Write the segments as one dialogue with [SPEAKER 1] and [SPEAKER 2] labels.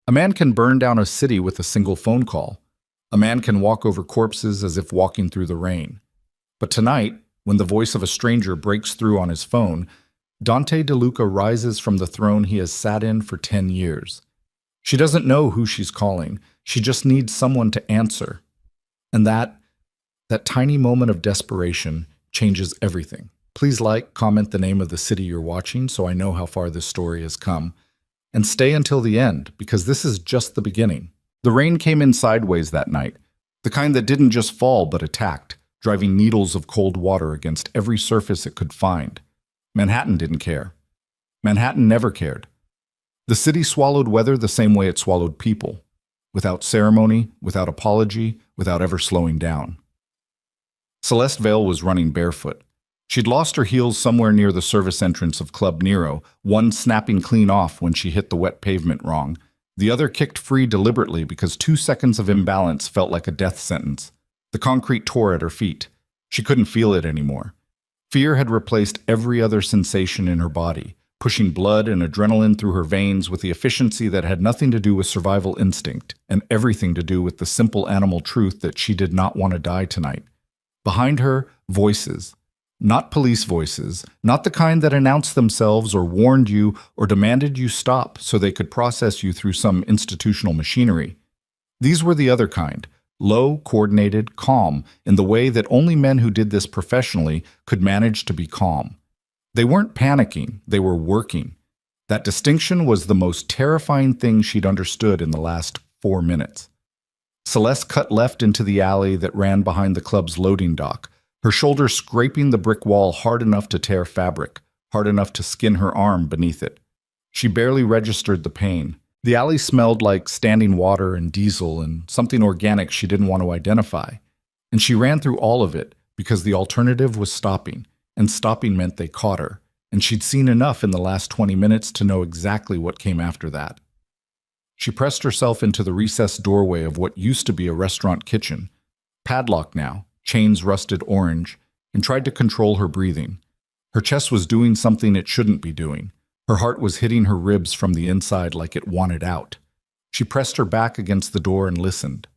[SPEAKER 1] A man can burn down a city with a single phone call. A man can walk over corpses as if walking through the rain. But tonight, when the voice of a stranger breaks through on his phone, Dante DeLuca rises from the throne he has sat in for 10 years. She doesn't know who she's calling. She just needs someone to answer. And that tiny moment of desperation changes everything. Please comment the name of the city you're watching so I know how far this story has come. And stay until the end, because this is just the beginning. The rain came in sideways that night, the kind that didn't just fall but attacked, driving needles of cold water against every surface it could find. Manhattan didn't care. Manhattan never cared. The city swallowed weather the same way it swallowed people, without ceremony, without apology, without ever slowing down. Celeste Vale was running barefoot. She'd lost her heels somewhere near the service entrance of Club Nero, one snapping clean off when she hit the wet pavement wrong. The other kicked free deliberately because 2 seconds of imbalance felt like a death sentence. The concrete tore at her feet. She couldn't feel it anymore. Fear had replaced every other sensation in her body, pushing blood and adrenaline through her veins with the efficiency that had nothing to do with survival instinct and everything to do with the simple animal truth that she did not want to die tonight. Behind her, voices. Not police voices, not the kind that announced themselves or warned you or demanded you stop so they could process you through some institutional machinery. These were the other kind, low, coordinated, calm, in the way that only men who did this professionally could manage to be calm. They weren't panicking, they were working. That distinction was the most terrifying thing she'd understood in the last 4 minutes. Celeste cut left into the alley that ran behind the club's loading dock, her shoulder scraping the brick wall hard enough to tear fabric, hard enough to skin her arm beneath it. She barely registered the pain. The alley smelled like standing water and diesel and something organic she didn't want to identify. And she ran through all of it because the alternative was stopping, and stopping meant they caught her, and she'd seen enough in the last 20 minutes to know exactly what came after that. She pressed herself into the recessed doorway of what used to be a restaurant kitchen, padlocked now, chains rusted orange, and tried to control her breathing. Her chest was doing something it shouldn't be doing. Her heart was hitting her ribs from the inside like it wanted out. She pressed her back against the door and listened.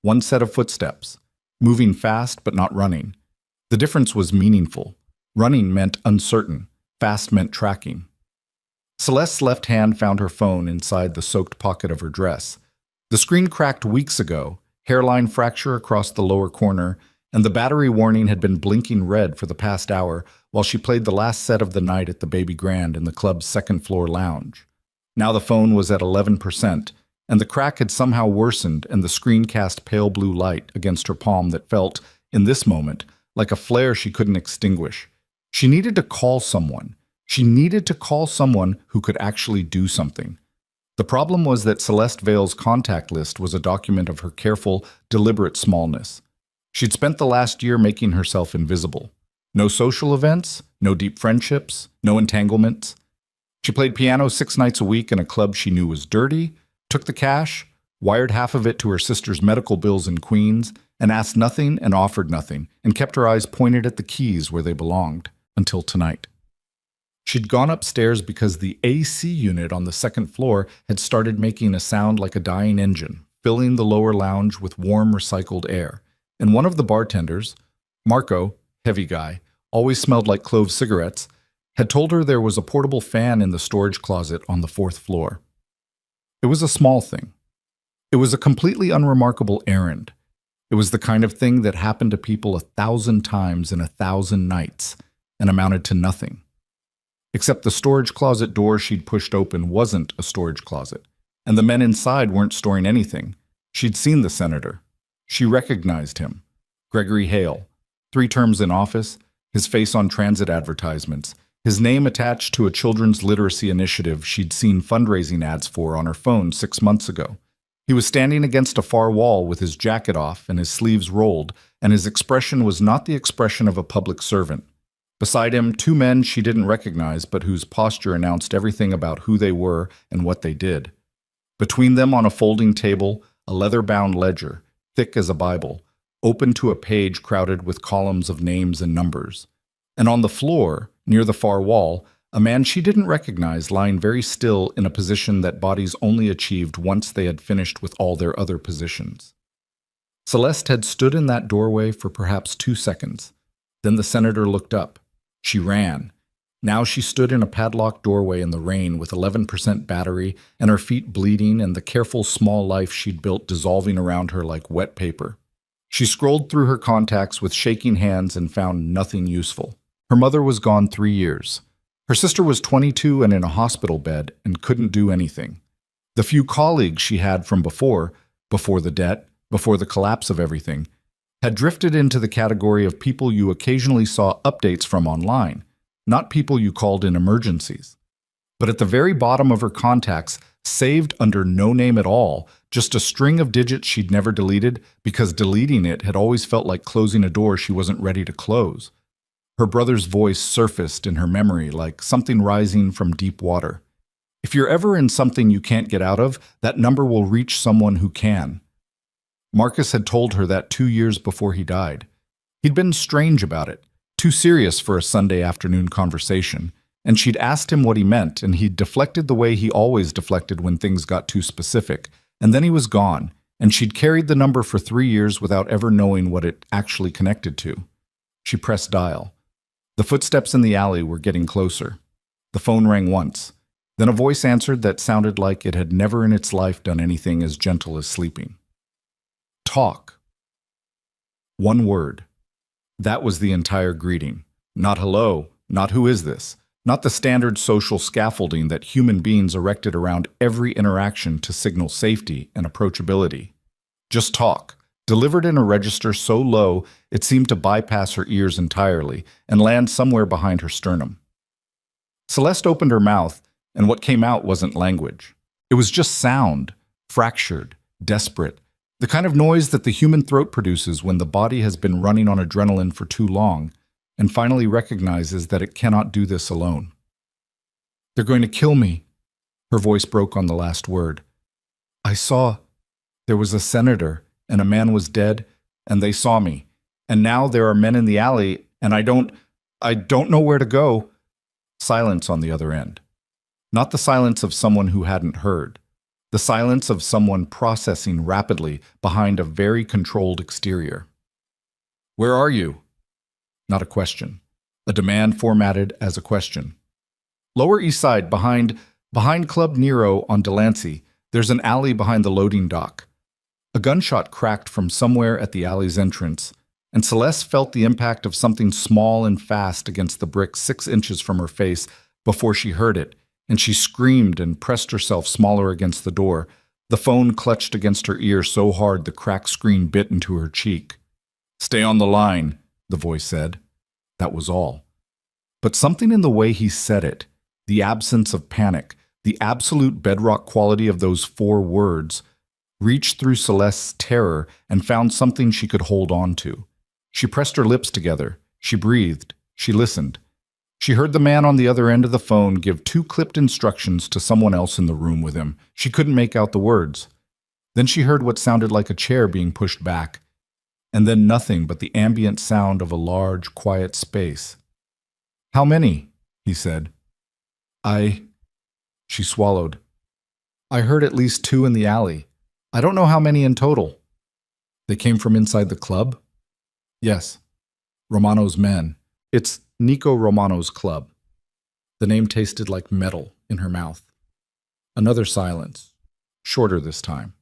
[SPEAKER 1] One set of footsteps, moving fast but not running. The difference was meaningful. Running meant uncertain, fast meant tracking. Celeste's left hand found her phone inside the soaked pocket of her dress. The screen cracked weeks ago, hairline fracture across the lower corner, and the battery warning had been blinking red for the past hour while she played the last set of the night at the Baby Grand in the club's second-floor lounge. Now the phone was at 11%, and the crack had somehow worsened and the screen cast pale blue light against her palm that felt, in this moment, like a flare she couldn't extinguish. She needed to call someone. She needed to call someone who could actually do something. The problem was that Celeste Vale's contact list was a document of her careful, deliberate smallness. She'd spent the last year making herself invisible. No social events, no deep friendships, no entanglements. She played piano 6 nights a week in a club she knew was dirty, took the cash, wired half of it to her sister's medical bills in Queens, and asked nothing and offered nothing, and kept her eyes pointed at the keys where they belonged, until tonight. She'd gone upstairs because the AC unit on the second floor had started making a sound like a dying engine, filling the lower lounge with warm, recycled air. And one of the bartenders, Marco, heavy guy, always smelled like clove cigarettes, had told her there was a portable fan in the storage closet on the 4th floor. It was a small thing. It was a completely unremarkable errand. It was the kind of thing that happened to people 1,000 times in 1,000 nights and amounted to nothing. Except the storage closet door she'd pushed open wasn't a storage closet, and the men inside weren't storing anything. She'd seen the senator. She recognized him. Gregory Hale, 3 terms in office, his face on transit advertisements, his name attached to a children's literacy initiative she'd seen fundraising ads for on her phone 6 months ago. He was standing against a far wall with his jacket off and his sleeves rolled, and his expression was not the expression of a public servant. Beside him, 2 men she didn't recognize but whose posture announced everything about who they were and what they did. Between them on a folding table, a leather-bound ledger, thick as a Bible, open to a page crowded with columns of names and numbers. And on the floor, near the far wall, A man she didn't recognize lying very still in a position that bodies only achieved once they had finished with all their other positions. Celeste had stood in that doorway for perhaps 2 seconds. Then the senator looked up. She ran. Now she stood in a padlocked doorway in the rain with 11% battery and her feet bleeding and the careful small life she'd built dissolving around her like wet paper. She scrolled through her contacts with shaking hands and found nothing useful. Her mother was gone 3 years. Her sister was 22 and in a hospital bed and couldn't do anything. The few colleagues she had from before the debt, before the collapse of everything, had drifted into the category of people you occasionally saw updates from online, not people you called in emergencies. But at the very bottom of her contacts, saved under no name at all, just a string of digits she'd never deleted because deleting it had always felt like closing a door she wasn't ready to close. Her brother's voice surfaced in her memory like something rising from deep water. If you're ever in something you can't get out of, that number will reach someone who can. Marcus had told her that 2 years before he died. He'd been strange about it, too serious for a Sunday afternoon conversation, and she'd asked him what he meant, and he'd deflected the way he always deflected when things got too specific, and then he was gone, and she'd carried the number for 3 years without ever knowing what it actually connected to. She pressed dial. The footsteps in the alley were getting closer. The phone rang once. Then a voice answered that sounded like it had never in its life done anything as gentle as sleeping. Talk. One word. That was the entire greeting. Not hello, not who is this, not the standard social scaffolding that human beings erected around every interaction to signal safety and approachability. Just talk, delivered in a register so low it seemed to bypass her ears entirely and land somewhere behind her sternum. Celeste opened her mouth, and what came out wasn't language. It was just sound, fractured, desperate, the kind of noise that the human throat produces when the body has been running on adrenaline for too long and finally recognizes that it cannot do this alone. They're going to kill me. Her voice broke on the last word. I saw. There was a senator, and a man was dead, and they saw me. And now there are men in the alley, and I don't know where to go. Silence on the other end. Not the silence of someone who hadn't heard. The silence of someone processing rapidly behind a very controlled exterior. Where are you? Not a question. A demand formatted as a question. Lower East Side, behind Club Nero on Delancey, there's an alley behind the loading dock. A gunshot cracked from somewhere at the alley's entrance, and Celeste felt the impact of something small and fast against the brick 6 inches from her face before she heard it, and she screamed and pressed herself smaller against the door. The phone clutched against her ear so hard the cracked screen bit into her cheek. Stay on the line, the voice said. That was all. But something in the way he said it, the absence of panic, the absolute bedrock quality of those 4 words, reached through Celeste's terror and found something she could hold on to. She pressed her lips together. She breathed. She listened. She heard the man on the other end of the phone give 2 clipped instructions to someone else in the room with him. She couldn't make out the words. Then she heard what sounded like a chair being pushed back, and then nothing but the ambient sound of a large, quiet space. How many? He said. She swallowed. I heard at least 2 in the alley. I don't know how many in total. They came from inside the club? Yes. Romano's men. It's Nico Romano's club. The name tasted like metal in her mouth. Another silence, shorter this time.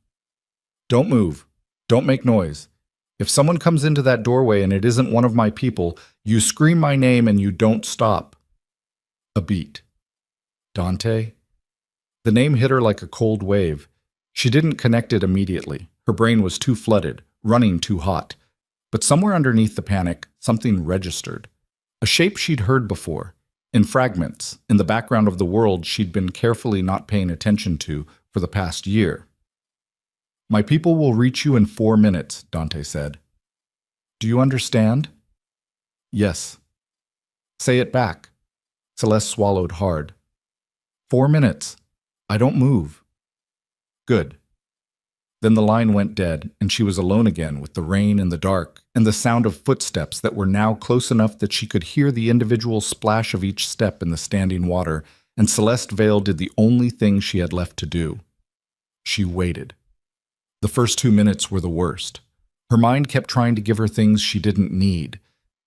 [SPEAKER 1] Don't move. Don't make noise. If someone comes into that doorway and it isn't one of my people, you scream my name and you don't stop. A beat. Dante? The name hit her like a cold wave. She didn't connect it immediately. Her brain was too flooded, running too hot. But somewhere underneath the panic, something registered. A shape she'd heard before, in fragments, in the background of the world she'd been carefully not paying attention to for the past year. My people will reach you in 4 minutes, Dante said. Do you understand? Yes. Say it back. Celeste swallowed hard. 4 minutes. I don't move. Good. Then the line went dead, and she was alone again with the rain and the dark, and the sound of footsteps that were now close enough that she could hear the individual splash of each step in the standing water, and Celeste Vale did the only thing she had left to do. She waited. The first 2 minutes were the worst. Her mind kept trying to give her things she didn't need.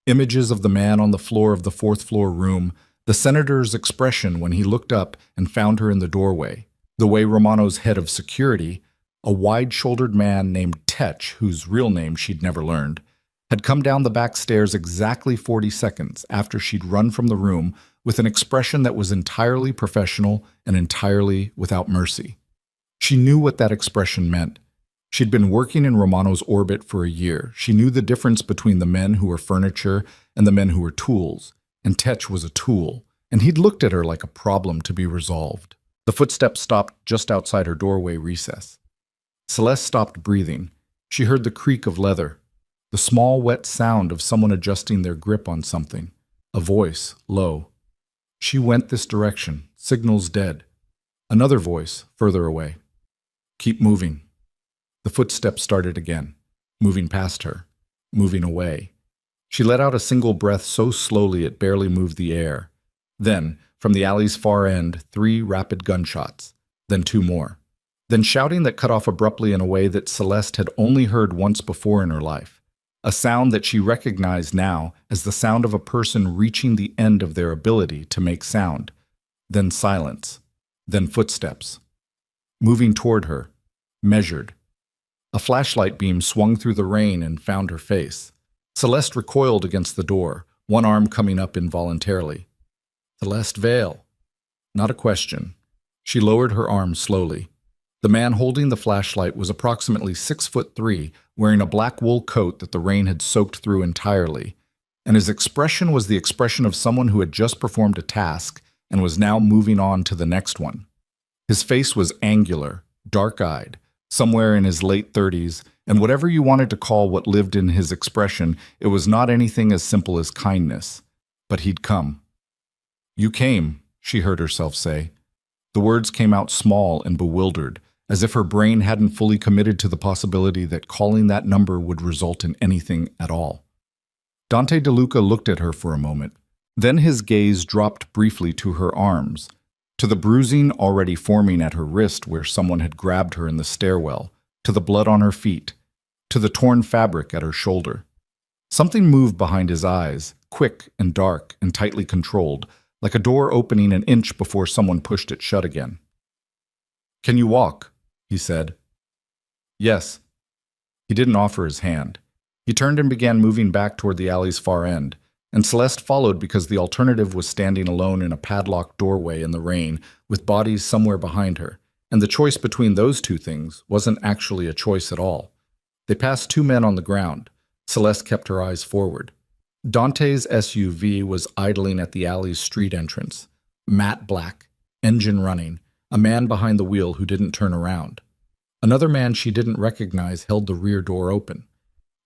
[SPEAKER 1] Images of the man on the floor of the fourth-floor room, the senator's expression when he looked up and found her in the doorway, the way Romano's head of security, a wide-shouldered man named Tetch, whose real name she'd never learned, had come down the back stairs exactly 40 seconds after she'd run from the room with an expression that was entirely professional and entirely without mercy. She knew what that expression meant. She'd been working in Romano's orbit for a year. She knew the difference between the men who were furniture and the men who were tools, and Tetch was a tool, and he'd looked at her like a problem to be resolved. The footsteps stopped just outside her doorway recess. Celeste stopped breathing. She heard the creak of leather, the small, wet sound of someone adjusting their grip on something, a voice, low. She went this direction, signals dead. Another voice, further away. Keep moving. The footsteps started again, moving past her, moving away. She let out a single breath so slowly it barely moved the air. Then, from the alley's far end, 3 rapid gunshots, then 2 more. Then shouting that cut off abruptly in a way that Celeste had only heard once before in her life, a sound that she recognized now as the sound of a person reaching the end of their ability to make sound. Then silence, then footsteps. Moving toward her, measured. A flashlight beam swung through the rain and found her face. Celeste recoiled against the door, one arm coming up involuntarily. Celeste Vale. Not a question. She lowered her arm slowly. The man holding the flashlight was approximately 6'3", wearing a black wool coat that the rain had soaked through entirely, and his expression was the expression of someone who had just performed a task and was now moving on to the next one. His face was angular, dark-eyed, somewhere in his late 30s, and whatever you wanted to call what lived in his expression, it was not anything as simple as kindness. But he'd come. "You came," she heard herself say. The words came out small and bewildered, as if her brain hadn't fully committed to the possibility that calling that number would result in anything at all. Dante DeLuca looked at her for a moment. Then his gaze dropped briefly to her arms, to the bruising already forming at her wrist where someone had grabbed her in the stairwell, to the blood on her feet, to the torn fabric at her shoulder. Something moved behind his eyes, quick and dark and tightly controlled, like a door opening an inch before someone pushed it shut again. "Can you walk?" he said. "Yes." He didn't offer his hand. He turned and began moving back toward the alley's far end, and Celeste followed because the alternative was standing alone in a padlocked doorway in the rain, with bodies somewhere behind her, and the choice between those 2 things wasn't actually a choice at all. They passed 2 men on the ground. Celeste kept her eyes forward. Dante's SUV was idling at the alley's street entrance, matte black, engine running, a man behind the wheel who didn't turn around. Another man she didn't recognize held the rear door open.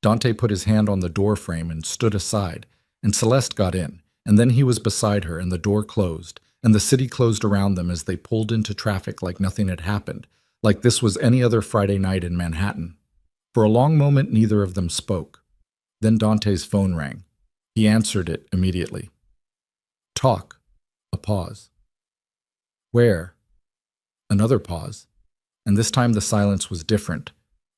[SPEAKER 1] Dante put his hand on the door frame and stood aside, and Celeste got in, and then he was beside her and the door closed, and the city closed around them as they pulled into traffic like nothing had happened, like this was any other Friday night in Manhattan. For a long moment, neither of them spoke. Then Dante's phone rang. He answered it immediately. "Talk." A pause. "Where?" Another pause, and this time the silence was different.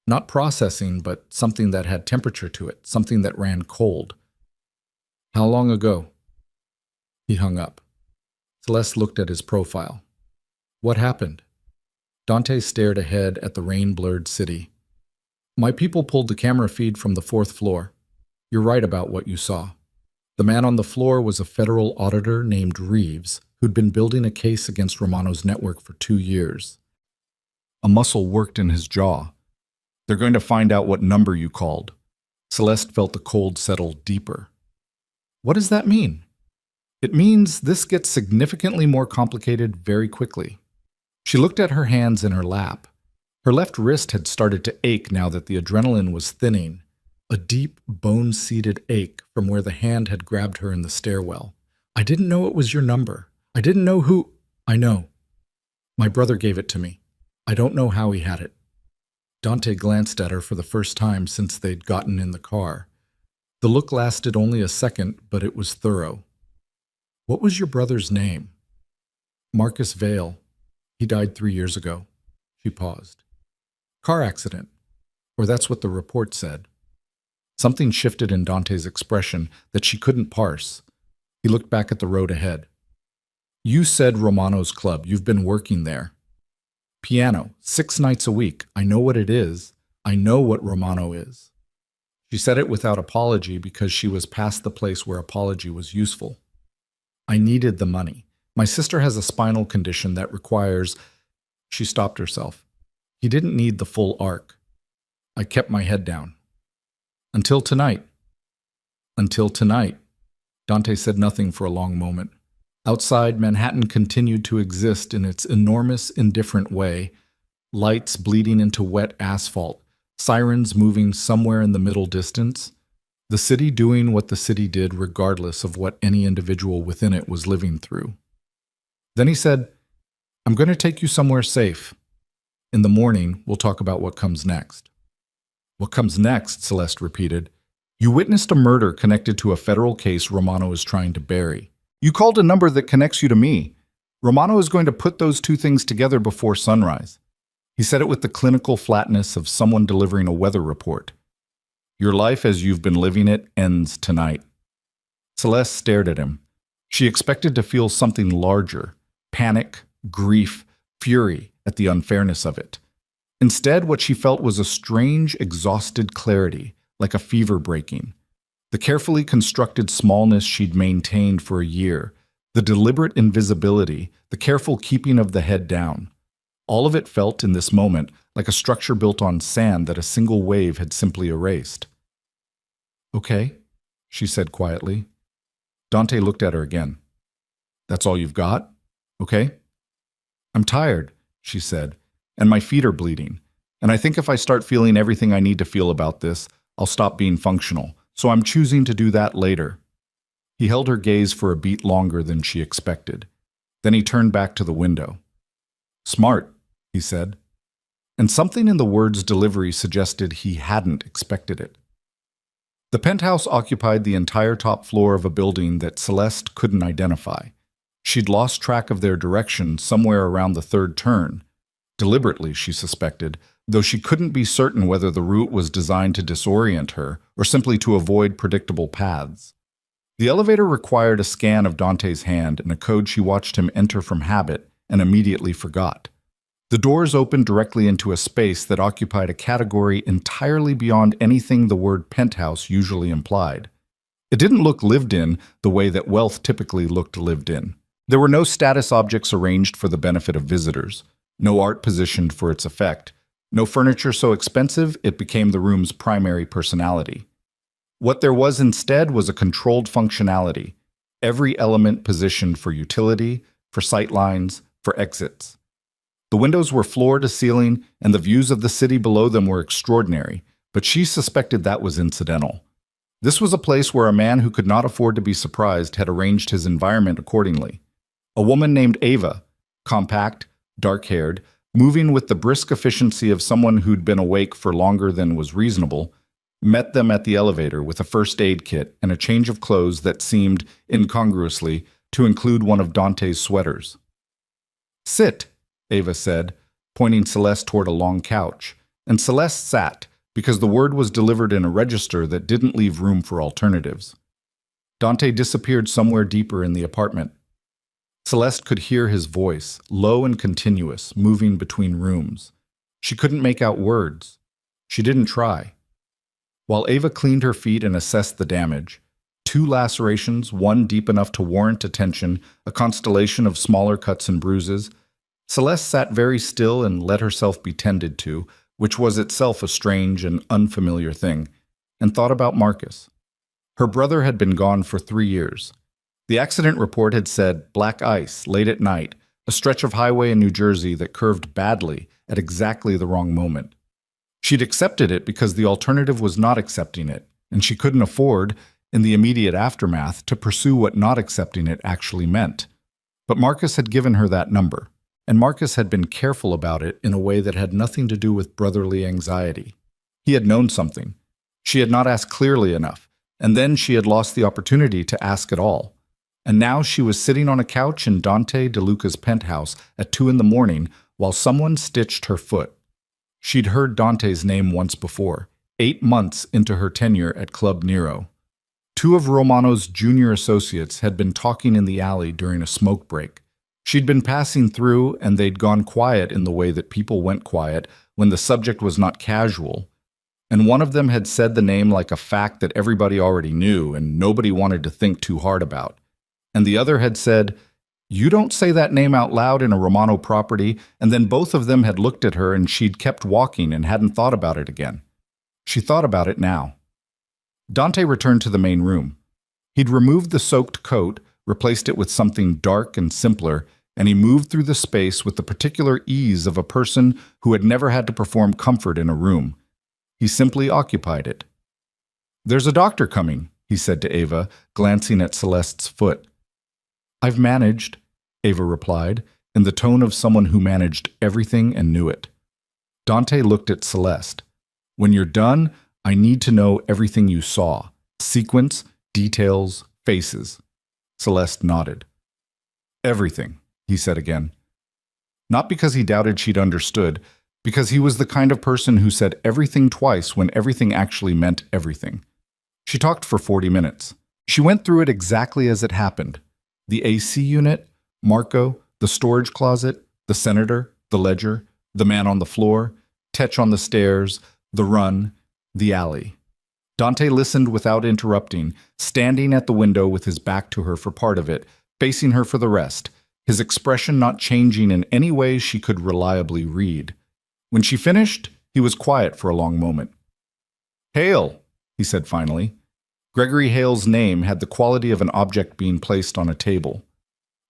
[SPEAKER 1] Not processing, but something that had temperature to it, something that ran cold. "How long ago?" He hung up. Celeste looked at his profile. "What happened?" Dante stared ahead at the rain-blurred city. "My people pulled the camera feed from the 4th floor. You're right about what you saw. The man on the floor was a federal auditor named Reeves, who'd been building a case against Romano's network for 2 years. A muscle worked in his jaw. They're going to find out what number you called." Celeste felt the cold settle deeper. "What does that mean?" "It means this gets significantly more complicated very quickly." She looked at her hands in her lap. Her left wrist had started to ache now that the adrenaline was thinning, a deep, bone-seated ache from where the hand had grabbed her in the stairwell. "I didn't know it was your number. I didn't know who—" "I know. My brother gave it to me. I don't know how he had it." Dante glanced at her for the first time since they'd gotten in the car. The look lasted only a second, but it was thorough. What was your brother's name? Marcus Vale. He died 3 years ago. She paused. Car accident. Or that's what the report said. Something shifted in Dante's expression that she couldn't parse. He looked back at the road ahead. You said Romano's Club. You've been working there. Piano, 6 nights a week. I know what it is. I know what Romano is. She said it without apology because she was past the place where apology was useful. I needed the money. My sister has a spinal condition that requires... She stopped herself. He didn't need the full arc. I kept my head down. Until tonight. Until tonight. Dante said nothing for a long moment. Outside, Manhattan continued to exist in its enormous, indifferent way. Lights bleeding into wet asphalt. Sirens moving somewhere in the middle distance. The city doing what the city did regardless of what any individual within it was living through. Then he said, I'm going to take you somewhere safe. In the morning, we'll talk about what comes next. What comes next, Celeste repeated. You witnessed a murder connected to a federal case Romano is trying to bury. You called a number that connects you to me. Romano is going to put those two things together before sunrise. He said it with the clinical flatness of someone delivering a weather report. Your life as you've been living it ends tonight. Celeste stared at him. She expected to feel something larger, panic, grief, fury at the unfairness of it. Instead, what she felt was a strange, exhausted clarity, like a fever breaking. The carefully constructed smallness she'd maintained for a year, the deliberate invisibility, the careful keeping of the head down. All of it felt in this moment like a structure built on sand that a single wave had simply erased. Okay, she said quietly. Dante looked at her again. That's all you've got? Okay? I'm tired, she said, and my feet are bleeding. And I think if I start feeling everything I need to feel about this, I'll stop being functional. So I'm choosing to do that later. He held her gaze for a beat longer than she expected. Then he turned back to the window. Smart, he said. And something in the word's delivery suggested he hadn't expected it. The penthouse occupied the entire top floor of a building that Celeste couldn't identify. She'd lost track of their direction somewhere around the third turn. Deliberately, she suspected, though she couldn't be certain whether the route was designed to disorient her or simply to avoid predictable paths. The elevator required a scan of Dante's hand and a code she watched him enter from habit and immediately forgot. The doors opened directly into a space that occupied a category entirely beyond anything the word penthouse usually implied. It didn't look lived in the way that wealth typically looked lived in. There were no status objects arranged for the benefit of visitors, no art positioned for its effect, no furniture so expensive it became the room's primary personality. What there was instead was a controlled functionality, every element positioned for utility, for sightlines, for exits. The windows were floor to ceiling, and the views of the city below them were extraordinary, but she suspected that was incidental. This was a place where a man who could not afford to be surprised had arranged his environment accordingly. A woman named Ava, compact, dark-haired, moving with the brisk efficiency of someone who'd been awake for longer than was reasonable, met them at the elevator with a first aid kit and a change of clothes that seemed, incongruously, to include one of Dante's sweaters. Sit, Ava said, pointing Celeste toward a long couch, and Celeste sat because the word was delivered in a register that didn't leave room for alternatives. Dante disappeared somewhere deeper in the apartment. Celeste could hear his voice, low and continuous, moving between rooms. She couldn't make out words. She didn't try. While Ava cleaned her feet and assessed the damage, 2 lacerations, one deep enough to warrant attention, a constellation of smaller cuts and bruises, Celeste sat very still and let herself be tended to, which was itself a strange and unfamiliar thing, and thought about Marcus. Her brother had been gone for 3 years. The accident report had said black ice, late at night, a stretch of highway in New Jersey that curved badly at exactly the wrong moment. She'd accepted it because the alternative was not accepting it, and she couldn't afford, in the immediate aftermath, to pursue what not accepting it actually meant. But Marcus had given her that number. and Marcus had been careful about it in a way that had nothing to do with brotherly anxiety. He had known something. She had not asked clearly enough, and then she had lost the opportunity to ask at all. And now she was sitting on a couch in Dante DeLuca's penthouse at 2 in the morning while someone stitched her foot. She'd heard Dante's name once before, 8 months into her tenure at Club Nero. 2 of Romano's junior associates had been talking in the alley during a smoke break. She'd been passing through, and they'd gone quiet in the way that people went quiet when the subject was not casual. And one of them had said the name like a fact that everybody already knew and nobody wanted to think too hard about. And the other had said, "You don't say that name out loud in a Romano property," and then both of them had looked at her and she'd kept walking and hadn't thought about it again. She thought about it now. Dante returned to the main room. He'd removed the soaked coat, replaced it with something dark and simpler, and he moved through the space with the particular ease of a person who had never had to perform comfort in a room. He simply occupied it. "There's a doctor coming," he said to Ava, glancing at Celeste's foot. "I've managed," Ava replied, in the tone of someone who managed everything and knew it. Dante looked at Celeste. "When you're done, I need to know everything you saw. Sequence, details, faces." Celeste nodded. "Everything," he said again. Not because he doubted she'd understood, because he was the kind of person who said everything twice when everything actually meant everything. She talked for 40 minutes. She went through it exactly as it happened. The AC unit, Marco, the storage closet, the senator, the ledger, the man on the floor, Tetch on the stairs, the run, the alley. Dante listened without interrupting, standing at the window with his back to her for part of it, facing her for the rest, his expression not changing in any way she could reliably read. When she finished, he was quiet for a long moment. "Hale," he said finally. Gregory Hale's name had the quality of an object being placed on a table.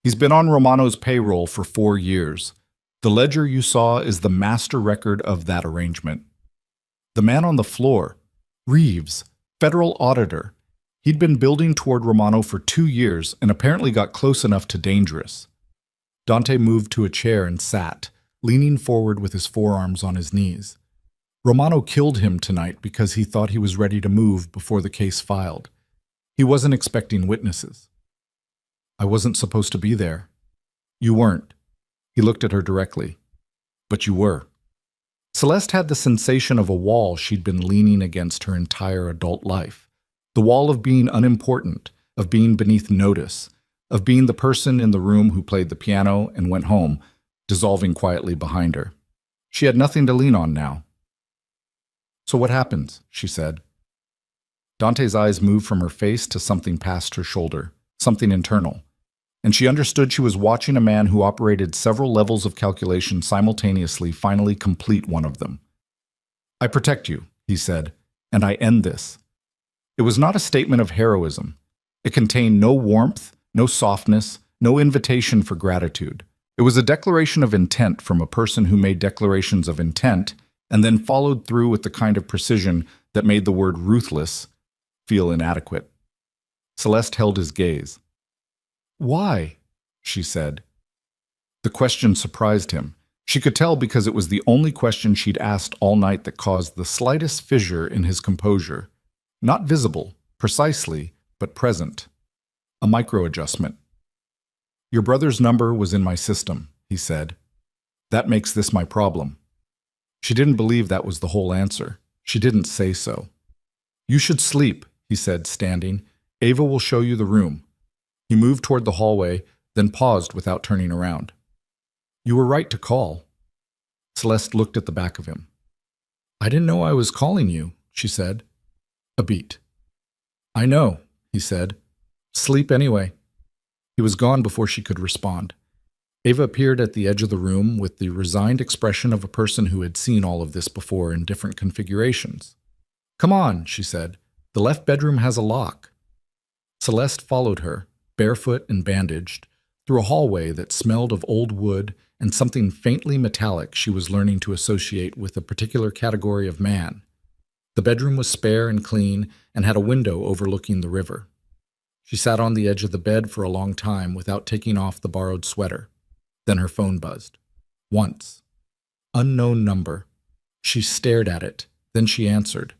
[SPEAKER 1] "He's been on Romano's payroll for 4 years. The ledger you saw is the master record of that arrangement." The man on the floor, Reeves, federal auditor. He'd been building toward Romano for 2 years and apparently got close enough to dangerous. Dante moved to a chair and sat, leaning forward with his forearms on his knees. Romano killed him tonight because he thought he was ready to move before the case filed. He wasn't expecting witnesses. "I wasn't supposed to be there." "You weren't." He looked at her directly. "But you were." Celeste had the sensation of a wall she'd been leaning against her entire adult life. The wall of being unimportant, of being beneath notice, of being the person in the room who played the piano and went home, dissolving quietly behind her. She had nothing to lean on now. "So what happens?" she said. Dante's eyes moved from her face to something past her shoulder, something internal, and she understood she was watching a man who operated several levels of calculation simultaneously finally complete one of them. "I protect you," he said, "and I end this." It was not a statement of heroism. It contained no warmth, no softness, no invitation for gratitude. It was a declaration of intent from a person who made declarations of intent and then followed through with the kind of precision that made the word ruthless feel inadequate. Celeste held his gaze. "Why?" she said. The question surprised him. She could tell because it was the only question she'd asked all night that caused the slightest fissure in his composure. Not visible, precisely, but present. A micro-adjustment. "Your brother's number was in my system," he said. "That makes this my problem." She didn't believe that was the whole answer. She didn't say so. "You should sleep," he said, standing. "Ava will show you the room." He moved toward the hallway, then paused without turning around. "You were right to call." Celeste looked at the back of him. "I didn't know I was calling you," she said. A beat. "I know," he said. "Sleep anyway." He was gone before she could respond. Ava appeared at the edge of the room with the resigned expression of a person who had seen all of this before in different configurations. "Come on," she said. "The left bedroom has a lock." Celeste followed her, barefoot and bandaged, through a hallway that smelled of old wood and something faintly metallic she was learning to associate with a particular category of man. The bedroom was spare and clean and had a window overlooking the river. She sat on the edge of the bed for a long time without taking off the borrowed sweater. Then her phone buzzed. Once. Unknown number. She stared at it, then she answered.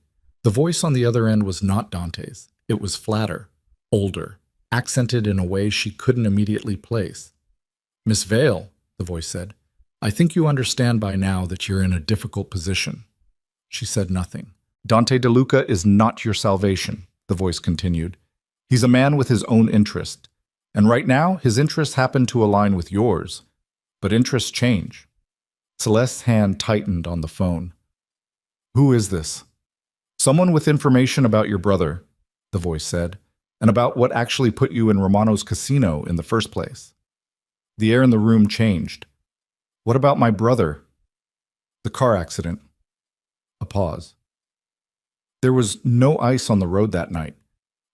[SPEAKER 1] The voice on the other end was not Dante's. It was flatter, older, accented in a way she couldn't immediately place. "Miss Vale," the voice said, "I think you understand by now that you're in a difficult position." She said nothing. "Dante DeLuca is not your salvation," the voice continued. "He's a man with his own interest, and right now his interests happen to align with yours. But interests change." Celeste's hand tightened on the phone. "Who is this?" "Someone with information about your brother," the voice said, "and about what actually put you in Romano's casino in the first place." The air in the room changed. "What about my brother?" "The car accident." A pause. "There was no ice on the road that night.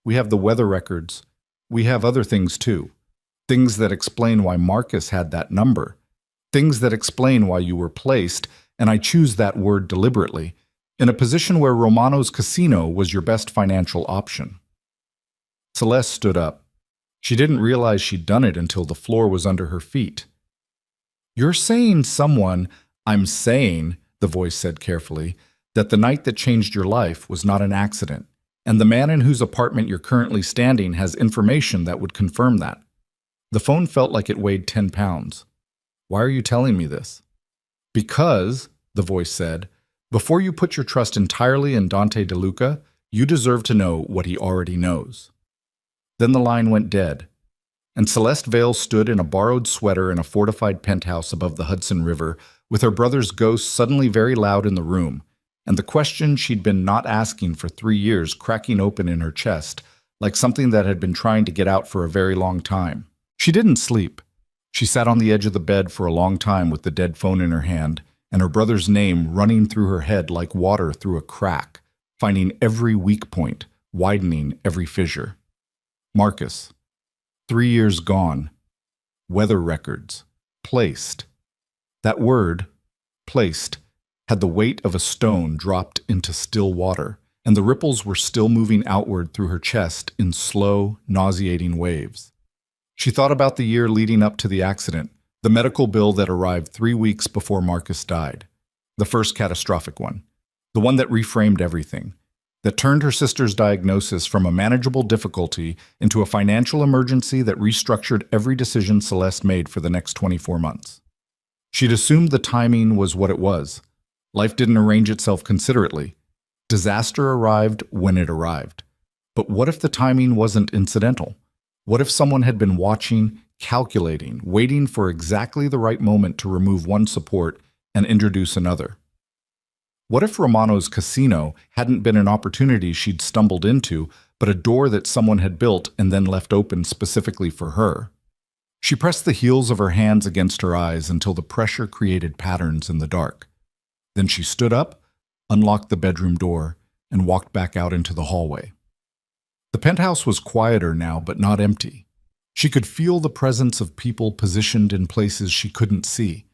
[SPEAKER 1] We have the weather records. We have other things too. Things that explain why Marcus had that number. Things that explain why you were placed, and I choose that word deliberately, in a position where Romano's casino was your best financial option." Celeste stood up. She didn't realize she'd done it until the floor was under her feet. "You're saying someone—" "I'm saying," the voice said carefully, "that the night that changed your life was not an accident, and the man in whose apartment you're currently standing has information that would confirm that." The phone felt like it weighed 10 pounds. "Why are you telling me this?" "Because," the voice said, "before you put your trust entirely in Dante DeLuca, you deserve to know what he already knows." Then the line went dead, and Celeste Vale stood in a borrowed sweater in a fortified penthouse above the Hudson River, with her brother's ghost suddenly very loud in the room, and the question she'd been not asking for 3 years cracking open in her chest, like something that had been trying to get out for a very long time. She didn't sleep. She sat on the edge of the bed for a long time with the dead phone in her hand, and her brother's name running through her head like water through a crack, finding every weak point, widening every fissure. Marcus. 3 years gone. Weather records. Placed. That word, placed, had the weight of a stone dropped into still water, and the ripples were still moving outward through her chest in slow, nauseating waves. She thought about the year leading up to the accident, the medical bill that arrived 3 weeks before Marcus died, the first catastrophic one, the one that reframed everything, that turned her sister's diagnosis from a manageable difficulty into a financial emergency that restructured every decision Celeste made for the next 24 months. She'd assumed the timing was what it was. Life didn't arrange itself considerately. Disaster arrived when it arrived. But what if the timing wasn't incidental? What if someone had been watching, calculating, waiting for exactly the right moment to remove one support and introduce another? What if Romano's casino hadn't been an opportunity she'd stumbled into, but a door that someone had built and then left open specifically for her? She pressed the heels of her hands against her eyes until the pressure created patterns in the dark. Then she stood up, unlocked the bedroom door, and walked back out into the hallway. The penthouse was quieter now, but not empty. She could feel the presence of people positioned in places she couldn't see,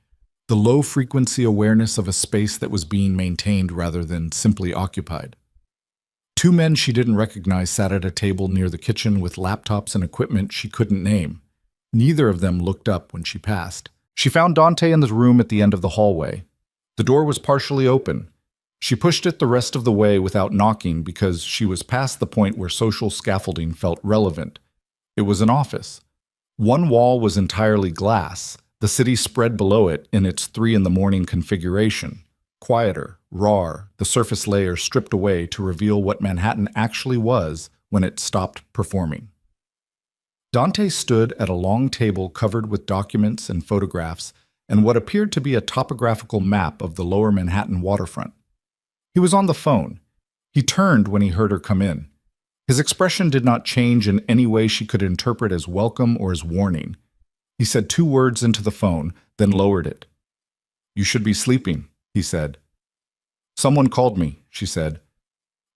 [SPEAKER 1] the low-frequency awareness of a space that was being maintained rather than simply occupied. 2 men she didn't recognize sat at a table near the kitchen with laptops and equipment she couldn't name. Neither of them looked up when she passed. She found Dante in the room at the end of the hallway. The door was partially open. She pushed it the rest of the way without knocking because she was past the point where social scaffolding felt relevant. It was an office. One wall was entirely glass, the city spread below it in its 3 a.m. configuration. Quieter, raw, the surface layer stripped away to reveal what Manhattan actually was when it stopped performing. Dante stood at a long table covered with documents and photographs and what appeared to be a topographical map of the lower Manhattan waterfront. He was on the phone. He turned when he heard her come in. His expression did not change in any way she could interpret as welcome or as warning. He said 2 words into the phone, then lowered it. "You should be sleeping," he said. "Someone called me," she said.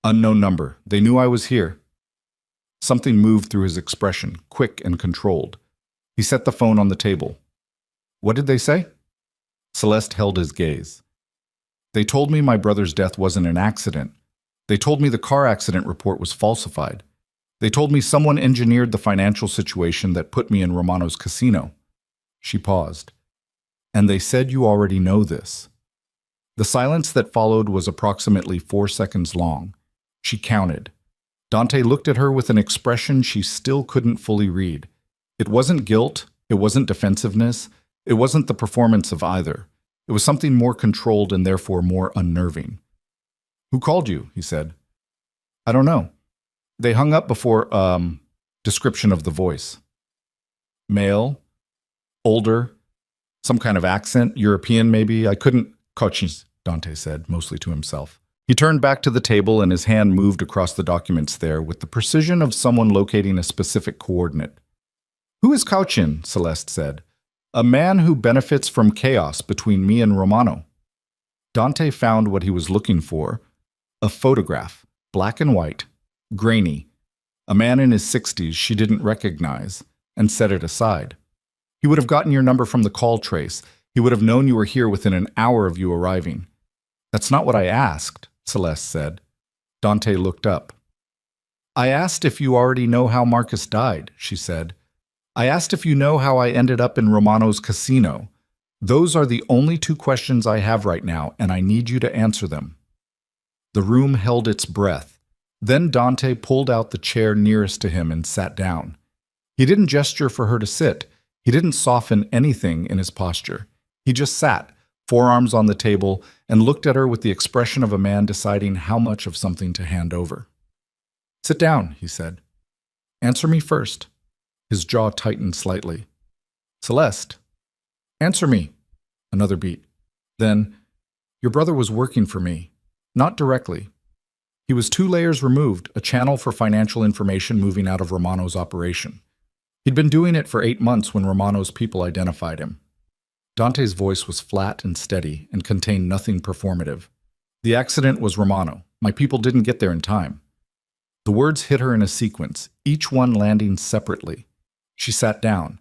[SPEAKER 1] "Unknown number. They knew I was here." Something moved through his expression, quick and controlled. He set the phone on the table. "What did they say?" Celeste held his gaze. "They told me my brother's death wasn't an accident. They told me the car accident report was falsified. They told me someone engineered the financial situation that put me in Romano's casino." She paused. And they said you already know this. The silence that followed was approximately 4 seconds long. She counted. Dante looked at her with an expression she still couldn't fully read. It wasn't guilt, it wasn't defensiveness, it wasn't the performance of either. It was something more controlled and therefore more unnerving. "Who called you?" he said. "I don't know." They hung up before, description of the voice. "Male, older, some kind of accent, European maybe. I couldn't..." "Cochins," Dante said, mostly to himself. He turned back to the table and his hand moved across the documents there with the precision of someone locating a specific coordinate. "Who is Cauchin?" Celeste said. "A man who benefits from chaos between me and Romano." Dante found what he was looking for. A photograph, black and white, grainy. A man in his 60s she didn't recognize, and set it aside. "He would have gotten your number from the call trace. He would have known you were here within an hour of you arriving." "That's not what I asked," Celeste said. Dante looked up. "I asked if you already know how Marcus died," she said. "I asked if you know how I ended up in Romano's casino. Those are the only 2 questions I have right now, and I need you to answer them." The room held its breath. Then Dante pulled out the chair nearest to him and sat down. He didn't gesture for her to sit. He didn't soften anything in his posture. He just sat, forearms on the table, and looked at her with the expression of a man deciding how much of something to hand over. "Sit down," he said. "Answer me first." His jaw tightened slightly. "Celeste, answer me." Another beat. Then, "Your brother was working for me. Not directly. He was 2 layers removed, a channel for financial information moving out of Romano's operation. He'd been doing it for 8 months when Romano's people identified him." Dante's voice was flat and steady and contained nothing performative. "The accident was Romano. My people didn't get there in time." The words hit her in a sequence, each one landing separately. She sat down,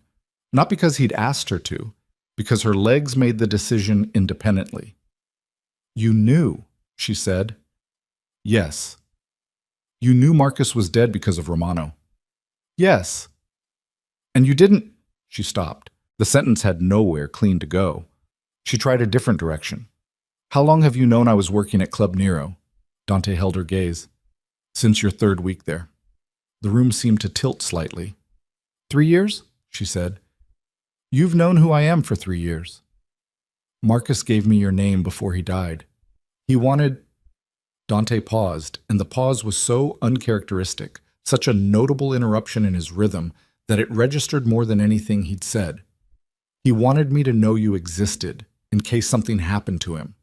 [SPEAKER 1] not because he'd asked her to, because her legs made the decision independently. "You knew," she said. "Yes." "You knew Marcus was dead because of Romano." "Yes." "And you didn't..." She stopped. The sentence had nowhere clean to go. She tried a different direction. "How long have you known I was working at Club Nero?" Dante held her gaze. "Since your 3rd week there." The room seemed to tilt slightly. 3 years?" she said. "You've known who I am for 3 years." "Marcus gave me your name before he died. He wanted..." Dante paused, and the pause was so uncharacteristic, such a notable interruption in his rhythm, that it registered more than anything he'd said. "He wanted me to know you existed, in case something happened to him.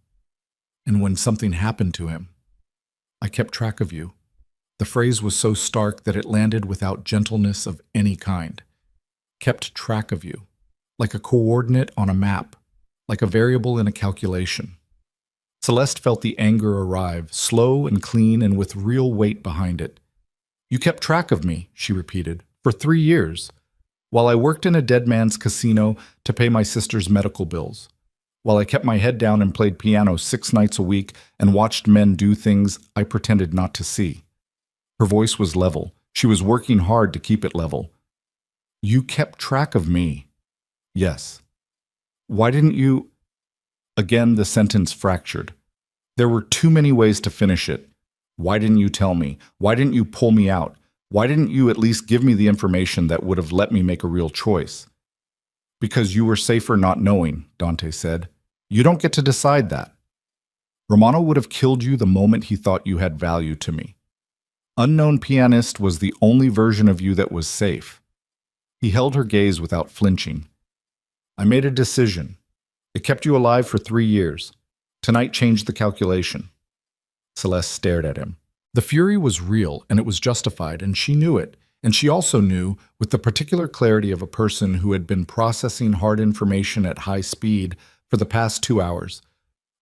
[SPEAKER 1] And when something happened to him, I kept track of you." The phrase was so stark that it landed without gentleness of any kind. "Kept track of you. Like a coordinate on a map, like a variable in a calculation." Celeste felt the anger arrive, slow and clean and with real weight behind it. "You kept track of me," she repeated, "for 3 years. While I worked in a dead man's casino to pay my sister's medical bills. While I kept my head down and played piano 6 nights a week and watched men do things I pretended not to see." Her voice was level. She was working hard to keep it level. "You kept track of me." "Yes." "Why didn't you..." Again, the sentence fractured. There were too many ways to finish it. "Why didn't you tell me? Why didn't you pull me out? Why didn't you at least give me the information that would have let me make a real choice?" "Because you were safer not knowing," Dante said. "You don't get to decide that. Romano would have killed you the moment he thought you had value to me. Unknown Pianist was the only version of you that was safe." He held her gaze without flinching. "I made a decision. It kept you alive for 3 years. Tonight changed the calculation." Celeste stared at him. The fury was real, and it was justified, and she knew it. And she also knew, with the particular clarity of a person who had been processing hard information at high speed for the past 2 hours,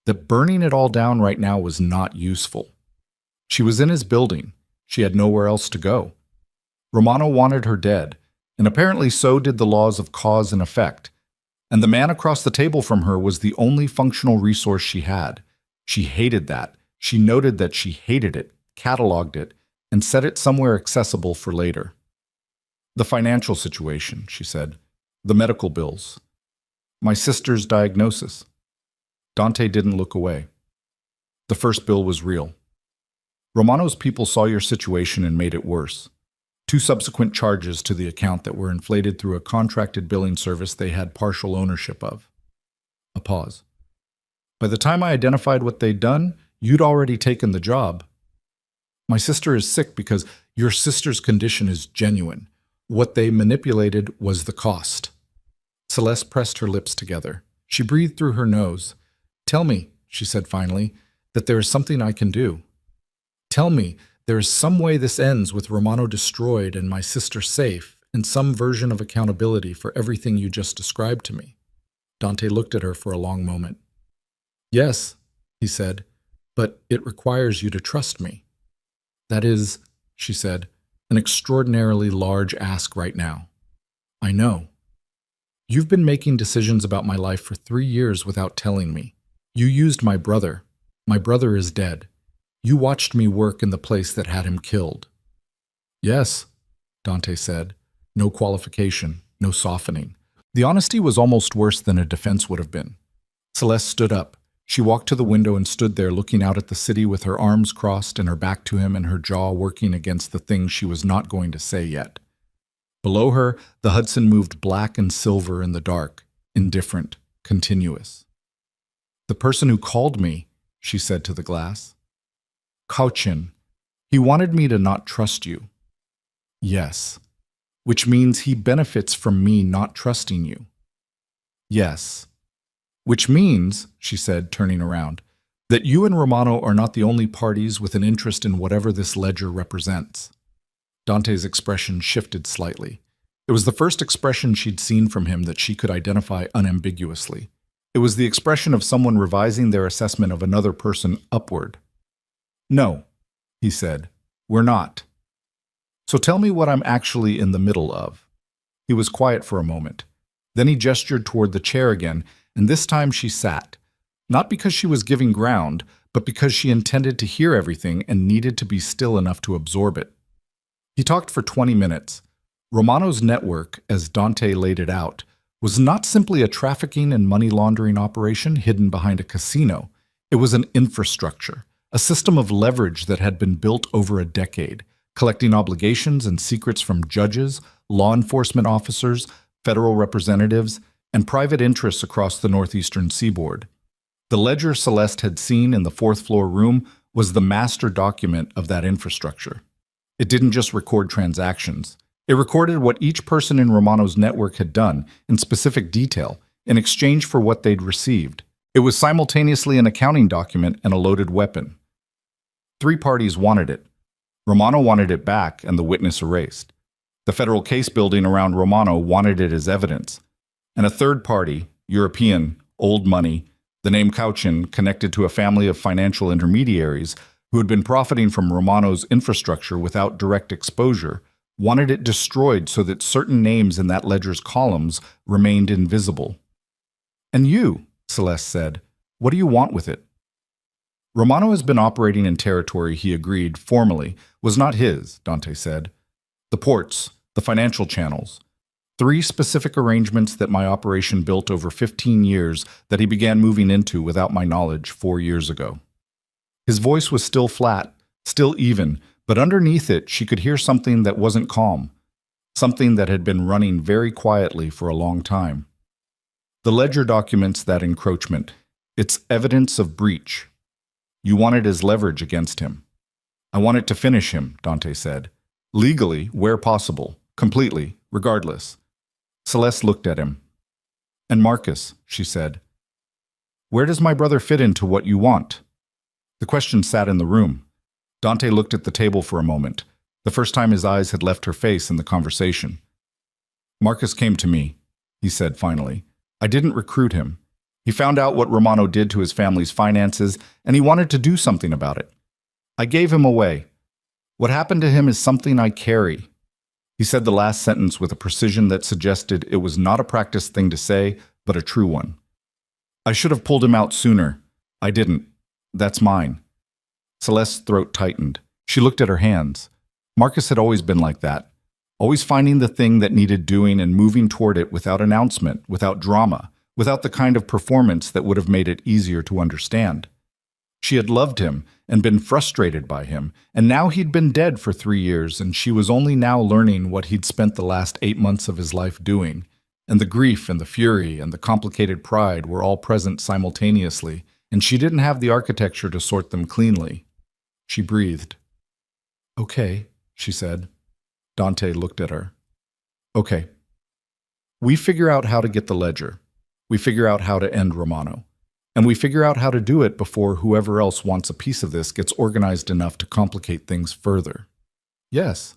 [SPEAKER 1] that burning it all down right now was not useful. She was in his building. She had nowhere else to go. Romano wanted her dead, and apparently so did the laws of cause and effect. And the man across the table from her was the only functional resource she had. She hated that. She noted that she hated it, cataloged it, and set it somewhere accessible for later. "The financial situation," she said. "The medical bills. My sister's diagnosis. Dante didn't look away. The first bill was real. Romano's people saw your situation and made it worse. 2 subsequent charges to the account that were inflated through a contracted billing service they had partial ownership of. A pause. By the time I identified what they'd done, you'd already taken the job. My sister is sick because your sister's condition is genuine. What they manipulated was the cost. Celeste pressed her lips together. She breathed through her nose. Tell me, she said finally, that there is something I can do. Tell me there is some way this ends with Romano destroyed and my sister safe, and some version of accountability for everything you just described to me. Dante looked at her for a long moment. Yes, he said, but it requires you to trust me. That is, she said, an extraordinarily large ask right now. I know. You've been making decisions about my life for 3 years without telling me. You used my brother. My brother is dead. You watched me work in the place that had him killed. Yes, Dante said. No qualification, no softening. The honesty was almost worse than a defense would have been. Celeste stood up. She walked to the window and stood there looking out at the city with her arms crossed and her back to him and her jaw working against the thing she was not going to say yet. Below her, the Hudson moved black and silver in the dark, indifferent, continuous. The person who called me, she said to the glass. Cauchin. He wanted me to not trust you. Yes. Which means he benefits from me not trusting you. Yes. Which means, she said, turning around, that you and Romano are not the only parties with an interest in whatever this ledger represents. Dante's expression shifted slightly. It was the first expression she'd seen from him that she could identify unambiguously. It was the expression of someone revising their assessment of another person upward. No, he said, we're not. So tell me what I'm actually in the middle of. He was quiet for a moment. Then he gestured toward the chair again, and this time she sat. Not because she was giving ground, but because she intended to hear everything and needed to be still enough to absorb it. He talked for 20 minutes. Romano's network, as Dante laid it out, was not simply a trafficking and money laundering operation hidden behind a casino. It was an infrastructure, a system of leverage that had been built over a decade, collecting obligations and secrets from judges, law enforcement officers, federal representatives, and private interests across the northeastern seaboard. The ledger Celeste had seen in the 4th floor room was the master document of that infrastructure. It didn't just record transactions. It recorded what each person in Romano's network had done, in specific detail, in exchange for what they'd received. It was simultaneously an accounting document and a loaded weapon. 3 parties wanted it. Romano wanted it back and the witness erased. The federal case building around Romano wanted it as evidence. And a third party, European, old money, the name Cauchin, connected to a family of financial intermediaries who had been profiting from Romano's infrastructure without direct exposure, wanted it destroyed so that certain names in that ledger's columns remained invisible. And you, Celeste said, what do you want with it? Romano has been operating in territory he agreed, formally, was not his, Dante said. The ports, the financial channels. 3 specific arrangements that my operation built over 15 years that he began moving into without my knowledge 4 years ago. His voice was still flat, still even, but underneath it she could hear something that wasn't calm, something that had been running very quietly for a long time. The ledger documents that encroachment. It's evidence of breach. You want it as leverage against him. I want it to finish him, Dante said. Legally, where possible, completely, regardless. Celeste looked at him. And Marcus, she said. Where does my brother fit into what you want? The question sat in the room. Dante looked at the table for a moment, the first time his eyes had left her face in the conversation. Marcus came to me, he said finally. I didn't recruit him. He found out what Romano did to his family's finances, and he wanted to do something about it. I gave him away. What happened to him is something I carry. He said the last sentence with a precision that suggested it was not a practiced thing to say, but a true one. I should have pulled him out sooner. I didn't. That's mine. Celeste's throat tightened. She looked at her hands. Marcus had always been like that, always finding the thing that needed doing and moving toward it without announcement, without drama, without the kind of performance that would have made it easier to understand. She had loved him and been frustrated by him, and now he'd been dead for 3 years, and she was only now learning what he'd spent the last 8 months of his life doing. And the grief and the fury and the complicated pride were all present simultaneously, and she didn't have the architecture to sort them cleanly. She breathed. "Okay," she said. Dante looked at her. "Okay. We figure out how to get the ledger. We figure out how to end Romano. And we figure out how to do it before whoever else wants a piece of this gets organized enough to complicate things further." "Yes."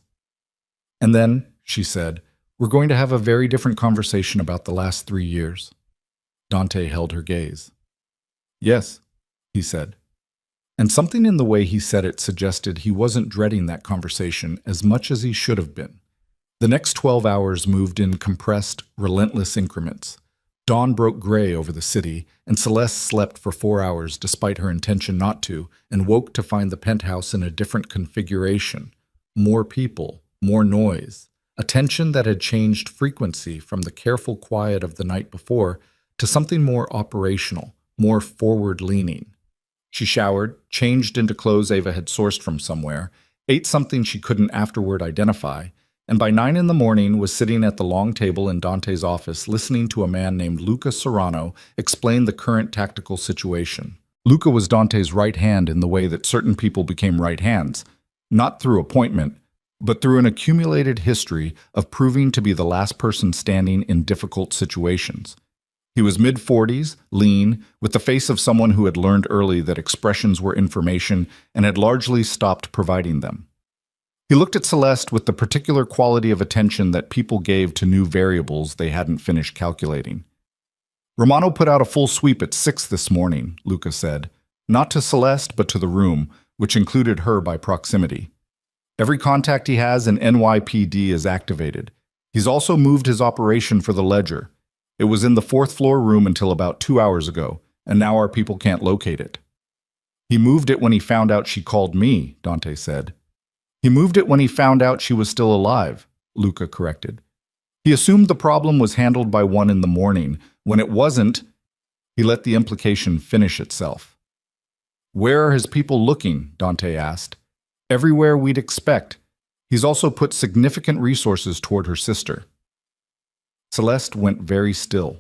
[SPEAKER 1] "And then," she said, "we're going to have a very different conversation about the last 3 years." Dante held her gaze. "Yes," he said. And something in the way he said it suggested he wasn't dreading that conversation as much as he should have been. The next 12 hours moved in compressed, relentless increments. Dawn broke gray over the city, and Celeste slept for 4 hours despite her intention not to, and woke to find the penthouse in a different configuration. More people, more noise, a tension that had changed frequency from the careful quiet of the night before to something more operational, more forward-leaning. She showered, changed into clothes Ava had sourced from somewhere, ate something she couldn't afterward identify, and by 9 in the morning was sitting at the long table in Dante's office listening to a man named Luca Serrano explain the current tactical situation. Luca was Dante's right hand in the way that certain people became right hands, not through appointment, but through an accumulated history of proving to be the last person standing in difficult situations. He was mid-40s, lean, with the face of someone who had learned early that expressions were information and had largely stopped providing them. He looked at Celeste with the particular quality of attention that people gave to new variables they hadn't finished calculating. "Romano put out a full sweep at 6 this morning," Luca said, not to Celeste but to the room, which included her by proximity. "Every contact he has in NYPD is activated. He's also moved his operation for the ledger. It was in the 4th floor room until about 2 hours ago, and now our people can't locate it." "He moved it when he found out she called me," Dante said. "He moved it when he found out she was still alive," Luca corrected. "He assumed the problem was handled by 1 in the morning. When it wasn't, he let the implication finish itself." "Where are his people looking?" Dante asked. "Everywhere we'd expect. He's also put significant resources toward her sister." Celeste went very still.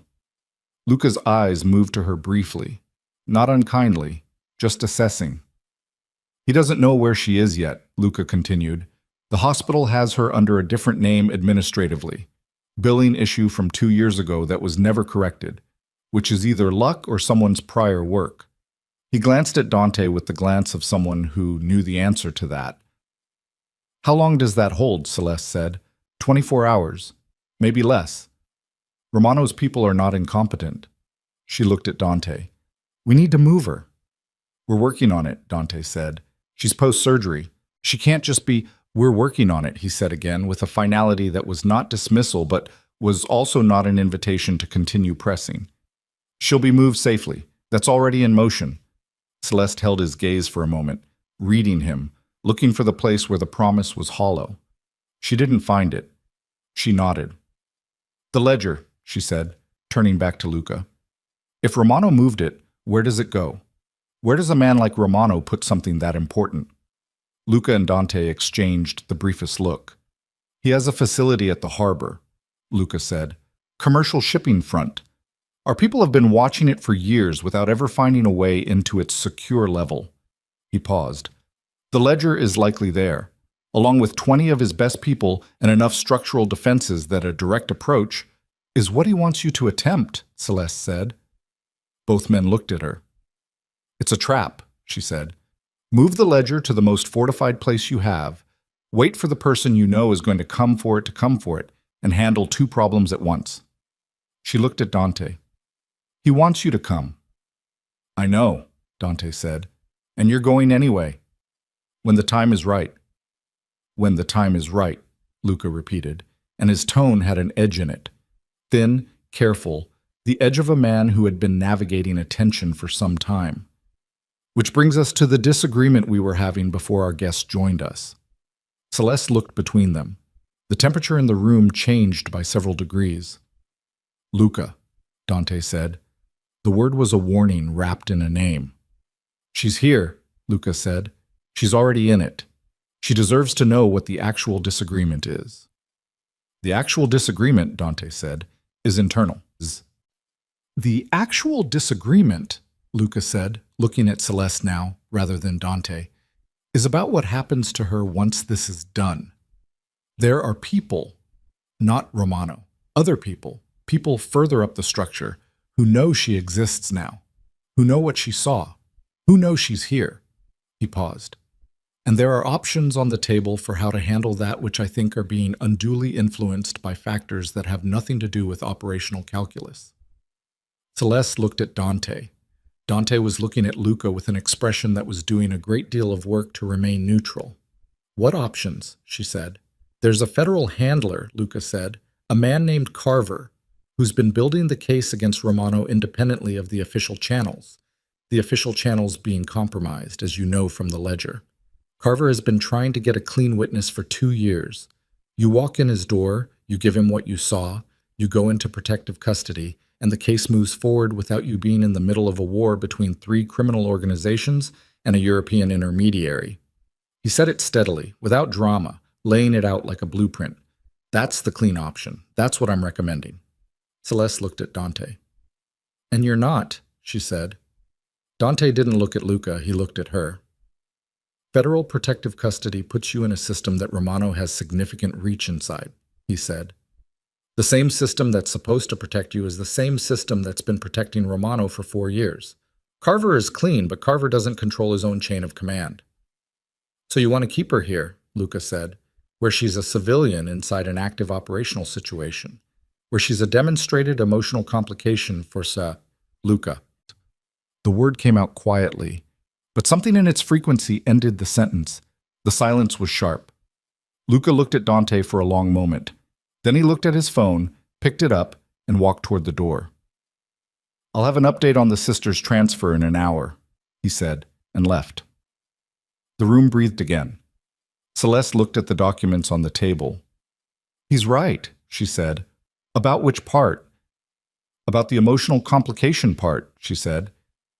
[SPEAKER 1] Luca's eyes moved to her briefly, not unkindly, just assessing. "He doesn't know where she is yet," Luca continued. "The hospital has her under a different name administratively. Billing issue from 2 years ago that was never corrected, which is either luck or someone's prior work." He glanced at Dante with the glance of someone who knew the answer to that. "How long does that hold?" Celeste said. 24 hours. Maybe less. Romano's people are not incompetent." She looked at Dante. "We need to move her." "We're working on it," Dante said. "She's post-surgery. She can't just be—" "We're working on it," he said again, with a finality that was not dismissal but was also not an invitation to continue pressing. "She'll be moved safely. That's already in motion." Celeste held his gaze for a moment, reading him, looking for the place where the promise was hollow. She didn't find it. She nodded. "The ledger," she said, turning back to Luca. "If Romano moved it, where does it go? Where does a man like Romano put something that important?" Luca and Dante exchanged the briefest look. "He has a facility at the harbor," Luca said. "Commercial shipping front. Our people have been watching it for years without ever finding a way into its secure level." He paused. "The ledger is likely there, along with 20 of his best people and enough structural defenses that a direct approach is what he wants you to attempt," Celeste said. Both men looked at her. "It's a trap," she said. "Move the ledger to the most fortified place you have, wait for the person you know is going to come for it, and handle 2 problems at once." She looked at Dante. "He wants you to come." "I know," Dante said, "and you're going anyway. When the time is right." "When the time is right," Luca repeated, and his tone had an edge in it. Thin, careful, the edge of a man who had been navigating a tension for some time. Which brings us to the disagreement we were having before our guest joined us. Celeste looked between them. The temperature in the room changed by several degrees. "Luca," Dante said. The word was a warning wrapped in a name. She's here, Luca said. She's already in it. She deserves to know what the actual disagreement is. The actual disagreement, Dante said, is internal. The actual disagreement, Luca said, looking at Celeste now rather than Dante, is about what happens to her once this is done. There are people, not Romano, other people, people further up the structure, who know she exists now, who know what she saw, who know she's here. He paused. And there are options on the table for how to handle that which I think are being unduly influenced by factors that have nothing to do with operational calculus. Celeste looked at Dante. Dante was looking at Luca with an expression that was doing a great deal of work to remain neutral. What options? She said. There's a federal handler, Luca said, a man named Carver, who's been building the case against Romano independently of the official channels being compromised, as you know from the ledger. Carver has been trying to get a clean witness for 2 years. You walk in his door, you give him what you saw, you go into protective custody, and the case moves forward without you being in the middle of a war between 3 criminal organizations and a European intermediary. He said it steadily, without drama, laying it out like a blueprint. That's the clean option. That's what I'm recommending. Celeste looked at Dante. And you're not, she said. Dante didn't look at Luca, he looked at her. Federal protective custody puts you in a system that Romano has significant reach inside, he said. The same system that's supposed to protect you is the same system that's been protecting Romano for 4 years. Carver is clean, but Carver doesn't control his own chain of command. So you want to keep her here, Luca said, where she's a civilian inside an active operational situation, where she's a demonstrated emotional complication for Luca. The word came out quietly, but something in its frequency ended the sentence. The silence was sharp. Luca looked at Dante for a long moment. Then he looked at his phone, picked it up, and walked toward the door. I'll have an update on the sister's transfer in an hour, he said, and left. The room breathed again. Celeste looked at the documents on the table. He's right, she said. About which part? About the emotional complication part, she said.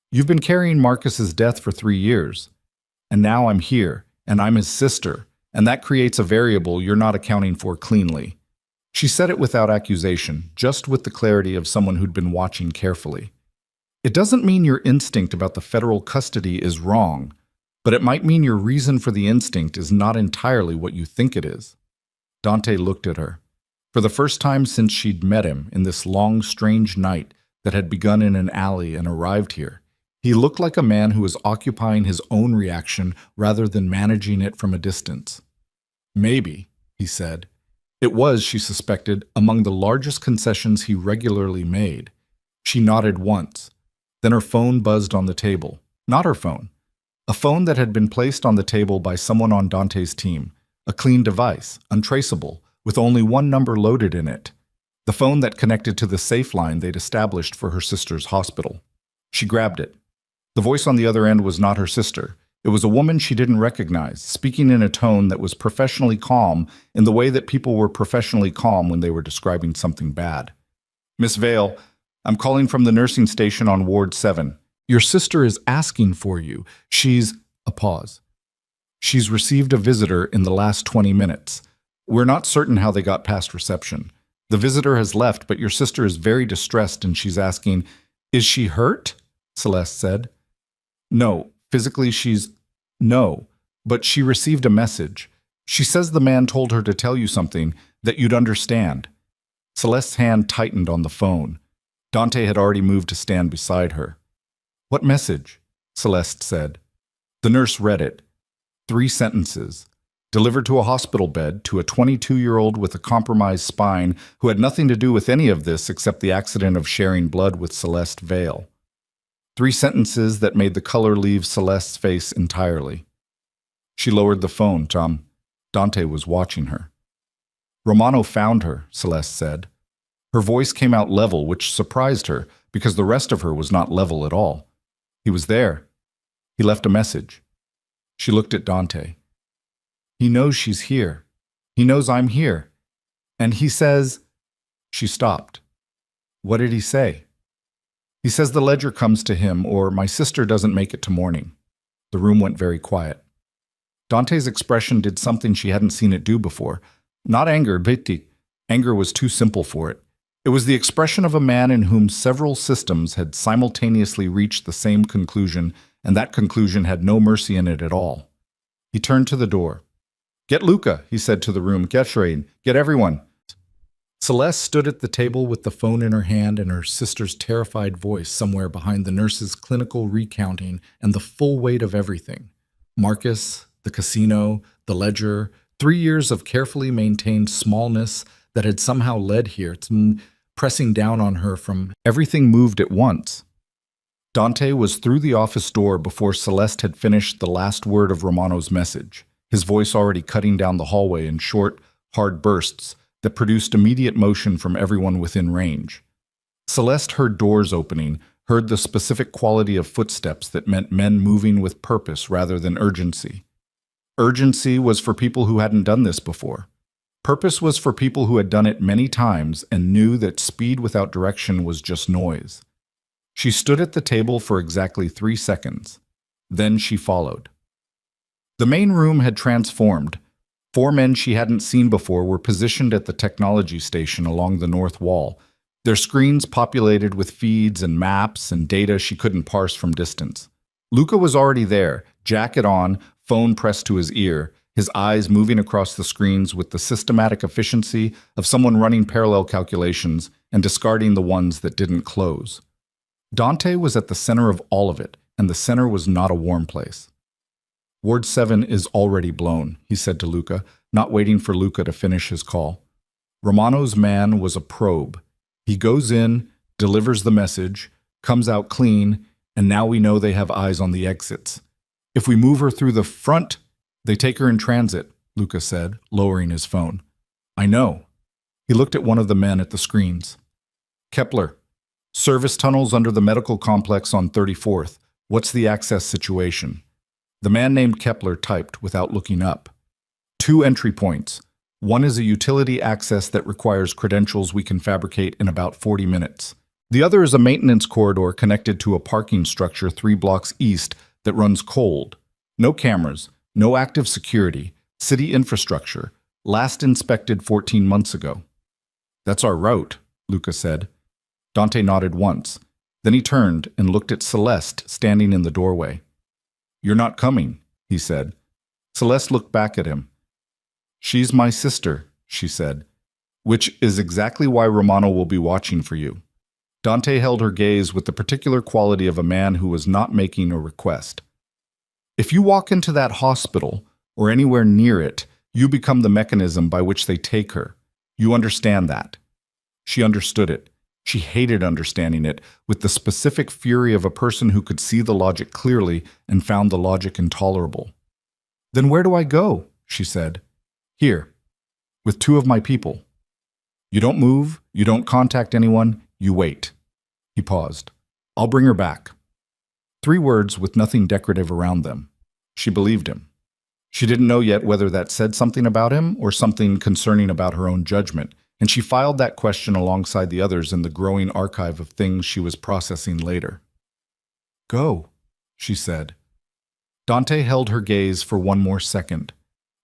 [SPEAKER 1] You've been carrying Marcus's death for 3 years, and now I'm here, and I'm his sister, and that creates a variable you're not accounting for cleanly. She said it without accusation, just with the clarity of someone who'd been watching carefully. It doesn't mean your instinct about the federal custody is wrong, but it might mean your reason for the instinct is not entirely what you think it is. Dante looked at her. For the first time since she'd met him in this long, strange night that had begun in an alley and arrived here, he looked like a man who was occupying his own reaction rather than managing it from a distance. Maybe, he said. It was, she suspected, among the largest concessions he regularly made. She nodded once. Then her phone buzzed on the table. Not her phone. A phone that had been placed on the table by someone on Dante's team. A clean device, untraceable, with only one number loaded in it. The phone that connected to the safe line they'd established for her sister's hospital. She grabbed it. The voice on the other end was not her sister. It was a woman she didn't recognize, speaking in a tone that was professionally calm in the way that people were professionally calm when they were describing something bad. Miss Vale, I'm calling from the nursing station on Ward 7. Your sister is asking for you. She's... A pause. She's received a visitor in the last 20 minutes. We're not certain how they got past reception. The visitor has left, but your sister is very distressed and she's asking, Is she hurt? Celeste said. No, physically she's... No, but she received a message. She says the man told her to tell you something that you'd understand. Celeste's hand tightened on the phone. Dante had already moved to stand beside her. What message? Celeste said. The nurse read it. 3 sentences. Delivered to a hospital bed to a 22-year-old with a compromised spine who had nothing to do with any of this except the accident of sharing blood with Celeste Vale. 3 sentences that made the color leave Celeste's face entirely. She lowered the phone, Tom. Dante was watching her. Romano found her, Celeste said. Her voice came out level, which surprised her, because the rest of her was not level at all. He was there. He left a message. She looked at Dante. He knows she's here. He knows I'm here. And he says... She stopped. What did he say? He says the ledger comes to him, or my sister doesn't make it to morning. The room went very quiet. Dante's expression did something she hadn't seen it do before. Not anger, Betty. Anger was too simple for it. It was the expression of a man in whom several systems had simultaneously reached the same conclusion, and that conclusion had no mercy in it at all. He turned to the door. "Get Luca," he said to the room. "Get Heroine. Get everyone." Celeste stood at the table with the phone in her hand and her sister's terrified voice somewhere behind the nurse's clinical recounting and the full weight of everything. Marcus, the casino, the ledger, 3 years of carefully maintained smallness that had somehow led here, pressing down on her from everything moved at once. Dante was through the office door before Celeste had finished the last word of Romano's message, his voice already cutting down the hallway in short, hard bursts that produced immediate motion from everyone within range. Celeste heard doors opening, heard the specific quality of footsteps that meant men moving with purpose rather than urgency. Urgency was for people who hadn't done this before. Purpose was for people who had done it many times and knew that speed without direction was just noise. She stood at the table for exactly 3 seconds. Then she followed. The main room had transformed. 4 men she hadn't seen before were positioned at the technology station along the north wall, their screens populated with feeds and maps and data she couldn't parse from distance. Luca was already there, jacket on, phone pressed to his ear, his eyes moving across the screens with the systematic efficiency of someone running parallel calculations and discarding the ones that didn't close. Dante was at the center of all of it, and the center was not a warm place. "Ward 7 is already blown," he said to Luca, not waiting for Luca to finish his call. Romano's man was a probe. He goes in, delivers the message, comes out clean, and now we know they have eyes on the exits. "If we move her through the front, they take her in transit," Luca said, lowering his phone. "I know." He looked at one of the men at the screens. "Kepler, service tunnels under the medical complex on 34th. What's the access situation?" The man named Kepler typed without looking up. 2 entry points. One is a utility access that requires credentials we can fabricate in about 40 minutes. The other is a maintenance corridor connected to a parking structure 3 blocks east that runs cold. No cameras, no active security, city infrastructure, last inspected 14 months ago. "That's our route," Luca said. Dante nodded once. Then he turned and looked at Celeste standing in the doorway. "You're not coming," he said. Celeste looked back at him. "She's my sister," she said, "which is exactly why Romano will be watching for you." Dante held her gaze with the particular quality of a man who was not making a request. "If you walk into that hospital, or anywhere near it, you become the mechanism by which they take her. You understand that." She understood it. She hated understanding it, with the specific fury of a person who could see the logic clearly and found the logic intolerable. "Then where do I go?" she said. "Here, with 2 of my people. You don't move, you don't contact anyone, you wait." He paused. "I'll bring her back." 3 words with nothing decorative around them. She believed him. She didn't know yet whether that said something about him or something concerning about her own judgment, and she filed that question alongside the others in the growing archive of things she was processing later. "Go," she said. Dante held her gaze for 1 more second.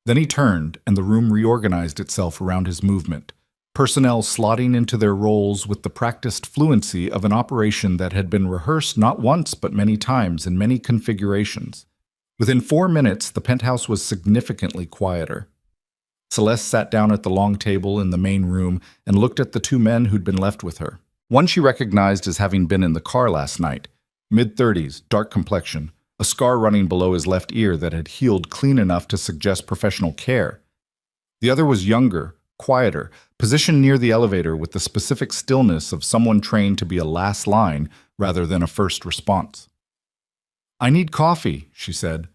[SPEAKER 1] Then he turned, and the room reorganized itself around his movement, personnel slotting into their roles with the practiced fluency of an operation that had been rehearsed not once but many times in many configurations. Within 4 minutes, the penthouse was significantly quieter. Celeste sat down at the long table in the main room and looked at the 2 men who'd been left with her. One she recognized as having been in the car last night, mid-30s, dark complexion, a scar running below his left ear that had healed clean enough to suggest professional care. The other was younger, quieter, positioned near the elevator with the specific stillness of someone trained to be a last line rather than a first response. "I need coffee," she said.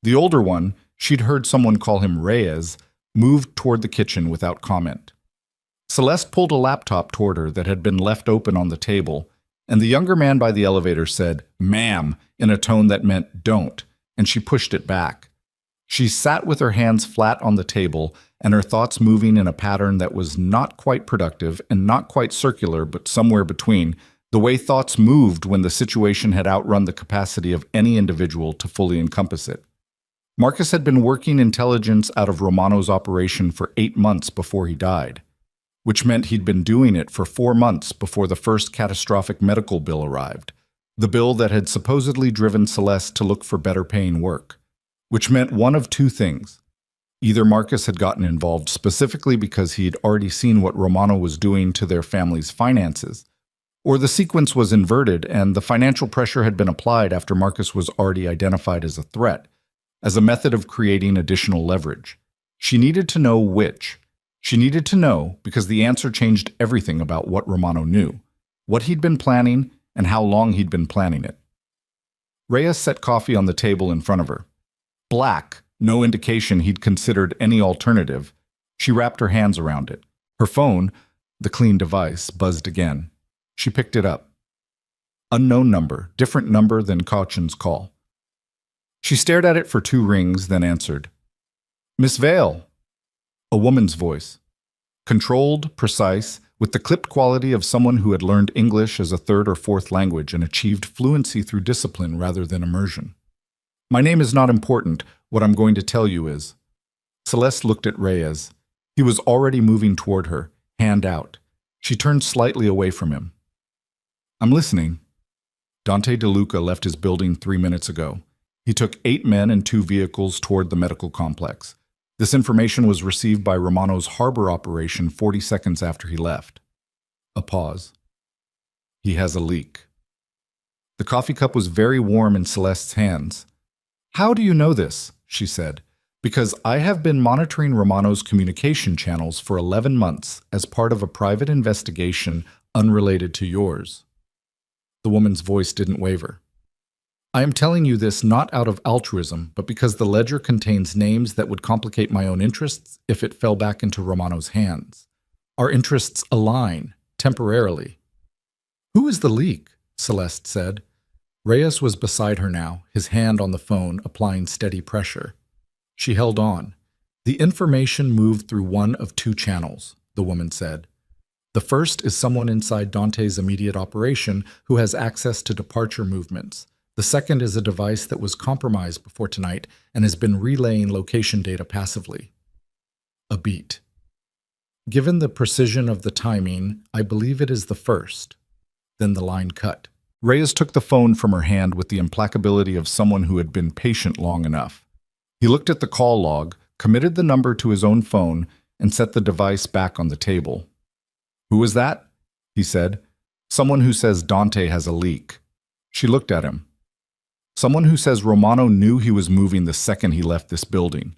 [SPEAKER 1] The older one, she'd heard someone call him Reyes, moved toward the kitchen without comment. Celeste pulled a laptop toward her that had been left open on the table, and the younger man by the elevator said, "Ma'am," in a tone that meant don't, and she pushed it back. She sat with her hands flat on the table and her thoughts moving in a pattern that was not quite productive and not quite circular but somewhere between, the way thoughts moved when the situation had outrun the capacity of any individual to fully encompass it. Marcus had been working intelligence out of Romano's operation for 8 months before he died, which meant he'd been doing it for 4 months before the first catastrophic medical bill arrived, the bill that had supposedly driven Celeste to look for better-paying work, which meant one of two things. Either Marcus had gotten involved specifically because he'd already seen what Romano was doing to their family's finances, or the sequence was inverted and the financial pressure had been applied after Marcus was already identified as a threat, as a method of creating additional leverage. She needed to know which. She needed to know because the answer changed everything about what Romano knew, what he'd been planning, and how long he'd been planning it. Reyes set coffee on the table in front of her. Black, no indication he'd considered any alternative. She wrapped her hands around it. Her phone, the clean device, buzzed again. She picked it up. Unknown number, different number than Caution's call. She stared at it for 2 rings, then answered. Miss Vale. A woman's voice. Controlled, precise, with the clipped quality of someone who had learned English as a 3rd or 4th language and achieved fluency through discipline rather than immersion. My name is not important. What I'm going to tell you is. Celeste looked at Reyes. He was already moving toward her, hand out. She turned slightly away from him. I'm listening. Dante DeLuca left his building 3 minutes ago. He took 8 men and 2 vehicles toward the medical complex. This information was received by Romano's harbor operation 40 seconds after he left. A pause. He has a leak. The coffee cup was very warm in Celeste's hands. How do you know this? She said. Because I have been monitoring Romano's communication channels for 11 months as part of a private investigation unrelated to yours. The woman's voice didn't waver. I am telling you this not out of altruism, but because the ledger contains names that would complicate my own interests if it fell back into Romano's hands. Our interests align, temporarily. Who is the leak? Celeste said. Reyes was beside her now, his hand on the phone, applying steady pressure. She held on. The information moved through one of 2 channels, the woman said. The first is someone inside Dante's immediate operation who has access to departure movements. The second is a device that was compromised before tonight and has been relaying location data passively. A beat. Given the precision of the timing, I believe it is the first. Then the line cut. Reyes took the phone from her hand with the implacability of someone who had been patient long enough. He looked at the call log, committed the number to his own phone, and set the device back on the table. Who is that? He said. Someone who says Dante has a leak. She looked at him. Someone who says Romano knew he was moving the second he left this building.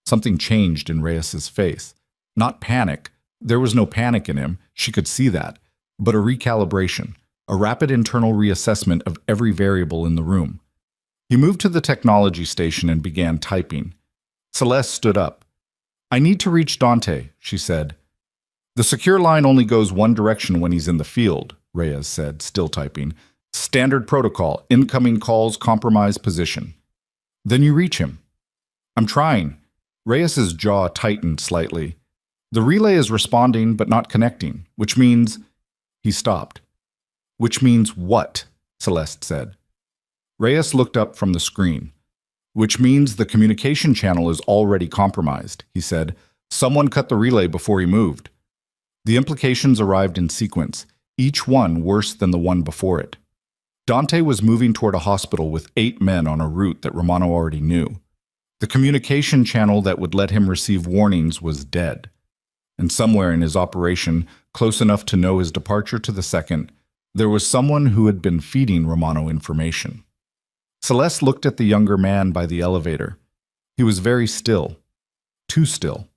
[SPEAKER 1] Something changed in Reyes's face. Not panic. There was no panic in him, she could see that, but a recalibration, a rapid internal reassessment of every variable in the room. He moved to the technology station and began typing. Celeste stood up. I need to reach Dante, she said. The secure line only goes one direction when he's in the field, Reyes said, still typing. Standard protocol, incoming calls, compromised position. Then you reach him. I'm trying. Reyes's jaw tightened slightly. The relay is responding but not connecting, which means... He stopped. Which means what? Celeste said. Reyes looked up from the screen. Which means the communication channel is already compromised, he said. Someone cut the relay before he moved. The implications arrived in sequence, each one worse than the one before it. Dante was moving toward a hospital with 8 men on a route that Romano already knew. The communication channel that would let him receive warnings was dead. And somewhere in his operation, close enough to know his departure to the second, there was someone who had been feeding Romano information. Celeste looked at the younger man by the elevator. He was very still. Too still.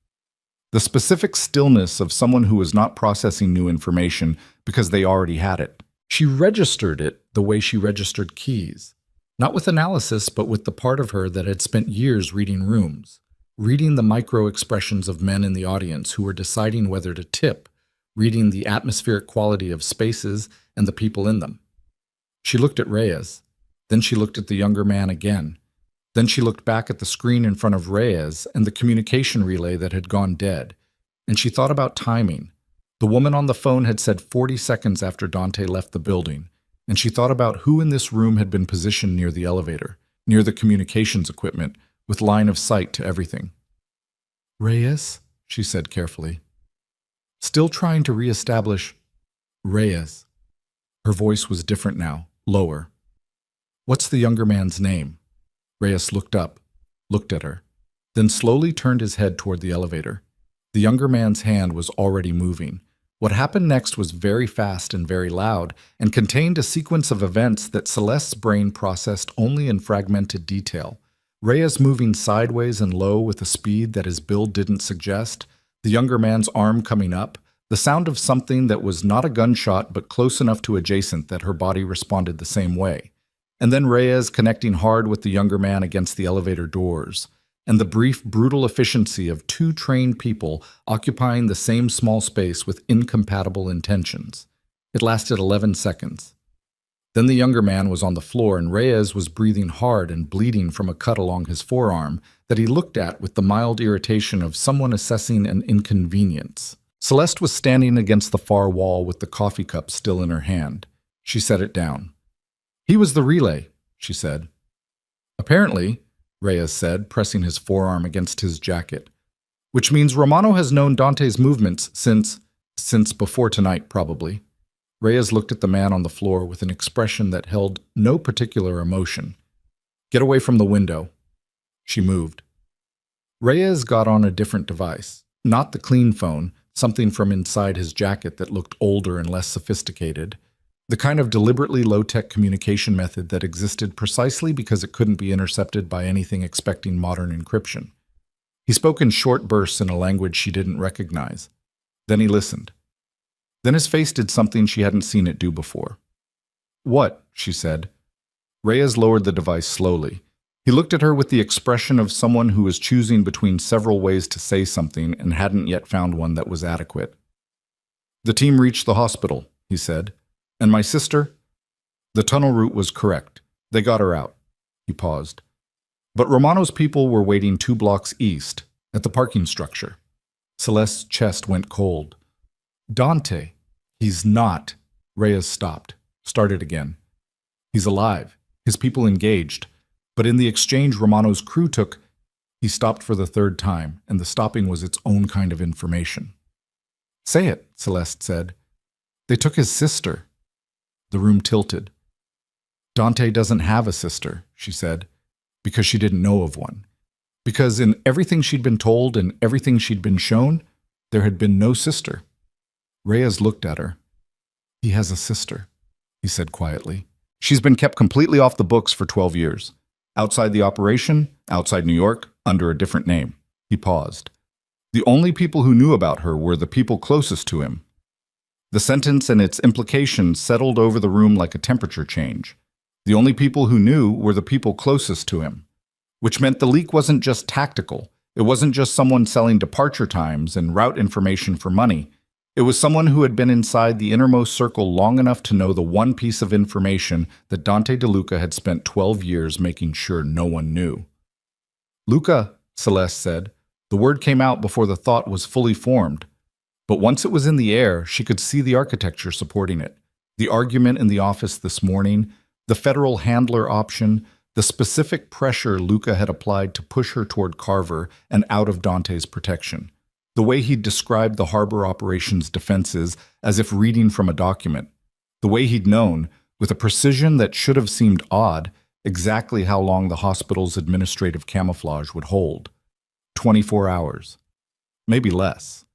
[SPEAKER 1] The specific stillness of someone who was not processing new information because they already had it. She registered it the way she registered keys. Not with analysis, but with the part of her that had spent years reading rooms, reading the micro-expressions of men in the audience who were deciding whether to tip, reading the atmospheric quality of spaces and the people in them. She looked at Reyes. Then she looked at the younger man again. Then she looked back at the screen in front of Reyes and the communication relay that had gone dead. And she thought about timing. The woman on the phone had said 40 seconds after Dante left the building, and she thought about who in this room had been positioned near the elevator, near the communications equipment, with line of sight to everything. Reyes, she said carefully. Still trying to reestablish Reyes. Her voice was different now, lower. What's the younger man's name? Reyes looked up, looked at her, then slowly turned his head toward the elevator. The younger man's hand was already moving. What happened next was very fast and very loud, and contained a sequence of events that Celeste's brain processed only in fragmented detail. Reyes moving sideways and low with a speed that his build didn't suggest, the younger man's arm coming up, the sound of something that was not a gunshot but close enough to adjacent that her body responded the same way. And then Reyes connecting hard with the younger man against the elevator doors, and the brief, brutal efficiency of two trained people occupying the same small space with incompatible intentions. It lasted 11 seconds. Then the younger man was on the floor and Reyes was breathing hard and bleeding from a cut along his forearm that he looked at with the mild irritation of someone assessing an inconvenience. Celeste was standing against the far wall with the coffee cup still in her hand. She set it down. He was the relay, she said. Apparently, Reyes said, pressing his forearm against his jacket. Which means Romano has known Dante's movements since before tonight, probably. Reyes looked at the man on the floor with an expression that held no particular emotion. Get away from the window. She moved. Reyes got on a different device, not the clean phone, something from inside his jacket that looked older and less sophisticated. The kind of deliberately low-tech communication method that existed precisely because it couldn't be intercepted by anything expecting modern encryption. He spoke in short bursts in a language she didn't recognize. Then he listened. Then his face did something she hadn't seen it do before. What? She said. Reyes lowered the device slowly. He looked at her with the expression of someone who was choosing between several ways to say something and hadn't yet found one that was adequate. The team reached the hospital, he said. And my sister? The tunnel route was correct. They got her out. He paused. But Romano's people were waiting 2 blocks east, at the parking structure. Celeste's chest went cold. Dante. He's not. Reyes stopped. Started again. He's alive. His people engaged. But in the exchange Romano's crew took, he stopped for the 3rd time, and the stopping was its own kind of information. Say it, Celeste said. They took his sister. The room tilted. Dante doesn't have a sister, she said, because she didn't know of one. Because in everything she'd been told and everything she'd been shown, there had been no sister. Reyes looked at her. He has a sister, he said quietly. She's been kept completely off the books for 12 years. Outside the operation, outside New York, under a different name. He paused. The only people who knew about her were the people closest to him. The sentence and its implications settled over the room like a temperature change. The only people who knew were the people closest to him. Which meant the leak wasn't just tactical. It wasn't just someone selling departure times and route information for money. It was someone who had been inside the innermost circle long enough to know the one piece of information that Dante DeLuca had spent 12 years making sure no one knew. Luca, Celeste said. The word came out before the thought was fully formed. But once it was in the air, she could see the architecture supporting it. The argument in the office this morning, the federal handler option, the specific pressure Luca had applied to push her toward Carver and out of Dante's protection. The way he'd described the harbor operations defenses as if reading from a document. The way he'd known, with a precision that should have seemed odd, exactly how long the hospital's administrative camouflage would hold. 24 hours. Maybe less.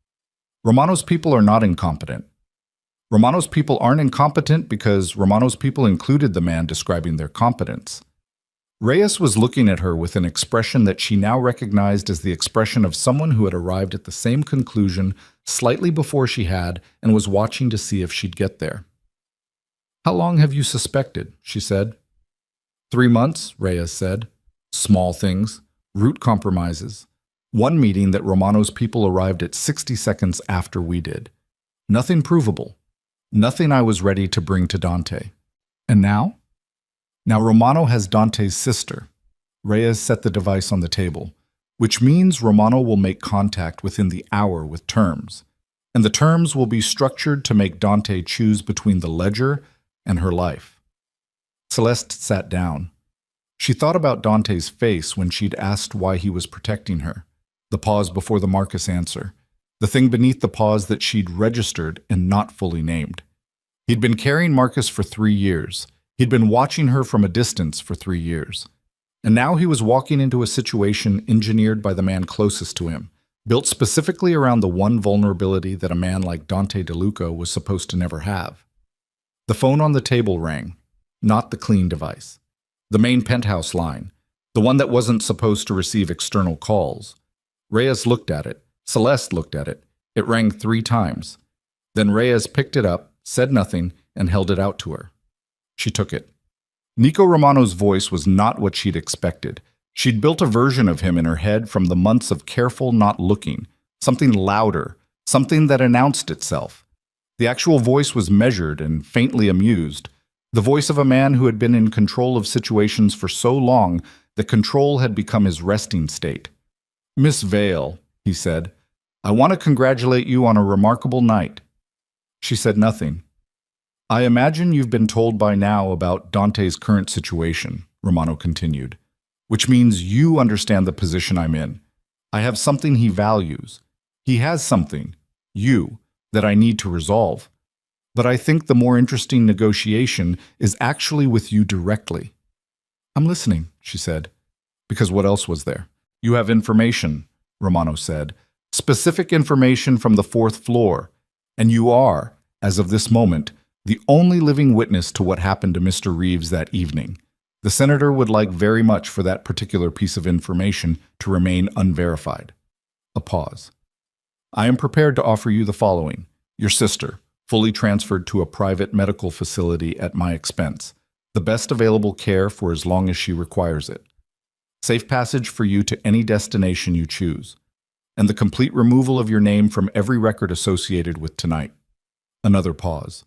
[SPEAKER 1] Romano's people are not incompetent. Romano's people aren't incompetent because Romano's people included the man describing their competence. Reyes was looking at her with an expression that she now recognized as the expression of someone who had arrived at the same conclusion slightly before she had and was watching to see if she'd get there. How long have you suspected? She said. 3 months, Reyes said. Small things, root compromises. One meeting that Romano's people arrived at 60 seconds after we did. Nothing provable. Nothing I was ready to bring to Dante. And now? Now Romano has Dante's sister. Reyes set the device on the table, which means Romano will make contact within the hour with terms. and the terms will be structured to make Dante choose between the ledger and her life. Celeste sat down. She thought about Dante's face when she'd asked why he was protecting her, the pause before the Marcus answer, the thing beneath the pause that she'd registered and not fully named. He'd been carrying Marcus for 3 years. He'd been watching her from a distance for 3 years. And now he was walking into a situation engineered by the man closest to him, built specifically around the one vulnerability that a man like Dante DeLuca was supposed to never have. The phone on the table rang, not the clean device. The main penthouse line, the one that wasn't supposed to receive external calls. Reyes looked at it. Celeste looked at it. It rang 3 times. Then Reyes picked it up, said nothing, and held it out to her. She took it. Nico Romano's voice was not what she'd expected. She'd built a version of him in her head from the months of careful not looking, something louder, something that announced itself. The actual voice was measured and faintly amused, the voice of a man who had been in control of situations for so long that control had become his resting state. "Miss Vale," he said, "I want to congratulate you on a remarkable night." She said nothing. "I imagine you've been told by now about Dante's current situation," Romano continued, "which means you understand the position I'm in. I have something he values. He has something, you, that I need to resolve. But I think the more interesting negotiation is actually with you directly." "I'm listening," she said. "Because what else was there?" "You have information," Romano said, "specific information from the 4th floor, and you are, as of this moment, the only living witness to what happened to Mr. Reeves that evening. The senator would like very much for that particular piece of information to remain unverified." A pause. "I am prepared to offer you the following: your sister, fully transferred to a private medical facility at my expense, the best available care for as long as she requires it, safe passage for you to any destination you choose, and the complete removal of your name from every record associated with tonight." Another pause.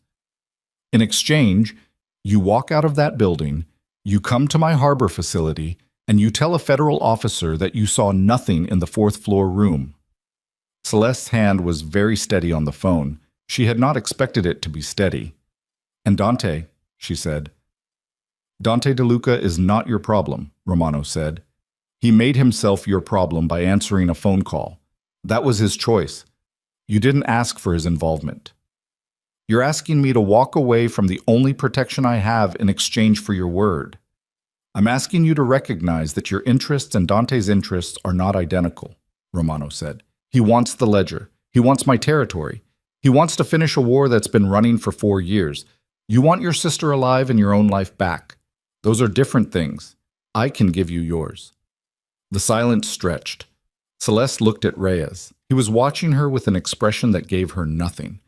[SPEAKER 1] "In exchange, you walk out of that building, you come to my harbor facility, and you tell a federal officer that you saw nothing in the 4th floor room." Celeste's hand was very steady on the phone. She had not expected it to be steady. "And Dante," she said. "Dante DeLuca is not your problem," Romano said. "He made himself your problem by answering a phone call. That was his choice. You didn't ask for his involvement. You're asking me to walk away from the only protection I have in exchange for your word. I'm asking you to recognize that your interests and Dante's interests are not identical," Romano said. "He wants the ledger. He wants my territory. He wants to finish a war that's been running for 4 years. You want your sister alive and your own life back. Those are different things. I can give you yours." The silence stretched. Celeste looked at Reyes. He was watching her with an expression that gave her nothing.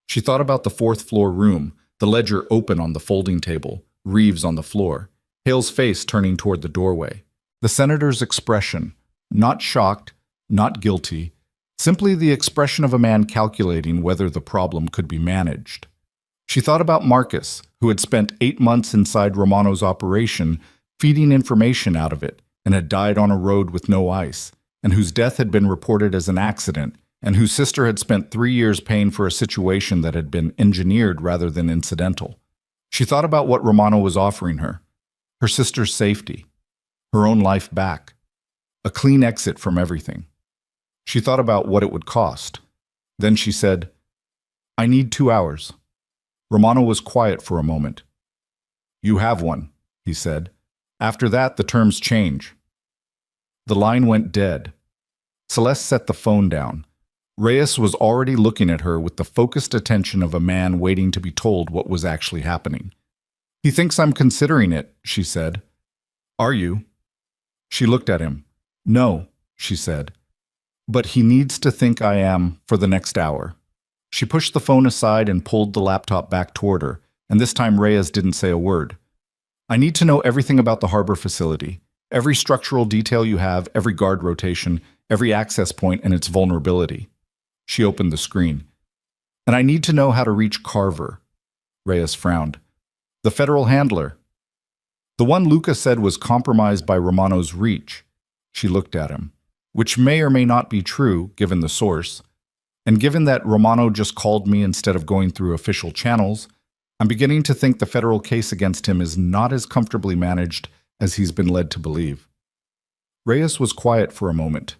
[SPEAKER 1] She thought about the 4th floor room, the ledger open on the folding table, Reeves on the floor, Hale's face turning toward the doorway. The senator's expression, not shocked, not guilty, simply the expression of a man calculating whether the problem could be managed. She thought about Marcus, who had spent 8 months inside Romano's operation, feeding information out of it, and had died on a road with no ice, and whose death had been reported as an accident, and whose sister had spent 3 years paying for a situation that had been engineered rather than incidental. She thought about what Romano was offering her: her sister's safety, her own life back, a clean exit from everything. She thought about what it would cost. Then she said, "I need 2 hours." Romano was quiet for a moment. "You have one," he said. "After that, the terms change." The line went dead. Celeste set the phone down. Reyes was already looking at her with the focused attention of a man waiting to be told what was actually happening. "He thinks I'm considering it," she said. "Are you?" She looked at him. "No," she said. "But he needs to think I am for the next hour." She pushed the phone aside and pulled the laptop back toward her, and this time Reyes didn't say a word. "I need to know everything about the harbor facility, every structural detail you have, every guard rotation, every access point and its vulnerability." She opened the screen. "And I need to know how to reach Carver." Reyes frowned. "The federal handler." "The one Luca said was compromised by Romano's reach." She looked at him. "Which may or may not be true, given the source." And given that Romano just called me instead of going through official channels, I'm beginning to think the federal case against him is not as comfortably managed as he's been led to believe. Reyes was quiet for a moment.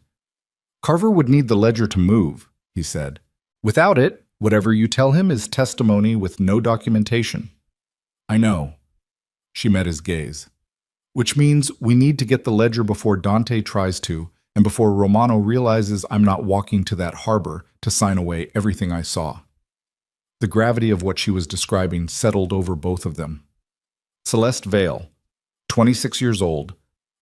[SPEAKER 1] Carver would need the ledger to move, he said. Without it, whatever you tell him is testimony with no documentation. I know. She met his gaze. Which means we need to get the ledger before Dante tries to, and before Romano realizes I'm not walking to that harbor to sign away everything I saw. The gravity of what she was describing settled over both of them. Celeste Vale, 26 years old,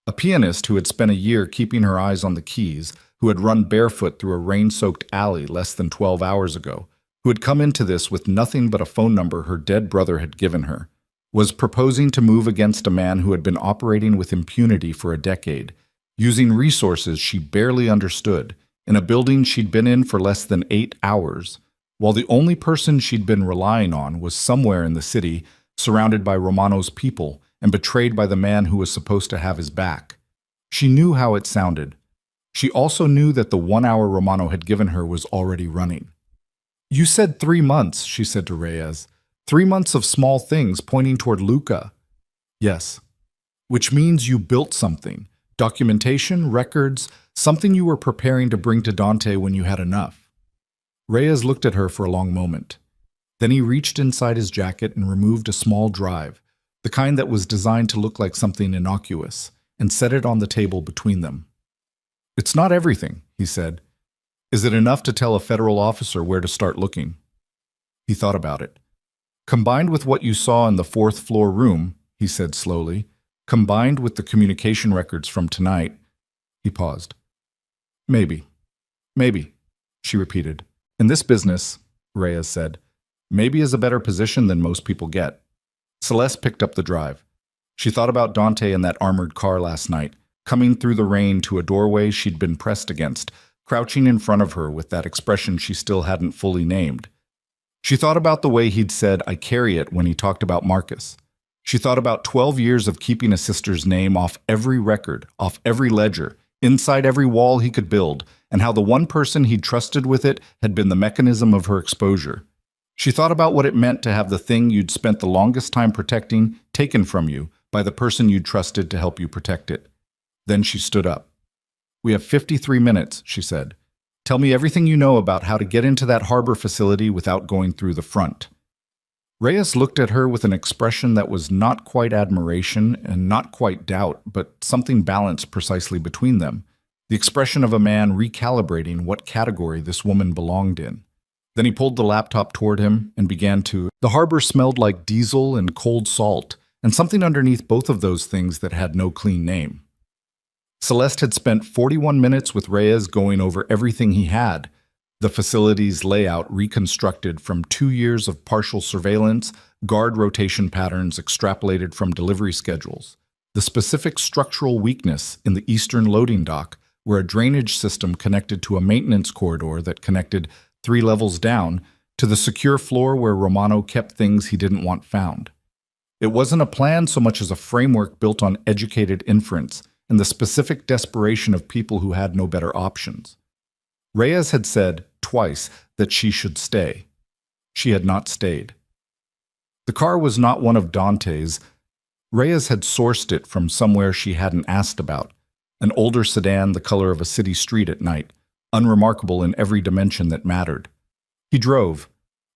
[SPEAKER 1] a pianist who had spent a year keeping her eyes on the keys, who had run barefoot through a rain-soaked alley less than 12 hours ago, who had come into this with nothing but a phone number her dead brother had given her, was proposing to move against a man who had been operating with impunity for a decade, using resources she barely understood, in a building she'd been in for less than 8 hours, while the only person she'd been relying on was somewhere in the city, surrounded by Romano's people and betrayed by the man who was supposed to have his back. She knew how it sounded. She also knew that the 1 hour Romano had given her was already running. You said 3 months, she said to Reyes. 3 months of small things pointing toward Luca. Yes. Which means you built something. Documentation, records, something you were preparing to bring to Dante when you had enough. Reyes looked at her for a long moment. Then he reached inside his jacket and removed a small drive, the kind that was designed to look like something innocuous, and set it on the table between them. It's not everything, he said. Is it enough to tell a federal officer where to start looking? He thought about it. Combined with what you saw in the 4th floor room, he said slowly, combined with the communication records from tonight, he paused. Maybe, she repeated. In this business, Reyes said, maybe is a better position than most people get. Celeste picked up the drive. She thought about Dante in that armored car last night, coming through the rain to a doorway she'd been pressed against, crouching in front of her with that expression she still hadn't fully named. She thought about the way he'd said, I carry it, when he talked about Marcus. She thought about 12 years of keeping a sister's name off every record, off every ledger, inside every wall he could build, and how the one person he'd trusted with it had been the mechanism of her exposure. She thought about what it meant to have the thing you'd spent the longest time protecting taken from you by the person you'd trusted to help you protect it. Then she stood up. We have 53 minutes, she said. Tell me everything you know about how to get into that harbor facility without going through the front. Reyes looked at her with an expression that was not quite admiration and not quite doubt, but something balanced precisely between them, the expression of a man recalibrating what category this woman belonged in. Then he pulled the laptop toward him and began to. The harbor smelled like diesel and cold salt, and something underneath both of those things that had no clean name. Celeste had spent 41 minutes with Reyes going over everything he had, the facility's layout reconstructed from 2 years of partial surveillance, guard rotation patterns extrapolated from delivery schedules, the specific structural weakness in the eastern loading dock, where a drainage system connected to a maintenance corridor that connected 3 levels down to the secure floor where Romano kept things he didn't want found. It wasn't a plan so much as a framework built on educated inference and the specific desperation of people who had no better options. Reyes had said twice that she should stay. She had not stayed. The car was not one of Dante's. Reyes had sourced it from somewhere she hadn't asked about, an older sedan the color of a city street at night, unremarkable in every dimension that mattered. He drove.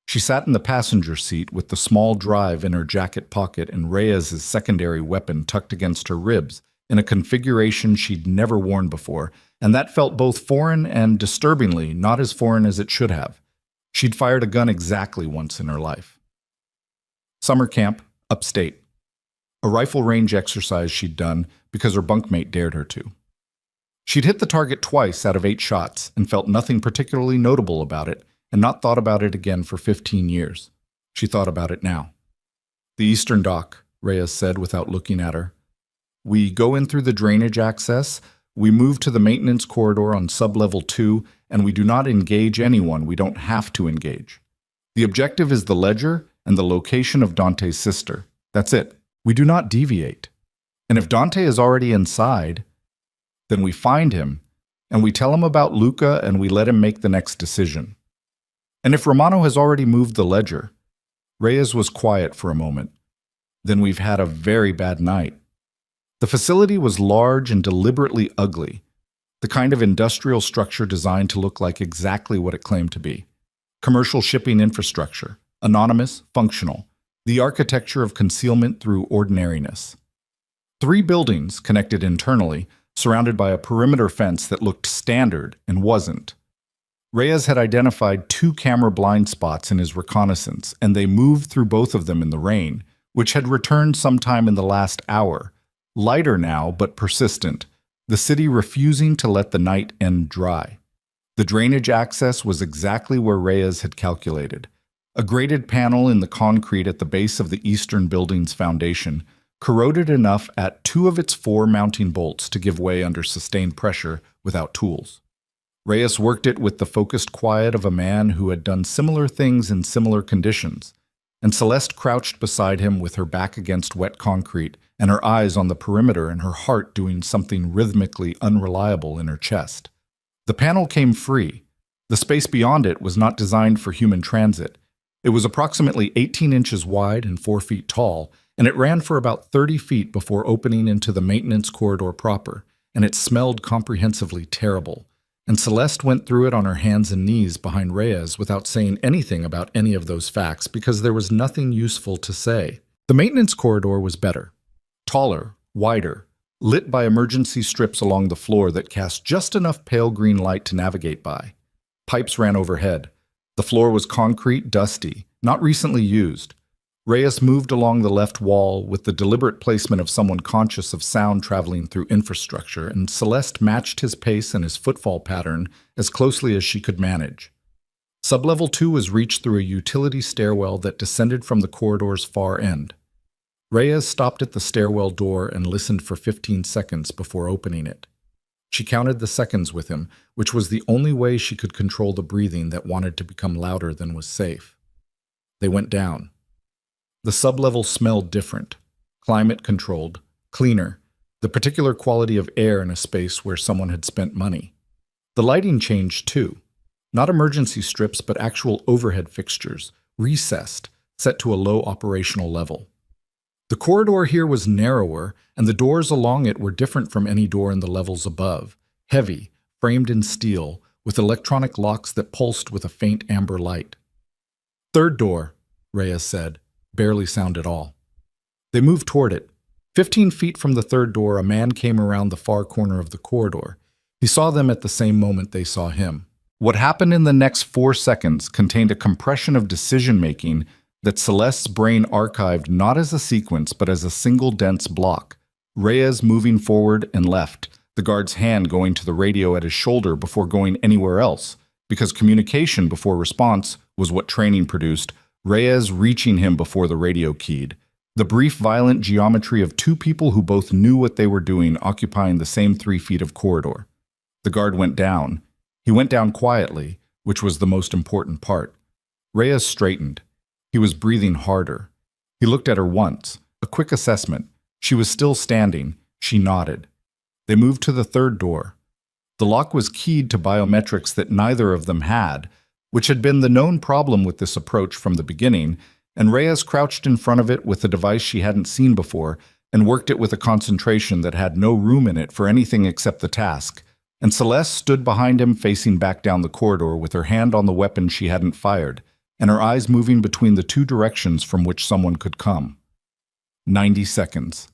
[SPEAKER 1] She sat in the passenger seat with the small drive in her jacket pocket and Reyes's secondary weapon tucked against her ribs in a configuration she'd never worn before, and that felt both foreign and, disturbingly, not as foreign as it should have. She'd fired a gun exactly once in her life. Summer camp, upstate. A rifle range exercise she'd done because her bunkmate dared her to. She'd hit the target twice out of 8 shots and felt nothing particularly notable about it and not thought about it again for 15 years. She thought about it now. The eastern dock, Reyes said without looking at her. We go in through the drainage access, we move to the maintenance corridor on sub-level 2, and we do not engage anyone we don't have to engage. The objective is the ledger and the location of Dante's sister. That's it. We do not deviate. And if Dante is already inside, then we find him, and we tell him about Luca and we let him make the next decision. And if Romano has already moved the ledger, Reyes was quiet for a moment. Then we've had a very bad night. The facility was large and deliberately ugly, the kind of industrial structure designed to look like exactly what it claimed to be. Commercial shipping infrastructure, anonymous, functional, the architecture of concealment through ordinariness. 3 buildings connected internally, surrounded by a perimeter fence that looked standard and wasn't. Reyes had identified 2 camera blind spots in his reconnaissance, and they moved through both of them in the rain, which had returned sometime in the last hour, lighter now but persistent, the city refusing to let the night end dry. The drainage access was exactly where Reyes had calculated. A grated panel in the concrete at the base of the eastern building's foundation, corroded enough at 2 of its 4 mounting bolts to give way under sustained pressure without tools. Reyes worked it with the focused quiet of a man who had done similar things in similar conditions, and Celeste crouched beside him with her back against wet concrete and her eyes on the perimeter and her heart doing something rhythmically unreliable in her chest. The panel came free. The space beyond it was not designed for human transit. It was approximately 18 inches wide and 4 feet tall, and it ran for about 30 feet before opening into the maintenance corridor proper, and it smelled comprehensively terrible. And Celeste went through it on her hands and knees behind Reyes without saying anything about any of those facts because there was nothing useful to say. The maintenance corridor was better. Taller, wider, lit by emergency strips along the floor that cast just enough pale green light to navigate by. Pipes ran overhead. The floor was concrete, dusty, not recently used. Reyes moved along the left wall with the deliberate placement of someone conscious of sound traveling through infrastructure, and Celeste matched his pace and his footfall pattern as closely as she could manage. Sublevel 2 was reached through a utility stairwell that descended from the corridor's far end. Reyes stopped at the stairwell door and listened for 15 seconds before opening it. She counted the seconds with him, which was the only way she could control the breathing that wanted to become louder than was safe. They went down. The sublevel smelled different, climate-controlled, cleaner, the particular quality of air in a space where someone had spent money. The lighting changed too. Not emergency strips, but actual overhead fixtures, recessed, set to a low operational level. The corridor here was narrower, and the doors along it were different from any door in the levels above, heavy, framed in steel, with electronic locks that pulsed with a faint amber light. "Third door," Reyes said, barely sound at all. They moved toward it. 15 feet from the third door, a man came around the far corner of the corridor. He saw them at the same moment they saw him. What happened in the next 4 seconds contained a compression of decision-making that Celeste's brain archived not as a sequence but as a single dense block. Reyes moving forward and left, the guard's hand going to the radio at his shoulder before going anywhere else, because communication before response was what training produced, Reyes reaching him before the radio keyed. The brief violent geometry of 2 people who both knew what they were doing occupying the same 3 feet of corridor. The guard went down. He went down quietly, which was the most important part. Reyes straightened. He was breathing harder. He looked at her once, a quick assessment. She was still standing. She nodded. They moved to the third door. The lock was keyed to biometrics that neither of them had, which had been the known problem with this approach from the beginning, and Reyes crouched in front of it with a device she hadn't seen before and worked it with a concentration that had no room in it for anything except the task. And Celeste stood behind him facing back down the corridor with her hand on the weapon she hadn't fired, and her eyes moving between the 2 directions from which someone could come. 90 seconds.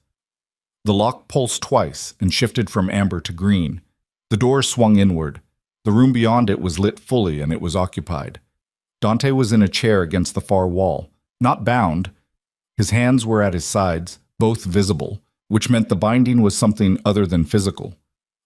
[SPEAKER 1] The lock pulsed twice and shifted from amber to green. The door swung inward. The room beyond it was lit fully and it was occupied. Dante was in a chair against the far wall, not bound. His hands were at his sides, both visible, which meant the binding was something other than physical.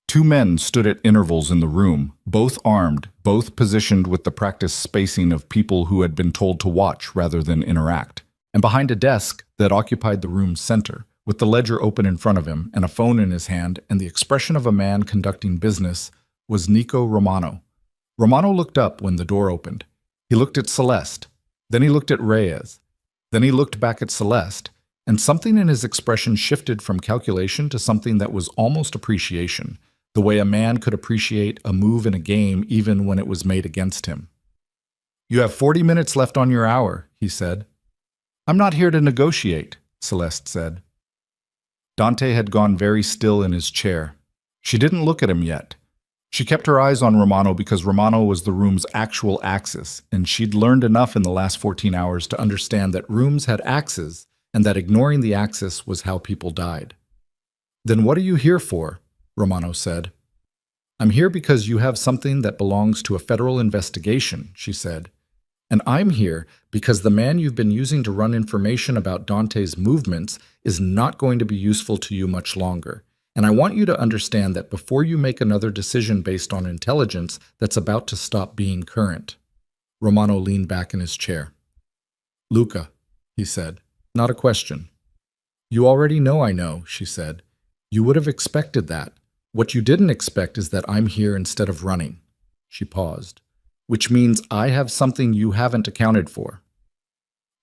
[SPEAKER 1] 2 men stood at intervals in the room, both armed, both positioned with the practiced spacing of people who had been told to watch rather than interact. And behind a desk that occupied the room's center, with the ledger open in front of him and a phone in his hand and the expression of a man conducting business, was Nico Romano. Romano looked up when the door opened. He looked at Celeste. Then he looked at Reyes. Then he looked back at Celeste, and something in his expression shifted from calculation to something that was almost appreciation, the way a man could appreciate a move in a game even when it was made against him. You have 40 minutes left on your hour, he said. I'm not here to negotiate, Celeste said. Dante had gone very still in his chair. She didn't look at him yet. She kept her eyes on Romano because Romano was the room's actual axis, and she'd learned enough in the last 14 hours to understand that rooms had axes and that ignoring the axis was how people died. Then what are you here for? Romano said. I'm here because you have something that belongs to a federal investigation, she said. And I'm here because the man you've been using to run information about Dante's movements is not going to be useful to you much longer. And I want you to understand that before you make another decision based on intelligence that's about to stop being current. Romano leaned back in his chair. Luca, he said, not a question. You already know I know, she said. You would have expected that. What you didn't expect is that I'm here instead of running. She paused. Which means I have something you haven't accounted for.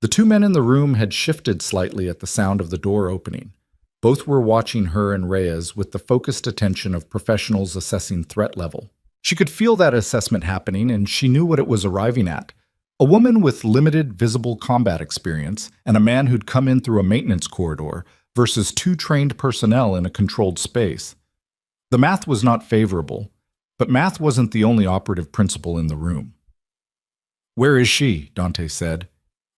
[SPEAKER 1] The two men in the room had shifted slightly at the sound of the door opening. Both were watching her and Reyes with the focused attention of professionals assessing threat level. She could feel that assessment happening, and she knew what it was arriving at. A woman with limited visible combat experience and a man who'd come in through a maintenance corridor versus two trained personnel in a controlled space. The math was not favorable, but math wasn't the only operative principle in the room. Where is she? Dante said.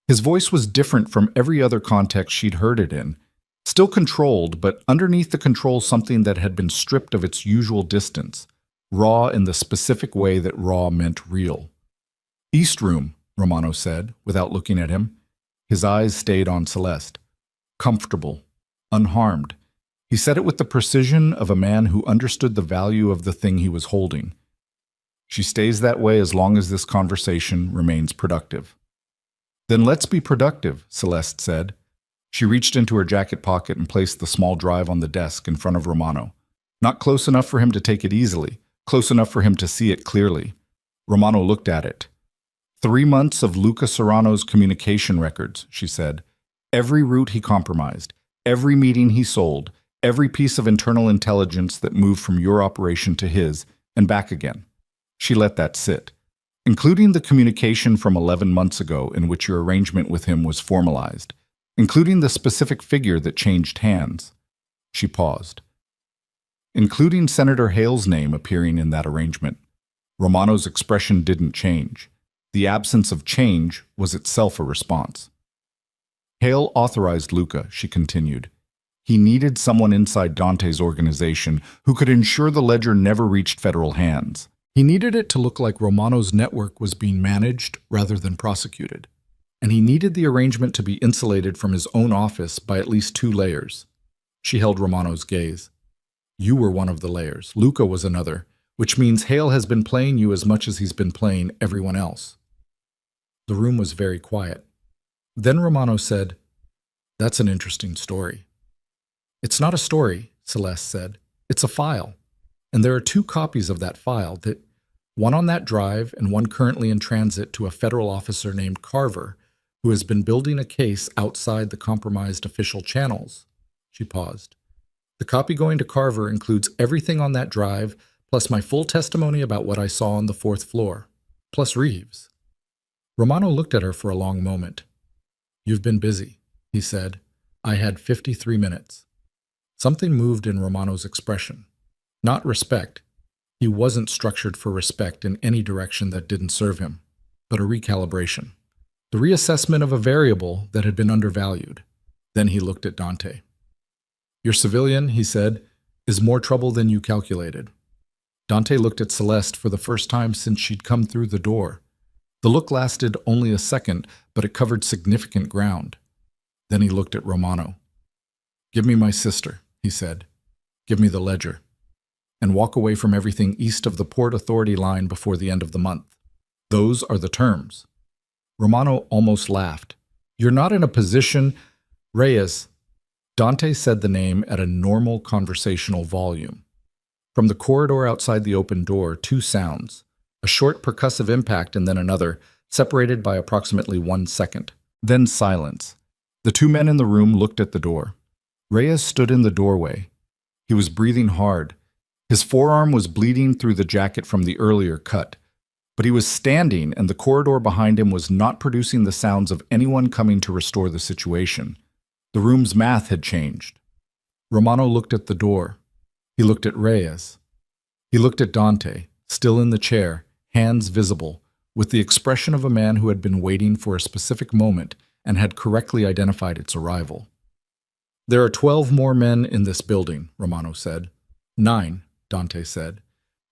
[SPEAKER 1] His voice was different from every other context she'd heard it in. Still controlled, but underneath the control something that had been stripped of its usual distance, raw in the specific way that raw meant real. East room, Romano said, without looking at him. His eyes stayed on Celeste. Comfortable, unharmed. He said it with the precision of a man who understood the value of the thing he was holding. She stays that way as long as this conversation remains productive. Then let's be productive, Celeste said. She reached into her jacket pocket and placed the small drive on the desk in front of Romano. Not close enough for him to take it easily, close enough for him to see it clearly. Romano looked at it. 3 months of Luca Serrano's communication records, she said. Every route he compromised, every meeting he sold, every piece of internal intelligence that moved from your operation to his and back again. She let that sit, including the communication from 11 months ago in which your arrangement with him was formalized, including the specific figure that changed hands. She paused. Including Senator Hale's name appearing in that arrangement. Romano's expression didn't change. The absence of change was itself a response. Hale authorized Luca, she continued. He needed someone inside Dante's organization who could ensure the ledger never reached federal hands. He needed it to look like Romano's network was being managed rather than prosecuted. And he needed the arrangement to be insulated from his own office by at least 2 layers. She held Romano's gaze. You were one of the layers. Luca was another, which means Hale has been playing you as much as he's been playing everyone else. The room was very quiet. Then Romano said, That's an interesting story. It's not a story, Celeste said. It's a file. And there are 2 copies of that file, one on that drive and one currently in transit to a federal officer named Carver, who has been building a case outside the compromised official channels. She paused. The copy going to Carver includes everything on that drive, plus my full testimony about what I saw on the 4th floor, plus Reeves. Romano looked at her for a long moment. You've been busy, he said. I had 53 minutes. Something moved in Romano's expression. Not respect. He wasn't structured for respect in any direction that didn't serve him, but a recalibration. The reassessment of a variable that had been undervalued. Then he looked at Dante. Your civilian, he said, is more trouble than you calculated. Dante looked at Celeste for the first time since she'd come through the door. The look lasted only a second, but it covered significant ground. Then he looked at Romano. Give me my sister, he said. Give me the ledger. And walk away from everything east of the Port Authority line before the end of the month. Those are the terms. Romano almost laughed. You're not in a position... Reyes. Dante said the name at a normal conversational volume. From the corridor outside the open door, 2 sounds. A short percussive impact and then another, separated by approximately 1 second. Then silence. The 2 men in the room looked at the door. Reyes stood in the doorway. He was breathing hard. His forearm was bleeding through the jacket from the earlier cut. But he was standing, and the corridor behind him was not producing the sounds of anyone coming to restore the situation. The room's math had changed. Romano looked at the door. He looked at Reyes. He looked at Dante, still in the chair, hands visible, with the expression of a man who had been waiting for a specific moment and had correctly identified its arrival. "There are 12 more men in this building," Romano said. "9, Dante said.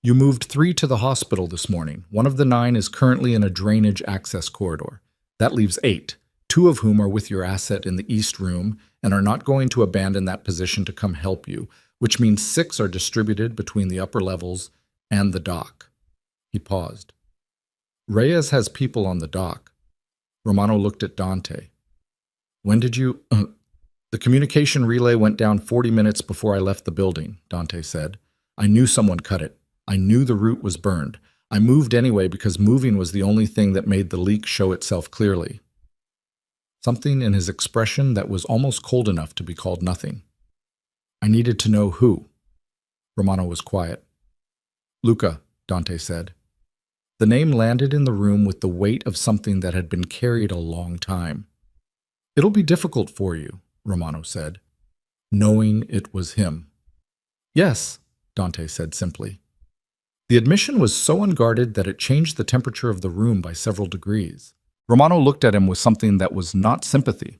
[SPEAKER 1] "You moved 3 to the hospital this morning. One of the 9 is currently in a drainage access corridor. That leaves 8, 2 of whom are with your asset in the East Room and are not going to abandon that position to come help you, which means 6 are distributed between the upper levels and the dock." He paused. "Reyes has people on the dock." Romano looked at Dante. "When did you—" "The communication relay went down 40 minutes before I left the building," Dante said. "I knew someone cut it. I knew the route was burned. I moved anyway because moving was the only thing that made the leak show itself clearly." Something in his expression that was almost cold enough to be called nothing. "I needed to know who." Romano was quiet. "Luca," Dante said. The name landed in the room with the weight of something that had been carried a long time. "It'll be difficult for you," Romano said, knowing it was him. "Yes," Dante said simply. The admission was so unguarded that it changed the temperature of the room by several degrees. Romano looked at him with something that was not sympathy.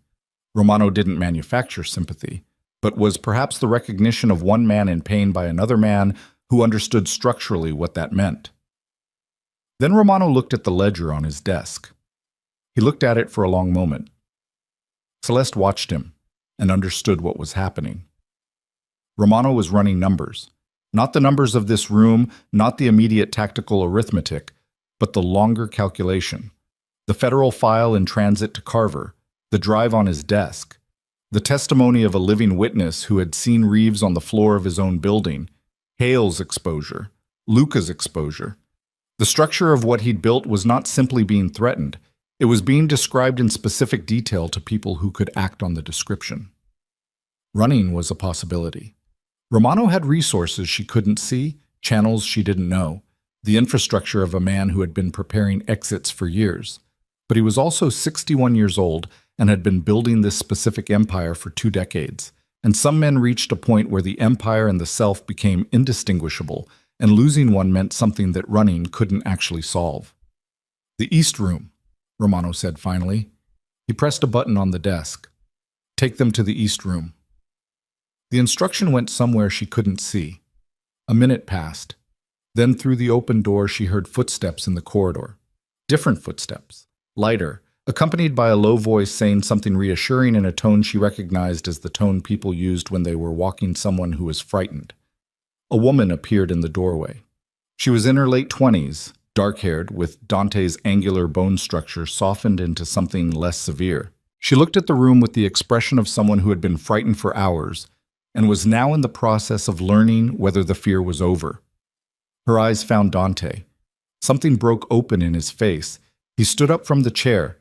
[SPEAKER 1] Romano didn't manufacture sympathy, but was perhaps the recognition of one man in pain by another man who understood structurally what that meant. Then Romano looked at the ledger on his desk. He looked at it for a long moment. Celeste watched him and understood what was happening. Romano was running numbers. Not the numbers of this room, not the immediate tactical arithmetic, but the longer calculation. The federal file in transit to Carver, the drive on his desk, the testimony of a living witness who had seen Reeves on the floor of his own building, Hale's exposure, Luca's exposure. The structure of what he'd built was not simply being threatened. It was being described in specific detail to people who could act on the description. Running was a possibility. Romano had resources she couldn't see, channels she didn't know, the infrastructure of a man who had been preparing exits for years. But he was also 61 years old and had been building this specific empire for 2 decades. And some men reached a point where the empire and the self became indistinguishable, and losing one meant something that running couldn't actually solve. "The East Room," Romano said finally. He pressed a button on the desk. "Take them to the East Room." The instruction went somewhere she couldn't see. A minute passed. Then through the open door she heard footsteps in the corridor. Different footsteps, lighter, accompanied by a low voice saying something reassuring in a tone she recognized as the tone people used when they were walking someone who was frightened. A woman appeared in the doorway. She was in her late 20s, dark-haired, with Dante's angular bone structure softened into something less severe. She looked at the room with the expression of someone who had been frightened for hours and was now in the process of learning whether the fear was over. Her eyes found Dante. Something broke open in his face. He stood up from the chair,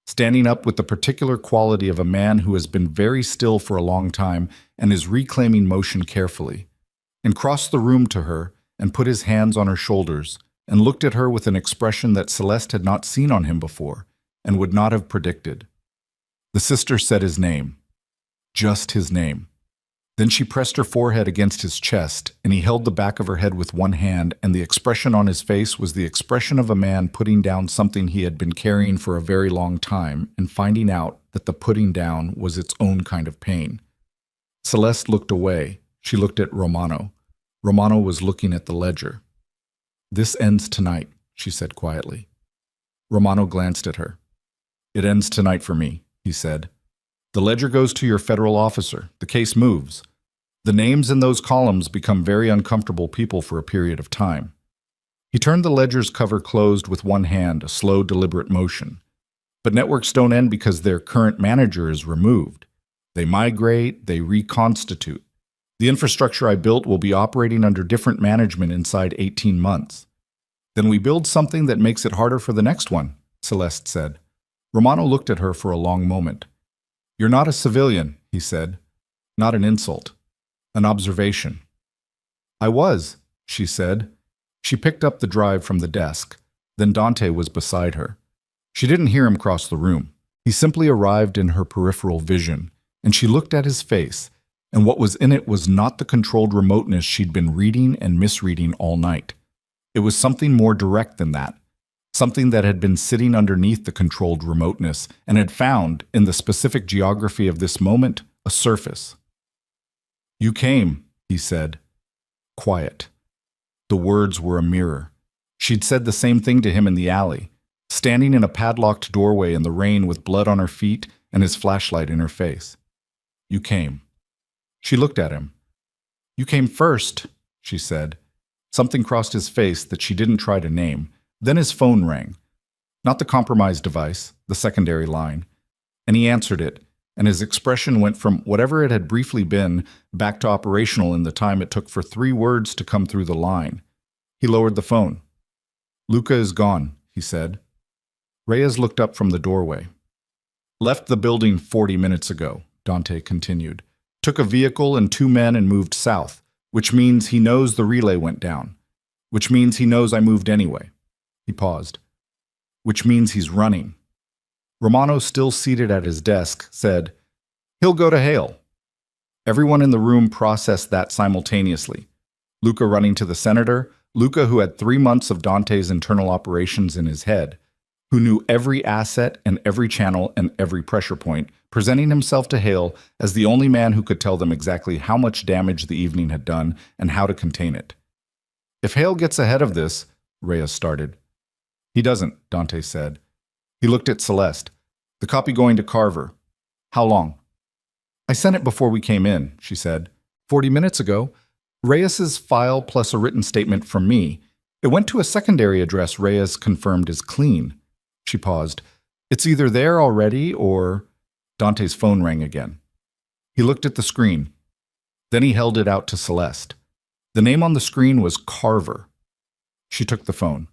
[SPEAKER 1] standing up with the particular quality of a man who has been very still for a long time and is reclaiming motion carefully, and crossed the room to her and put his hands on her shoulders and looked at her with an expression that Celeste had not seen on him before and would not have predicted. The sister said his name. Just his name. Then she pressed her forehead against his chest, and he held the back of her head with one hand, and the expression on his face was the expression of a man putting down something he had been carrying for a very long time and finding out that the putting down was its own kind of pain. Celeste looked away. She looked at Romano. Romano was looking at the ledger. "This ends tonight," she said quietly. Romano glanced at her. "It ends tonight for me," he said. "The ledger goes to your federal officer. The case moves. The names in those columns become very uncomfortable people for a period of time." He turned the ledger's cover closed with one hand, a slow, deliberate motion. But networks don't end because their current manager is removed. They migrate, they reconstitute. The infrastructure I built will be operating under different management inside 18 months. "Then we build something that makes it harder for the next one," Celeste said. Romano looked at her for a long moment. "You're not a civilian," he said. "Not an insult. An observation." "I was," she said. She picked up the drive from the desk. Then Dante was beside her. She didn't hear him cross the room. He simply arrived in her peripheral vision, and she looked at his face, and what was in it was not the controlled remoteness she'd been reading and misreading all night. It was something more direct than that, something that had been sitting underneath the controlled remoteness and had found, in the specific geography of this moment, a surface. "You came," he said. Quiet. The words were a mirror. She'd said the same thing to him in the alley, standing in a padlocked doorway in the rain with blood on her feet and his flashlight in her face. "You came." She looked at him. "You came first," she said. Something crossed his face that she didn't try to name. Then his phone rang. Not the compromised device, the secondary line. And he answered it, and his expression went from whatever it had briefly been back to operational in the time it took for 3 words to come through the line. He lowered the phone. "Luca is gone," he said. Reyes looked up from the doorway. "Left the building 40 minutes ago," Dante continued. "Took a vehicle and 2 men and moved south, which means he knows the relay went down. Which means he knows I moved anyway." He paused. "Which means he's running." Romano, still seated at his desk, said, "He'll go to Hale." Everyone in the room processed that simultaneously. Luca running to the senator, Luca who had 3 months of Dante's internal operations in his head, who knew every asset and every channel and every pressure point, presenting himself to Hale as the only man who could tell them exactly how much damage the evening had done and how to contain it. "If Hale gets ahead of this," Reyes started. "He doesn't," Dante said. He looked at Celeste. "The copy going to Carver. How long?" "I sent it before we came in," she said. 40 minutes ago. Reyes's file plus a written statement from me. It went to a secondary address Reyes confirmed is clean." She paused. "It's either there already or—" Dante's phone rang again. He looked at the screen. Then he held it out to Celeste. The name on the screen was Carver. She took the phone.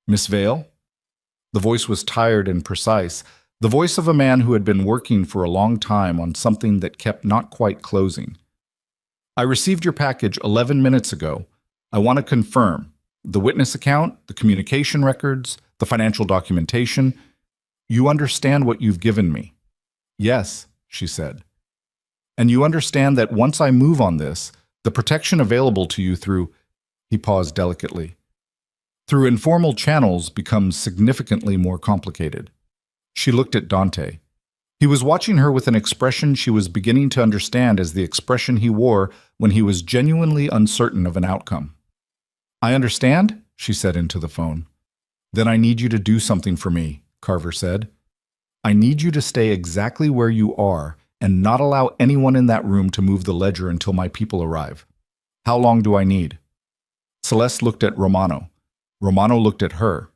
[SPEAKER 1] "Miss Vale?" The voice was tired and precise, the voice of a man who had been working for a long time on something that kept not quite closing. "I received your package 11 minutes ago. I want to confirm. The witness account, the communication records, the financial documentation. You understand what you've given me?" "Yes," she said. "And you understand that once I move on this, the protection available to you through—" He paused delicately. "Through informal channels becomes significantly more complicated." She looked at Dante. He was watching her with an expression she was beginning to understand as the expression he wore when he was genuinely uncertain of an outcome. "I understand," she said into the phone. "Then I need you to do something for me," Carver said. "I need you to stay exactly where you are and not allow anyone in that room to move the ledger until my people arrive. How long do I need?" Celeste looked at Romano. Romano looked at her.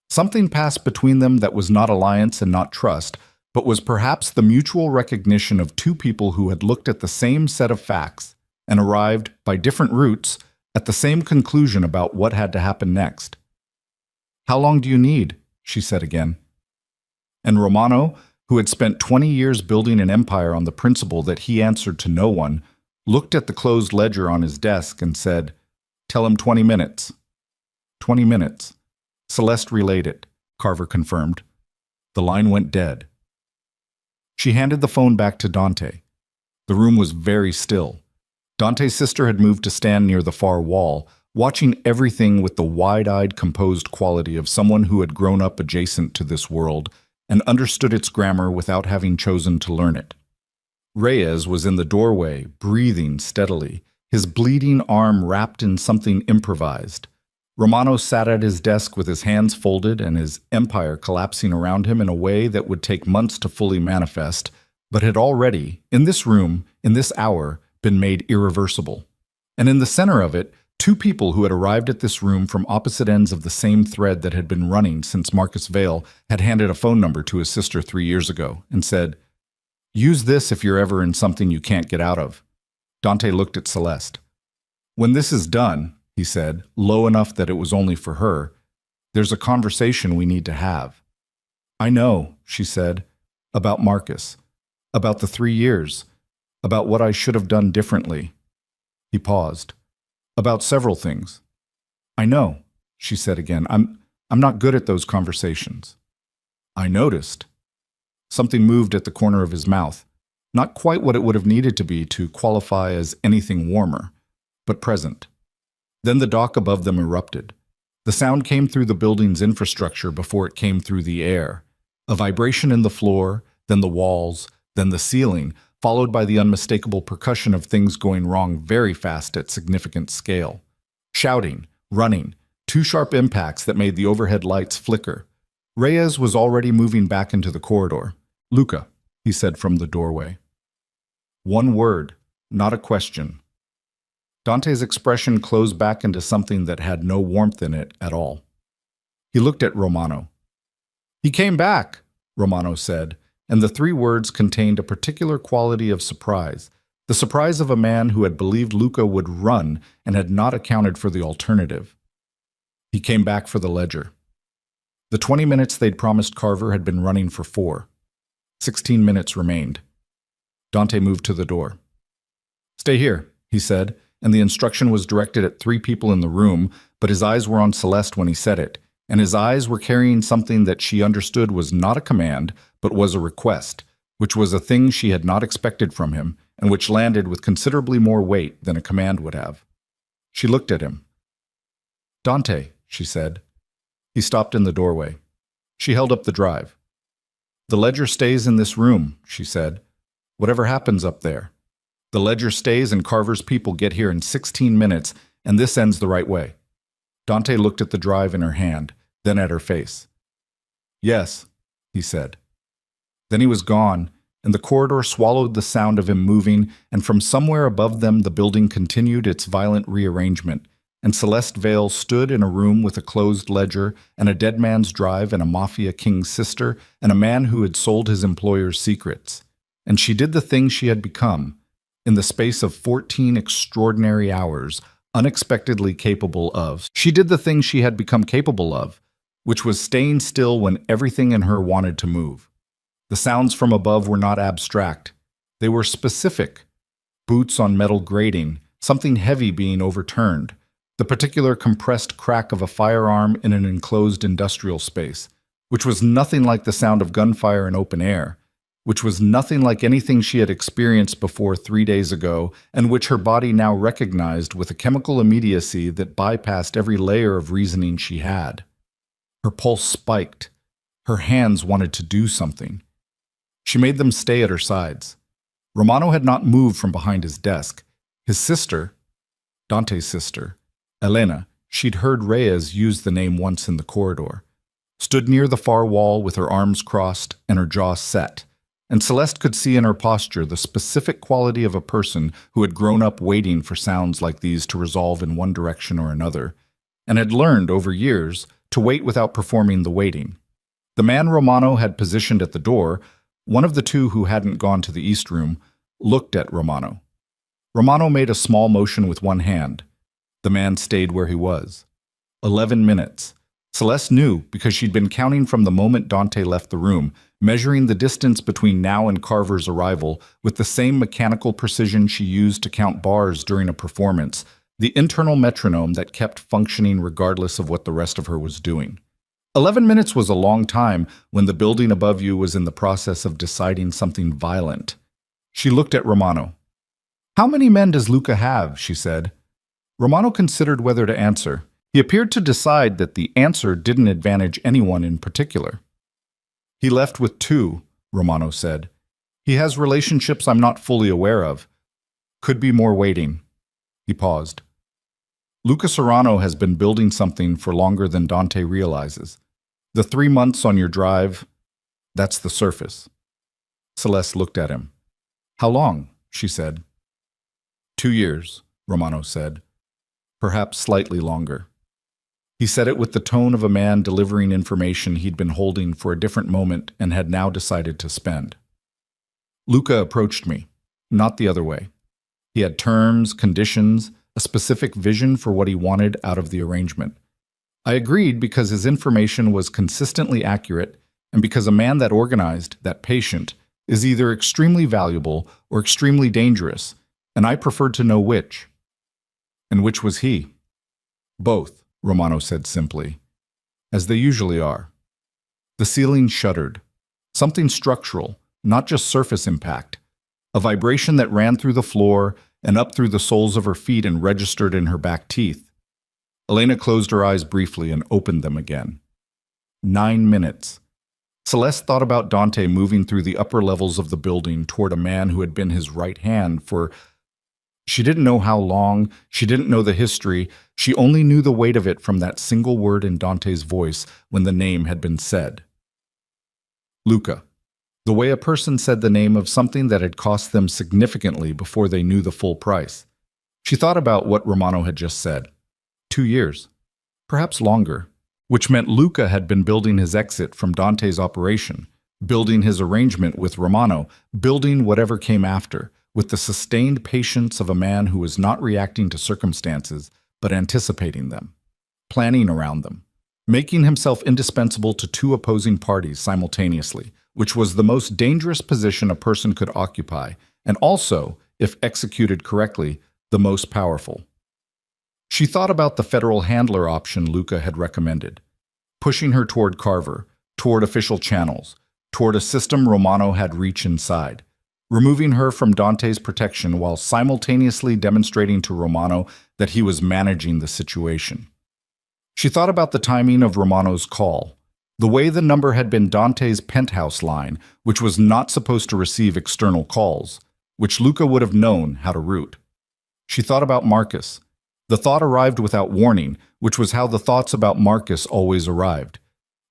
[SPEAKER 1] Something passed between them that was not alliance and not trust, but was perhaps the mutual recognition of 2 people who had looked at the same set of facts and arrived, by different routes, at the same conclusion about what had to happen next. "How long do you need?" she said again. And Romano, who had spent 20 years building an empire on the principle that he answered to no one, looked at the closed ledger on his desk and said, "Tell him 20 minutes. 20 minutes. Celeste relayed it, Carver confirmed. The line went dead. She handed the phone back to Dante. The room was very still. Dante's sister had moved to stand near the far wall, watching everything with the wide-eyed, composed quality of someone who had grown up adjacent to this world and understood its grammar without having chosen to learn it. Reyes was in the doorway, breathing steadily, his bleeding arm wrapped in something improvised. Romano sat at his desk with his hands folded and his empire collapsing around him in a way that would take months to fully manifest, but had already, in this room, in this hour, been made irreversible. And in the center of it, 2 people who had arrived at this room from opposite ends of the same thread that had been running since Marcus Vale had handed a phone number to his sister 3 years ago and said, "Use this if you're ever in something you can't get out of." Dante looked at Celeste. "When this is done," he said, low enough that it was only for her, "there's a conversation we need to have." "I know," she said, "about Marcus, about the 3 years, about what I should have done differently." He paused. "About several things." "I know," she said again. I'm not good at those conversations. I noticed. Something moved at the corner of his mouth, not quite what it would have needed to be to qualify as anything warmer, but present. Then the dock above them erupted. The sound came through the building's infrastructure before it came through the air. A vibration in the floor, then the walls, then the ceiling, followed by the unmistakable percussion of things going wrong very fast at significant scale. Shouting, running, two sharp impacts that made the overhead lights flicker. Reyes was already moving back into the corridor. "Luca," he said from the doorway. One word, not a question. Dante's expression closed back into something that had no warmth in it at all. He looked at Romano. "He came back," Romano said, and the three words contained a particular quality of surprise, the surprise of a man who had believed Luca would run and had not accounted for the alternative. He came back for the ledger. The 20 minutes they'd promised Carver had been running for 4. 16 minutes remained. Dante moved to the door. "Stay here," he said, and the instruction was directed at 3 people in the room, but his eyes were on Celeste when he said it, and his eyes were carrying something that she understood was not a command, but was a request, which was a thing she had not expected from him, and which landed with considerably more weight than a command would have. She looked at him. "Dante," she said. He stopped in the doorway. She held up the drive. "The ledger stays in this room," she said. "Whatever happens up there. The ledger stays and Carver's people get here in 16 minutes, and this ends the right way." Dante looked at the drive in her hand, then at her face. "Yes," he said. Then he was gone, and the corridor swallowed the sound of him moving, and from somewhere above them the building continued its violent rearrangement, and Celeste Vale stood in a room with a closed ledger and a dead man's drive and a mafia king's sister and a man who had sold his employer's secrets. And she did the thing she had become, in the space of 14 extraordinary hours, unexpectedly capable of. She did the thing she had become capable of, which was staying still when everything in her wanted to move. The sounds from above were not abstract. They were specific. Boots on metal grating, something heavy being overturned, the particular compressed crack of a firearm in an enclosed industrial space, which was nothing like the sound of gunfire in open air, which was nothing like anything she had experienced before 3 days ago, and which her body now recognized with a chemical immediacy that bypassed every layer of reasoning she had. Her pulse spiked. Her hands wanted to do something. She made them stay at her sides. Romano had not moved from behind his desk. His sister, Dante's sister, Elena, she'd heard Reyes use the name once in the corridor, stood near the far wall with her arms crossed and her jaw set, and Celeste could see in her posture the specific quality of a person who had grown up waiting for sounds like these to resolve in one direction or another, and had learned over years to wait without performing the waiting. The man Romano had positioned at the door, one of the two who hadn't gone to the East Room, looked at Romano. Romano made a small motion with one hand. The man stayed where he was. 11 minutes. Celeste knew because she'd been counting from the moment Dante left the room, measuring the distance between now and Carver's arrival with the same mechanical precision she used to count bars during a performance, the internal metronome that kept functioning regardless of what the rest of her was doing. 11 minutes was a long time when the building above you was in the process of deciding something violent. She looked at Romano. "How many men does Luca have?" she said. Romano considered whether to answer. He appeared to decide that the answer didn't advantage anyone in particular. "He left with 2, Romano said. "He has relationships I'm not fully aware of. Could be more waiting." He paused. "Luca Serrano has been building something for longer than Dante realizes. The 3 months on your drive, that's the surface." Celeste looked at him. "How long?" she said. 2 years, Romano said. "Perhaps slightly longer." He said it with the tone of a man delivering information he'd been holding for a different moment and had now decided to spend. "Luca approached me, not the other way. He had terms, conditions, a specific vision for what he wanted out of the arrangement. I agreed because his information was consistently accurate and because a man that organized, that patient, is either extremely valuable or extremely dangerous, and I preferred to know which. And which was he? "Both," Romano said simply. as they usually are. The ceiling shuddered. Something structural, not just surface impact. A vibration that ran through the floor and up through the soles of her feet and registered in her back teeth. Elena closed her eyes briefly and opened them again. 9 minutes. Celeste thought about Dante moving through the upper levels of the building toward a man who had been his right hand for... She didn't know how long, she didn't know the history, she only knew the weight of it from that single word in Dante's voice when the name had been said. Luca. The way a person said the name of something that had cost them significantly before they knew the full price. She thought about what Romano had just said. 2 years. Perhaps longer. Which meant Luca had been building his exit from Dante's operation, building his arrangement with Romano, building whatever came after, with the sustained patience of a man who was not reacting to circumstances, but anticipating them, planning around them, making himself indispensable to two opposing parties simultaneously, which was the most dangerous position a person could occupy, and also, if executed correctly, the most powerful. She thought about the federal handler option Luca had recommended, pushing her toward Carver, toward official channels, toward a system Romano had reach inside, removing her from Dante's protection while simultaneously demonstrating to Romano that he was managing the situation. She thought about the timing of Romano's call, the way the number had been Dante's penthouse line, which was not supposed to receive external calls, which Luca would have known how to route. She thought about Marcus. The thought arrived without warning, which was how the thoughts about Marcus always arrived.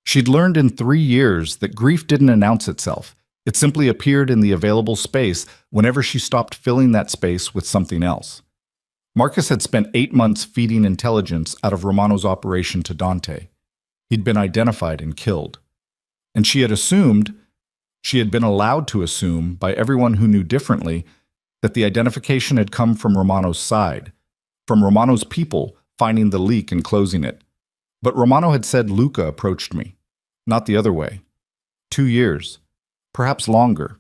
[SPEAKER 1] She'd learned in 3 years that grief didn't announce itself. It simply appeared in the available space whenever she stopped filling that space with something else. Marcus had spent 8 months feeding intelligence out of Romano's operation to Dante. He'd been identified and killed. And she had been allowed to assume by everyone who knew differently, that the identification had come from Romano's side, from Romano's people finding the leak and closing it. But Romano had said Luca approached me, not the other way. 2 years, perhaps longer.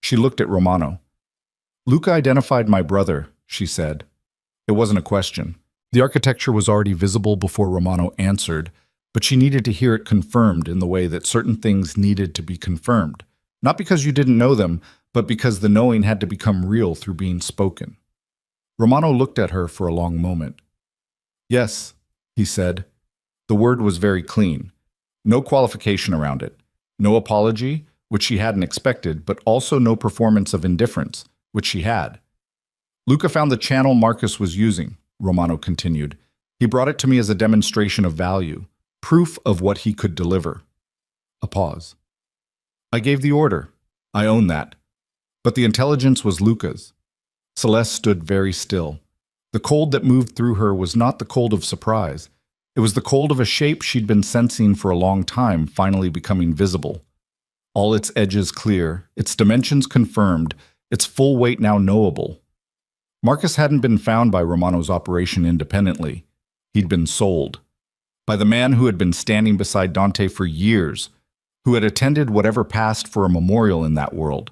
[SPEAKER 1] She looked at Romano. Luca identified my brother, she said. It wasn't a question. The architecture was already visible before Romano answered, but she needed to hear it confirmed in the way that certain things needed to be confirmed. Not because you didn't know them, but because the knowing had to become real through being spoken. Romano looked at her for a long moment. Yes, he said. The word was very clean. No qualification around it. No apology, which she hadn't expected, but also no performance of indifference, which she had. Luca found the channel Marcus was using, Romano continued. He brought it to me as a demonstration of value, proof of what he could deliver. A pause. I gave the order. I own that. But the intelligence was Luca's. Celeste stood very still. The cold that moved through her was not the cold of surprise. It was the cold of a shape she'd been sensing for a long time finally becoming visible. All its edges clear, its dimensions confirmed, its full weight now knowable. Marcus hadn't been found by Romano's operation independently. He'd been sold. By the man who had been standing beside Dante for years, who had attended whatever passed for a memorial in that world,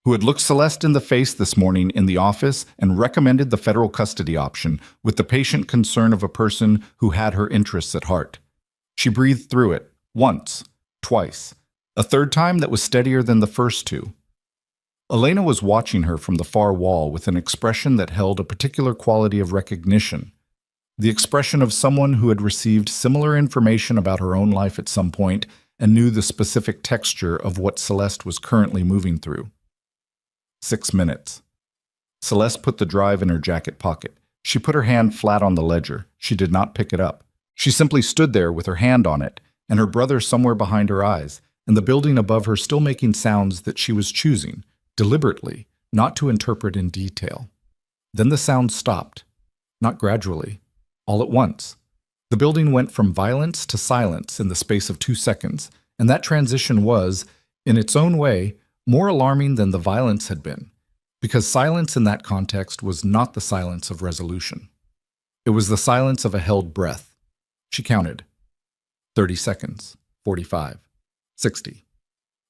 [SPEAKER 1] who had looked Celeste in the face this morning in the office and recommended the federal custody option with the patient concern of a person who had her interests at heart. She breathed through it, once, twice, a third time that was steadier than the first two. Elena was watching her from the far wall with an expression that held a particular quality of recognition, the expression of someone who had received similar information about her own life at some point and knew the specific texture of what Celeste was currently moving through. 6 minutes. Celeste put the drive in her jacket pocket. She put her hand flat on the ledger. She did not pick it up. She simply stood there with her hand on it, and her brother somewhere behind her eyes, and the building above her still making sounds that she was choosing, deliberately, not to interpret in detail. Then the sound stopped, not gradually, all at once. The building went from violence to silence in the space of 2 seconds, and that transition was, in its own way, more alarming than the violence had been, because silence in that context was not the silence of resolution. It was the silence of a held breath. She counted. 30 seconds, 45, 60.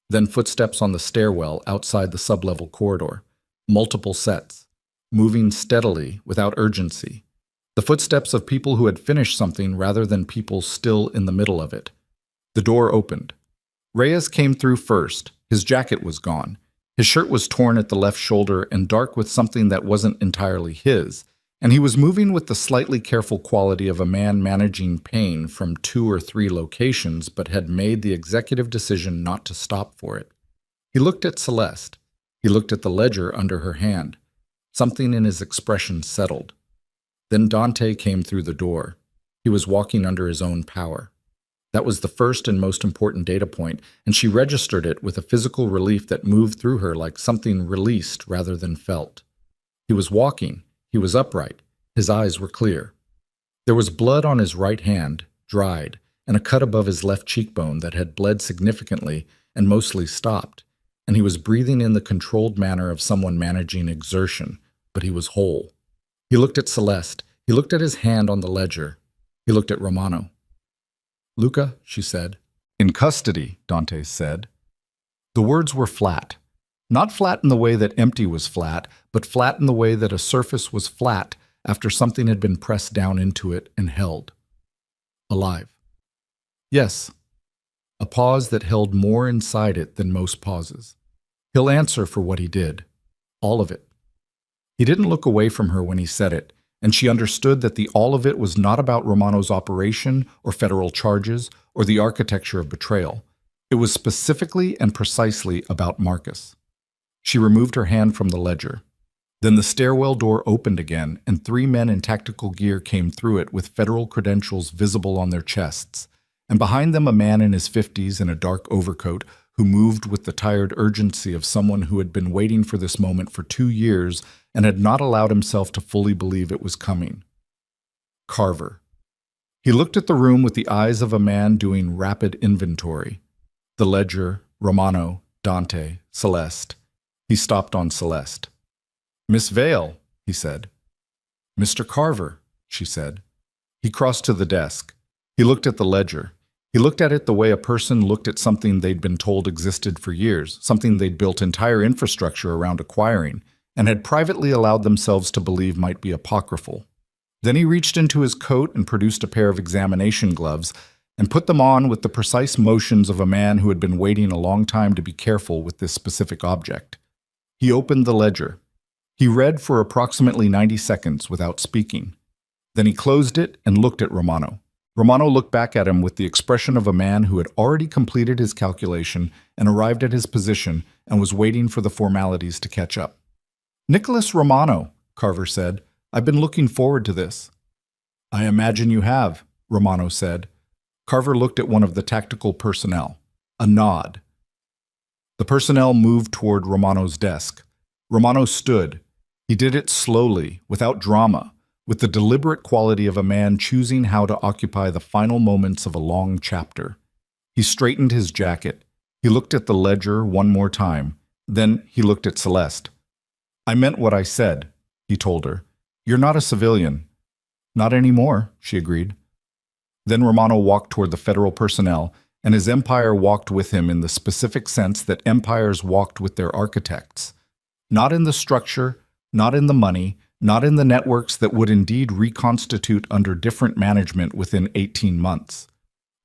[SPEAKER 1] Then footsteps on the stairwell outside the sublevel corridor, multiple sets, moving steadily without urgency, The footsteps of people who had finished something rather than people still in the middle of it. The door opened. Reyes came through first. His jacket was gone. His shirt was torn at the left shoulder and dark with something that wasn't entirely his, and he was moving with the slightly careful quality of a man managing pain from 2 or 3 locations but had made the executive decision not to stop for it. He looked at Celeste. He looked at the ledger under her hand. Something in his expression settled. Then Dante came through the door. He was walking under his own power. That was the first and most important data point, and she registered it with a physical relief that moved through her like something released rather than felt. He was walking. He was upright. His eyes were clear. There was blood on his right hand, dried, and a cut above his left cheekbone that had bled significantly and mostly stopped, and he was breathing in the controlled manner of someone managing exertion, but he was whole. He looked at Celeste. He looked at his hand on the ledger. He looked at Romano. "Luca," she said. "In custody," Dante said. The words were flat. Not flat in the way that empty was flat, but flat in the way that a surface was flat after something had been pressed down into it and held. Alive. Yes. A pause that held more inside it than most pauses. He'll answer for what he did. All of it. He didn't look away from her when he said it, and she understood that the all of it was not about Romano's operation or federal charges or the architecture of betrayal. It was specifically and precisely about Marcus. She removed her hand from the ledger. Then the stairwell door opened again, and 3 men in tactical gear came through it with federal credentials visible on their chests, and behind them a man in his 50s in a dark overcoat who moved with the tired urgency of someone who had been waiting for this moment for 2 years and had not allowed himself to fully believe it was coming. Carver. He looked at the room with the eyes of a man doing rapid inventory. The ledger, Romano, Dante, Celeste. He stopped on Celeste. "Miss Vale," he said. "Mr. Carver," she said. He crossed to the desk. He looked at the ledger. He looked at it the way a person looked at something they'd been told existed for years, something they'd built entire infrastructure around acquiring, and had privately allowed themselves to believe might be apocryphal. Then he reached into his coat and produced a pair of examination gloves and put them on with the precise motions of a man who had been waiting a long time to be careful with this specific object. He opened the ledger. He read for approximately 90 seconds without speaking. Then he closed it and looked at Romano. Romano looked back at him with the expression of a man who had already completed his calculation and arrived at his position and was waiting for the formalities to catch up. "Nicholas Romano," Carver said, "I've been looking forward to this." "I imagine you have," Romano said. Carver looked at one of the tactical personnel. A nod. The personnel moved toward Romano's desk. Romano stood. He did it slowly, without drama, with the deliberate quality of a man choosing how to occupy the final moments of a long chapter. He straightened his jacket. He looked at the ledger one more time. Then he looked at Celeste. "I meant what I said," he told her. "You're not a civilian." "Not anymore," she agreed. Then Romano walked toward the federal personnel, and his empire walked with him in the specific sense that empires walked with their architects. Not in the structure, not in the money, not in the networks that would indeed reconstitute under different management within 18 months,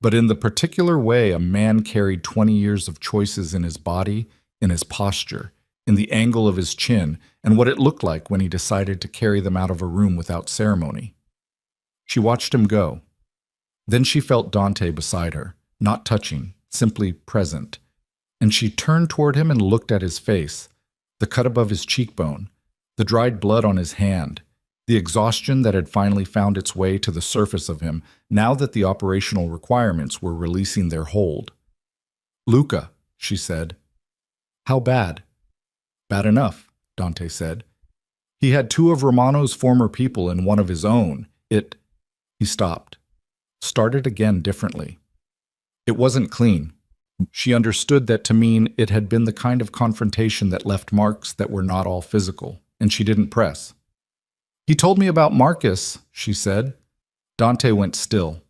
[SPEAKER 1] but in the particular way a man carried 20 years of choices in his body, in his posture, in the angle of his chin, and what it looked like when he decided to carry them out of a room without ceremony. She watched him go. Then she felt Dante beside her, not touching, simply present, and she turned toward him and looked at his face, the cut above his cheekbone, the dried blood on his hand, the exhaustion that had finally found its way to the surface of him now that the operational requirements were releasing their hold. "Luca," she said. "How bad?" "Bad enough," Dante said. "He had 2 of Romano's former people and 1 of his own. He stopped. Started again differently. It wasn't clean. She understood that to mean it had been the kind of confrontation that left marks that were not all physical, and she didn't press. "He told me about Marcus," she said. Dante went still.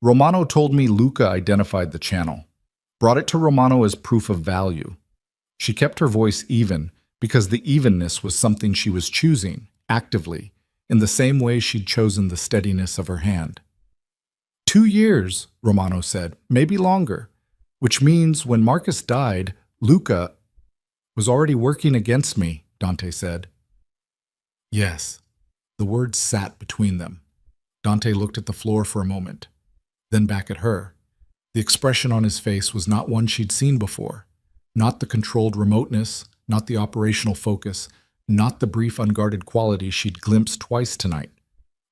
[SPEAKER 1] "Romano told me Luca identified the channel, brought it to Romano as proof of value." She kept her voice even, because the evenness was something she was choosing, actively. in the same way she'd chosen the steadiness of her hand. 2 years, Romano said, maybe longer, which means when Marcus died, Luca was already working against me, Dante said. Yes. The words sat between them. Dante looked at the floor for a moment, then back at her. The expression on his face was not one she'd seen before. Not the controlled remoteness, not the operational focus, not the brief unguarded quality she'd glimpsed twice tonight.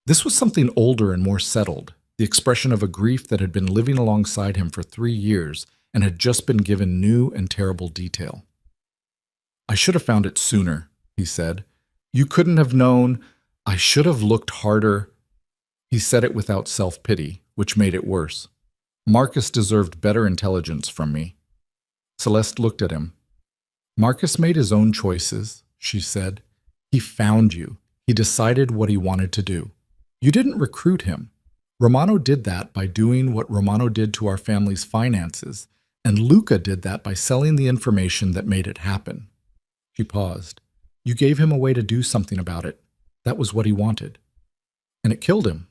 [SPEAKER 1] This was something older and more settled, the expression of a grief that had been living alongside him for 3 years and had just been given new and terrible detail. I should have found it sooner, he said. You couldn't have known. I should have looked harder. He said it without self-pity, which made it worse. Marcus deserved better intelligence from me. Celeste looked at him. Marcus made his own choices, she said. He found you. He decided what he wanted to do. You didn't recruit him. Romano did that by doing what Romano did to our family's finances, and Luca did that by selling the information that made it happen. She paused. You gave him a way to do something about it. That was what he wanted. And it killed him.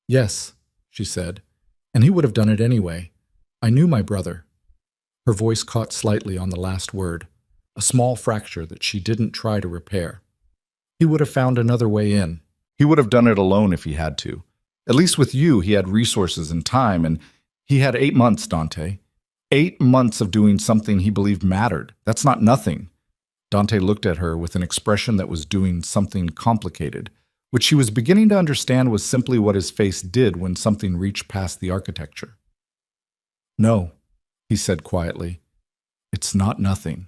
[SPEAKER 1] Yes, she said, and he would have done it anyway. I knew my brother. Her voice caught slightly on the last word, a small fracture that she didn't try to repair. He would have found another way in. He would have done it alone if he had to. At least with you, he had resources and time, and he had 8 months, Dante. 8 months of doing something he believed mattered. That's not nothing. Dante looked at her with an expression that was doing something complicated, which she was beginning to understand was simply what his face did when something reached past the architecture. No, he said quietly. It's not nothing.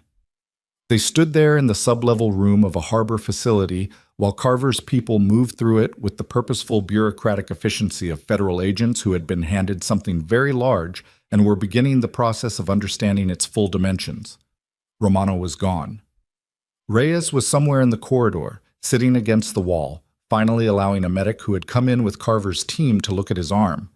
[SPEAKER 1] They stood there in the sub-level room of a harbor facility while Carver's people moved through it with the purposeful bureaucratic efficiency of federal agents who had been handed something very large and were beginning the process of understanding its full dimensions. Romano was gone. Reyes was somewhere in the corridor, sitting against the wall, finally allowing a medic who had come in with Carver's team to look at his arm.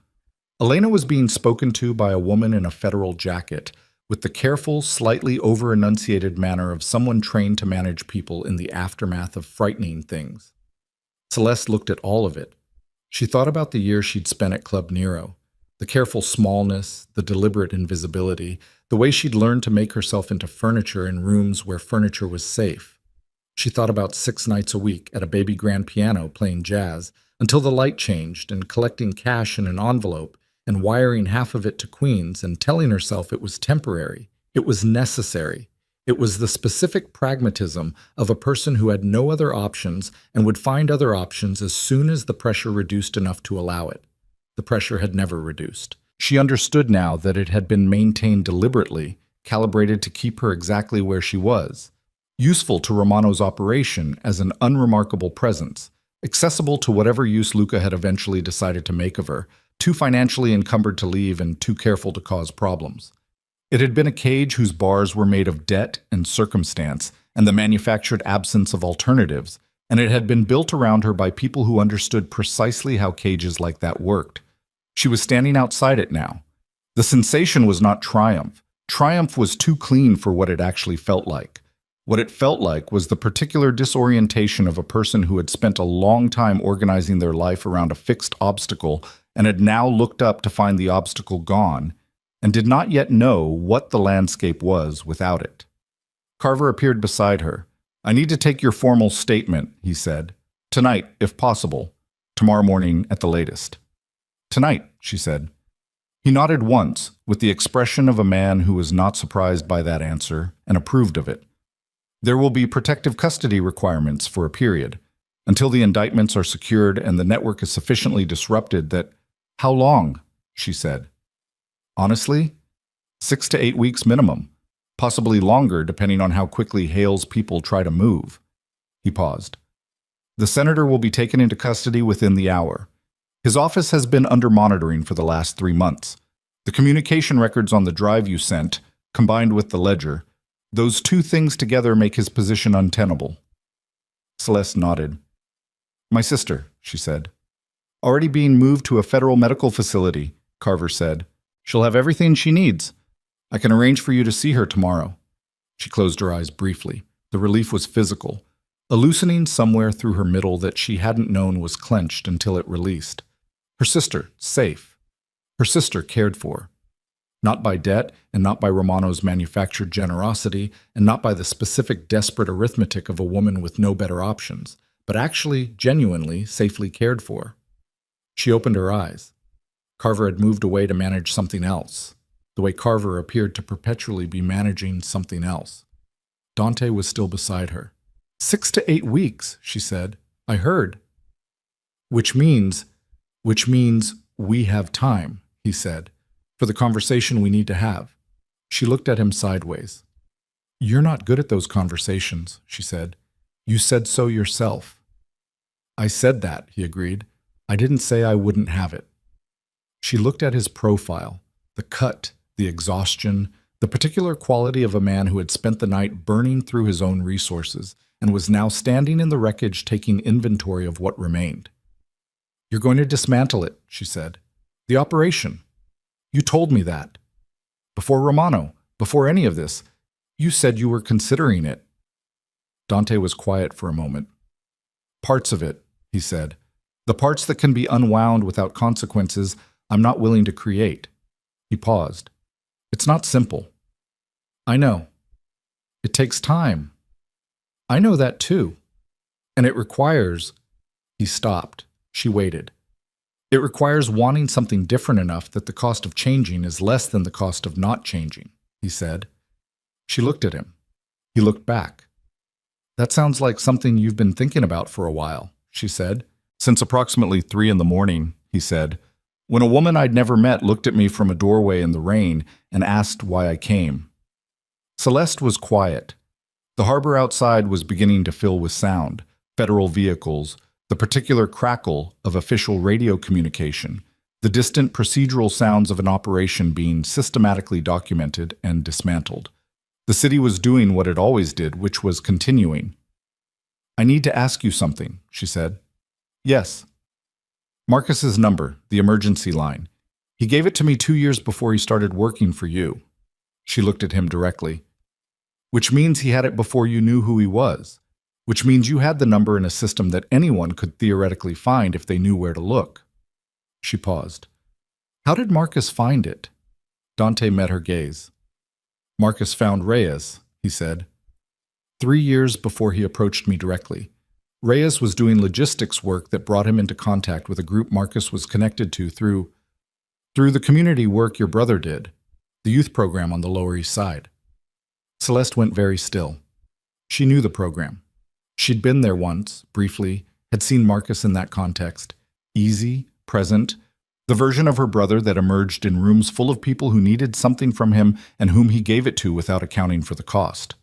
[SPEAKER 1] Elena was being spoken to by a woman in a federal jacket, with the careful, slightly over-enunciated manner of someone trained to manage people in the aftermath of frightening things. Celeste looked at all of it. She thought about the year she'd spent at Club Nero, the careful smallness, the deliberate invisibility, the way she'd learned to make herself into furniture in rooms where furniture was safe. She thought about 6 nights a week at a baby grand piano playing jazz until the light changed and collecting cash in an envelope and wiring half of it to Queens and telling herself it was temporary, it was necessary. It was the specific pragmatism of a person who had no other options and would find other options as soon as the pressure reduced enough to allow it. The pressure had never reduced. She understood now that it had been maintained deliberately, calibrated to keep her exactly where she was, useful to Romano's operation as an unremarkable presence, accessible to whatever use Luca had eventually decided to make of her, too financially encumbered to leave and too careful to cause problems. It had been a cage whose bars were made of debt and circumstance and the manufactured absence of alternatives, and it had been built around her by people who understood precisely how cages like that worked. She was standing outside it now. The sensation was not triumph. Triumph was too clean for what it actually felt like. What it felt like was the particular disorientation of a person who had spent a long time organizing their life around a fixed obstacle and had now looked up to find the obstacle gone, and did not yet know what the landscape was without it. Carver appeared beside her. I need to take your formal statement, he said. Tonight, if possible. Tomorrow morning at the latest. Tonight, she said. He nodded once, with the expression of a man who was not surprised by that answer and approved of it. There will be protective custody requirements for a period, until the indictments are secured and the network is sufficiently disrupted that... How long? She said. Honestly, 6 to 8 weeks minimum, possibly longer depending on how quickly Hale's people try to move. He paused. The senator will be taken into custody within the hour. His office has been under monitoring for the last 3 months. The communication records on the drive you sent, combined with the ledger, those 2 things together make his position untenable. Celeste nodded. My sister, she said. Already being moved to a federal medical facility, Carver said. She'll have everything she needs. I can arrange for you to see her tomorrow. She closed her eyes briefly. The relief was physical. a loosening somewhere through her middle that she hadn't known was clenched until it released. Her sister, safe. Her sister cared for. Not by debt, and not by Romano's manufactured generosity, and not by the specific desperate arithmetic of a woman with no better options, but actually, genuinely, safely cared for. She opened her eyes. Carver had moved away to manage something else, the way Carver appeared to perpetually be managing something else. Dante was still beside her. 6 to 8 weeks, she said. I heard. Which means we have time, he said, for the conversation we need to have. She looked at him sideways. You're not good at those conversations, she said. You said so yourself. I said that, he agreed. I didn't say I wouldn't have it. She looked at his profile, the cut, the exhaustion, the particular quality of a man who had spent the night burning through his own resources and was now standing in the wreckage taking inventory of what remained. You're going to dismantle it, she said. The operation. You told me that. Before Romano, before any of this, you said you were considering it. Dante was quiet for a moment. Parts of it, he said. The parts that can be unwound without consequences, I'm not willing to create. He paused. It's not simple. I know. It takes time. I know that too. And it requires... He stopped. She waited. It requires wanting something different enough that the cost of changing is less than the cost of not changing, he said. She looked at him. He looked back. That sounds like something you've been thinking about for a while, she said. Since approximately 3 a.m, he said, when a woman I'd never met looked at me from a doorway in the rain and asked why I came. Celeste was quiet. The harbor outside was beginning to fill with sound, federal vehicles, the particular crackle of official radio communication, the distant procedural sounds of an operation being systematically documented and dismantled. The city was doing what it always did, which was continuing. I need to ask you something, she said. Yes. Marcus's number, the emergency line. He gave it to me 2 years before he started working for you. She looked at him directly. Which means he had it before you knew who he was. Which means you had the number in a system that anyone could theoretically find if they knew where to look. She paused. How did Marcus find it? Dante met her gaze. Marcus found Reyes, he said. 3 years before he approached me directly. Reyes was doing logistics work that brought him into contact with a group Marcus was connected to through the community work your brother did, the youth program on the Lower East Side. Celeste went very still. She knew the program. She'd been there once, briefly, had seen Marcus in that context. Easy, present, the version of her brother that emerged in rooms full of people who needed something from him and whom he gave it to without accounting for the cost.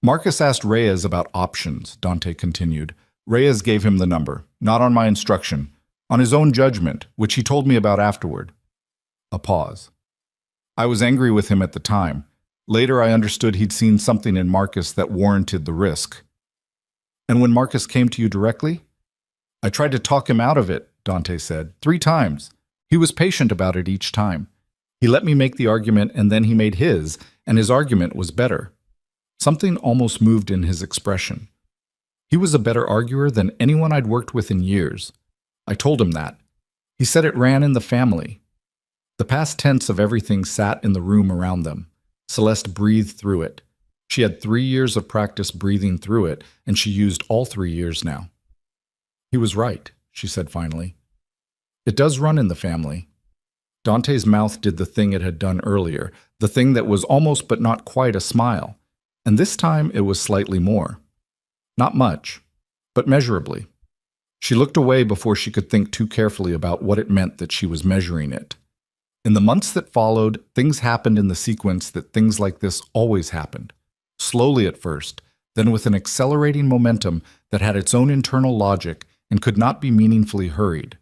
[SPEAKER 1] Marcus asked Reyes about options, Dante continued. Reyes gave him the number, not on my instruction, on his own judgment, which he told me about afterward. A pause. I was angry with him at the time. Later I understood he'd seen something in Marcus that warranted the risk. And when Marcus came to you directly? I tried to talk him out of it, Dante said, 3 times. He was patient about it each time. He let me make the argument and then he made his, and his argument was better. Something almost moved in his expression. He was a better arguer than anyone I'd worked with in years. I told him that. He said it ran in the family. The past tense of everything sat in the room around them. Celeste breathed through it. She had 3 years of practice breathing through it, and she used all 3 years now. He was right, she said finally. It does run in the family. Dante's mouth did the thing it had done earlier, the thing that was almost but not quite a smile. And this time it was slightly more. Not much, but measurably. She looked away before she could think too carefully about what it meant that she was measuring it. In the months that followed, things happened in the sequence that things like this always happened. Slowly at first, then with an accelerating momentum that had its own internal logic and could not be meaningfully hurried.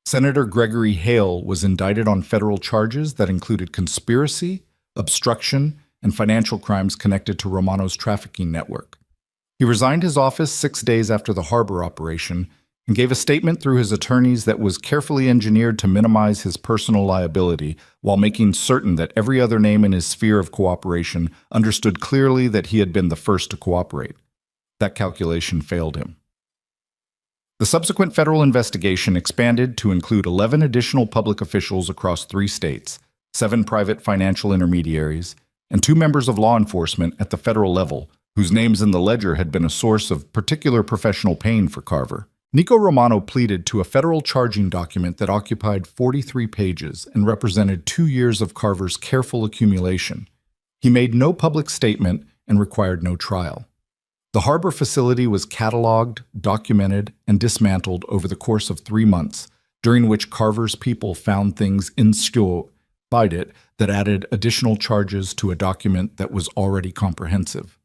[SPEAKER 1] Senator Gregory Hale was indicted on federal charges that included conspiracy, obstruction, and financial crimes connected to Romano's trafficking network. He resigned his office 6 days after the harbor operation and gave a statement through his attorneys that was carefully engineered to minimize his personal liability while making certain that every other name in his sphere of cooperation understood clearly that he had been the first to cooperate. That calculation failed him. The subsequent federal investigation expanded to include 11 additional public officials across 3 states, 7 private financial intermediaries, and 2 members of law enforcement at the federal level, whose names in the ledger had been a source of particular professional pain for Carver. Nico Romano pleaded to a federal charging document that occupied 43 pages and represented 2 years of Carver's careful accumulation. He made no public statement and required no trial. The harbor facility was cataloged, documented, and dismantled over the course of 3 months, during which Carver's people found things in it that added additional charges to a document that was already comprehensive.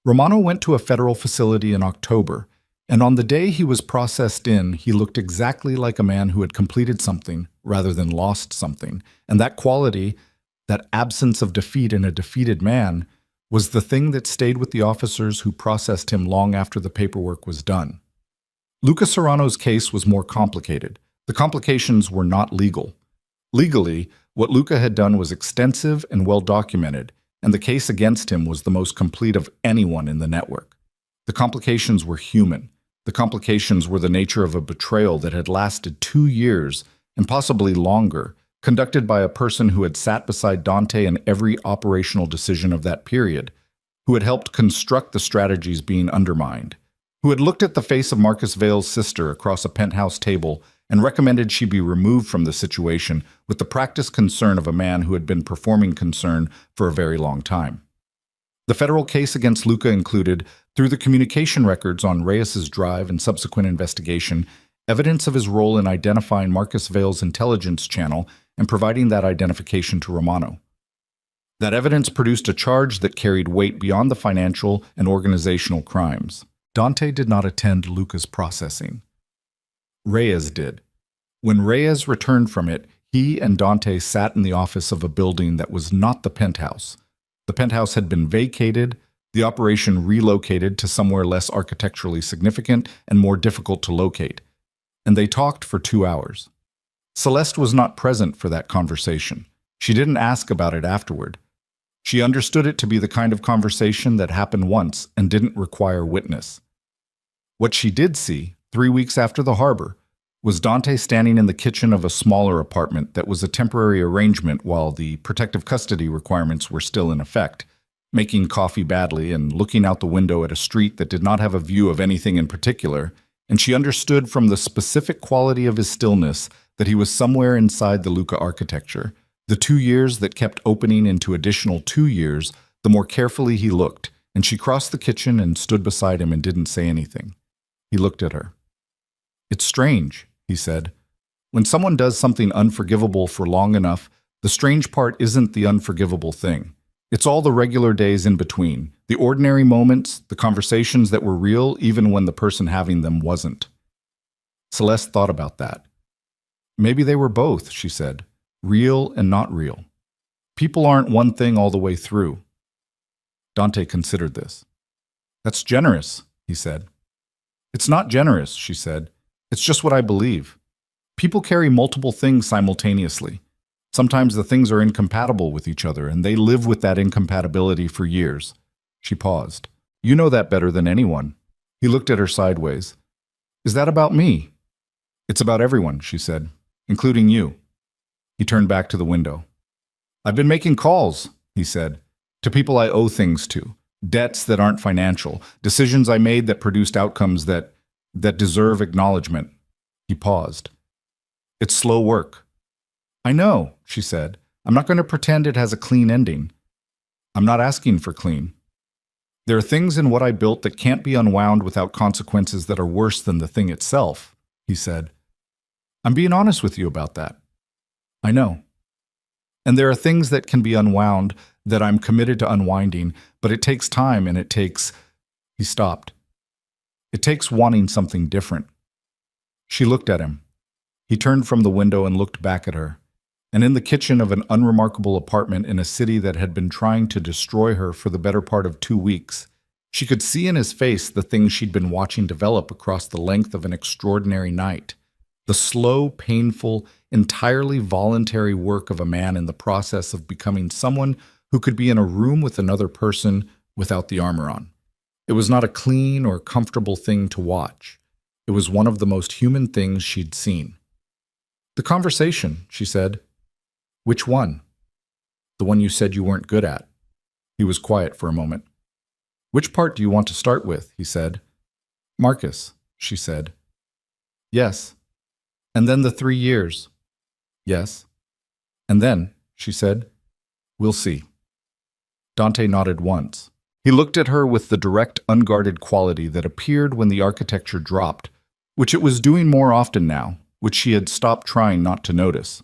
[SPEAKER 1] Romano went to a federal facility in October, and on the day he was processed in, he looked exactly like a man who had completed something rather than lost something, and that quality, that absence of defeat in a defeated man, was the thing that stayed with the officers who processed him long after the paperwork was done. Luca Serrano's case was more complicated. The complications were not legal. Legally, what Luca had done was extensive and well documented, and the case against him was the most complete of anyone in the network. The complications were human. The complications were the nature of a betrayal that had lasted 2 years, and possibly longer, conducted by a person who had sat beside Dante in every operational decision of that period, who had helped construct the strategies being undermined, who had looked at the face of Marcus Vale's sister across a penthouse table and recommended she be removed from the situation with the practiced concern of a man who had been performing concern for a very long time. The federal case against Luca included, through the communication records on Reyes's drive and subsequent investigation, evidence of his role in identifying Marcus Vale's intelligence channel and providing that identification to Romano. That evidence produced a charge that carried weight beyond the financial and organizational crimes. Dante did not attend Luca's processing. Reyes did. When Reyes returned from it, he and Dante sat in the office of a building that was not the penthouse. The penthouse had been vacated, the operation relocated to somewhere less architecturally significant and more difficult to locate, and they talked for 2 hours. Celeste was not present for that conversation. She didn't ask about it afterward. She understood it to be the kind of conversation that happened once and didn't require witness. What she did see, 3 weeks after the harbor, was Dante standing in the kitchen of a smaller apartment that was a temporary arrangement while the protective custody requirements were still in effect, making coffee badly and looking out the window at a street that did not have a view of anything in particular, and she understood from the specific quality of his stillness that he was somewhere inside the Luca architecture. The 2 years that kept opening into additional 2 years, the more carefully he looked, and she crossed the kitchen and stood beside him and didn't say anything. He looked at her. "It's strange," he said. "When someone does something unforgivable for long enough, the strange part isn't the unforgivable thing. It's all the regular days in between, the ordinary moments, the conversations that were real even when the person having them wasn't." Celeste thought about that. "Maybe they were both," she said, "real and not real. People aren't one thing all the way through." Dante considered this. "That's generous," he said. "It's not generous," she said. "It's just what I believe. People carry multiple things simultaneously. Sometimes the things are incompatible with each other, and they live with that incompatibility for years." She paused. "You know that better than anyone." He looked at her sideways. "Is that about me?" "It's about everyone," she said, "including you." He turned back to the window. "I've been making calls," he said, "to people I owe things to, debts that aren't financial, decisions I made that produced outcomes that deserve acknowledgement." He paused. "It's slow work." "I know," she said. "I'm not going to pretend it has a clean ending. I'm not asking for clean. There are things in what I built that can't be unwound without consequences that are worse than the thing itself," he said. "I'm being honest with you about that. I know. And there are things that can be unwound that I'm committed to unwinding, but it takes time and it takes—" He stopped. "It takes wanting something different." She looked at him. He turned from the window and looked back at her. And in the kitchen of an unremarkable apartment in a city that had been trying to destroy her for the better part of 2 weeks, she could see in his face the things she'd been watching develop across the length of an extraordinary night. The slow, painful, entirely voluntary work of a man in the process of becoming someone who could be in a room with another person without the armor on. It was not a clean or comfortable thing to watch. It was one of the most human things she'd seen. "The conversation," she said. "Which one?" "The one you said you weren't good at." He was quiet for a moment. "Which part do you want to start with?" he said. "Marcus," she said. "Yes." "And then the 3 years." "Yes." "And then," she said, "we'll see." Dante nodded once. He looked at her with the direct, unguarded quality that appeared when the architecture dropped, which it was doing more often now, which she had stopped trying not to notice.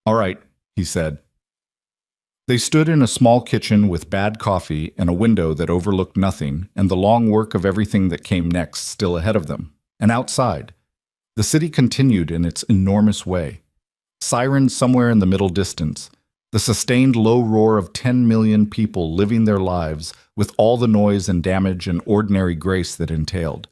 [SPEAKER 1] "All right," he said. They stood in a small kitchen with bad coffee and a window that overlooked nothing and the long work of everything that came next still ahead of them. And outside, the city continued in its enormous way. Sirens somewhere in the middle distance, the sustained low roar of 10 million people living their lives with all the noise and damage and ordinary grace that entailed.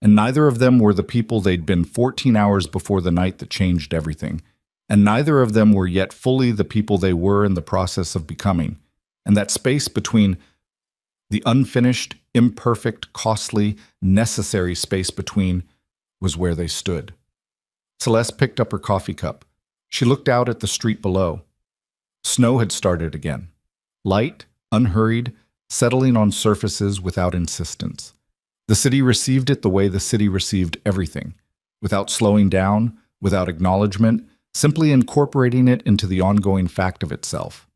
[SPEAKER 1] And neither of them were the people they'd been 14 hours before the night that changed everything. And neither of them were yet fully the people they were in the process of becoming. And that space between the unfinished, imperfect, costly, necessary space between was where they stood. Celeste picked up her coffee cup. She looked out at the street below. Snow had started again. Light, unhurried, settling on surfaces without insistence. The city received it the way the city received everything, without slowing down, without acknowledgement, simply incorporating it into the ongoing fact of itself.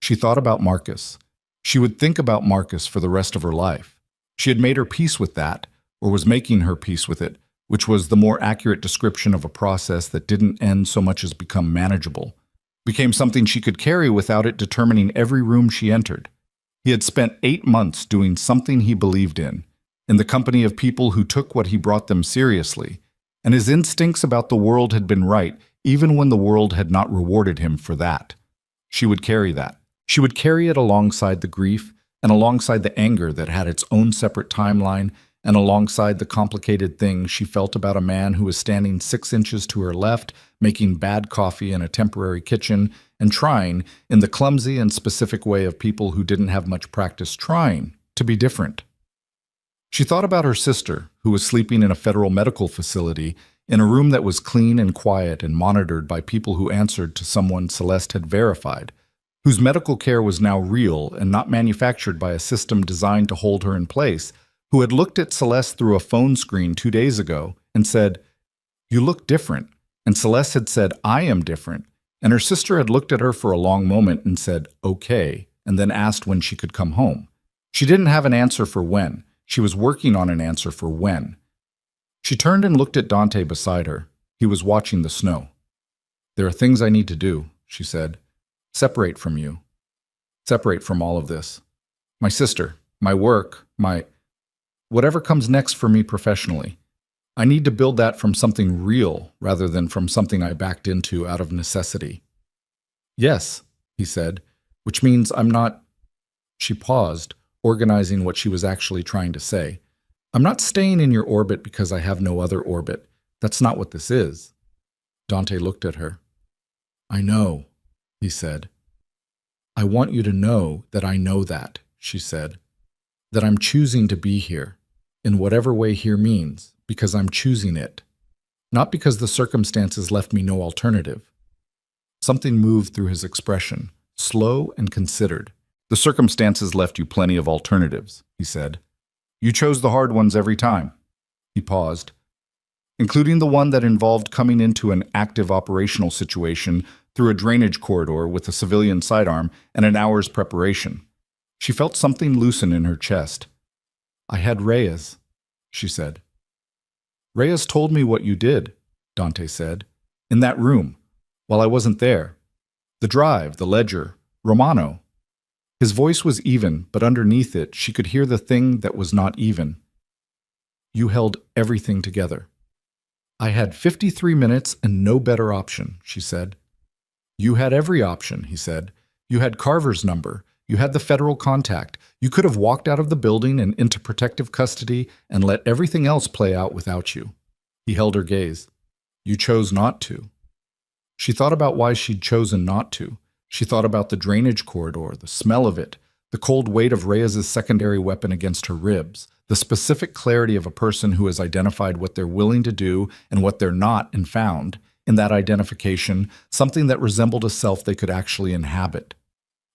[SPEAKER 1] She thought about Marcus. She would think about Marcus for the rest of her life. She had made her peace with that, or was making her peace with it, which was the more accurate description of a process that didn't end so much as become manageable, became something she could carry without it determining every room she entered. He had spent 8 months doing something he believed in the company of people who took what he brought them seriously, and his instincts about the world had been right, even when the world had not rewarded him for that. She would carry that. She would carry it alongside the grief, and alongside the anger that had its own separate timeline, and alongside the complicated things she felt about a man who was standing 6 inches to her left, making bad coffee in a temporary kitchen, and trying, in the clumsy and specific way of people who didn't have much practice trying, to be different. She thought about her sister, who was sleeping in a federal medical facility, in a room that was clean and quiet and monitored by people who answered to someone Celeste had verified, whose medical care was now real and not manufactured by a system designed to hold her in place, who had looked at Celeste through a phone screen 2 days ago and said, "You look different," and Celeste had said, "I am different," and her sister had looked at her for a long moment and said, "Okay," and then asked when she could come home. She didn't have an answer for when. She was working on an answer for when. She turned and looked at Dante beside her. He was watching the snow. "There are things I need to do," she said. "Separate from you. Separate from all of this. My sister, my work, whatever comes next for me professionally. I need to build that from something real rather than from something I backed into out of necessity." "Yes," he said, "which means I'm not—" She paused, organizing what she was actually trying to say. "I'm not staying in your orbit because I have no other orbit. That's not what this is." Dante looked at her. "I know," he said. "I want you to know that I know that," she said. "That I'm choosing to be here, in whatever way here means, because I'm choosing it. Not because the circumstances left me no alternative." Something moved through his expression, slow and considered. "The circumstances left you plenty of alternatives," he said. "You chose the hard ones every time." He paused. "Including the one that involved coming into an active operational situation through a drainage corridor with a civilian sidearm and an hour's preparation." She felt something loosen in her chest. "I had Reyes," she said. "Reyes told me what you did," Dante said. "In that room, while I wasn't there. The drive, the ledger, Romano." His voice was even, but underneath it, she could hear the thing that was not even. "You held everything together." "I had 53 minutes and no better option," she said. "You had every option," he said. "You had Carver's number. You had the federal contact. You could have walked out of the building and into protective custody and let everything else play out without you." He held her gaze. "You chose not to." She thought about why she'd chosen not to. She thought about the drainage corridor, the smell of it, The cold weight of Reyes's secondary weapon against her ribs, the specific clarity of a person who has identified what they're willing to do and what they're not and found, in that identification, something that resembled a self they could actually inhabit.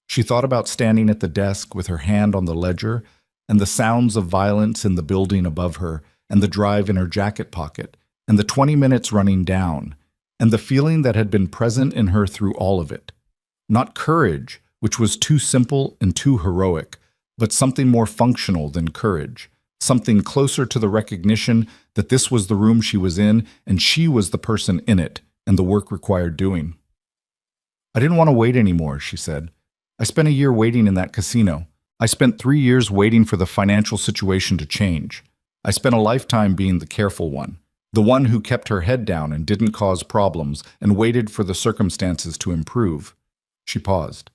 [SPEAKER 1] She thought about standing at the desk with her hand on the ledger, and the sounds of violence in the building above her, and the drive in her jacket pocket, and the 20 minutes running down, and the feeling that had been present in her through all of it. Not courage, which was too simple and too heroic, but something more functional than courage, something closer to the recognition that this was the room she was in and she was the person in it and the work required doing. "I didn't want to wait anymore," she said. "I spent a year waiting in that casino. I spent 3 years waiting for the financial situation to change. I spent a lifetime being the careful one, the one who kept her head down and didn't cause problems and waited for the circumstances to improve." She paused.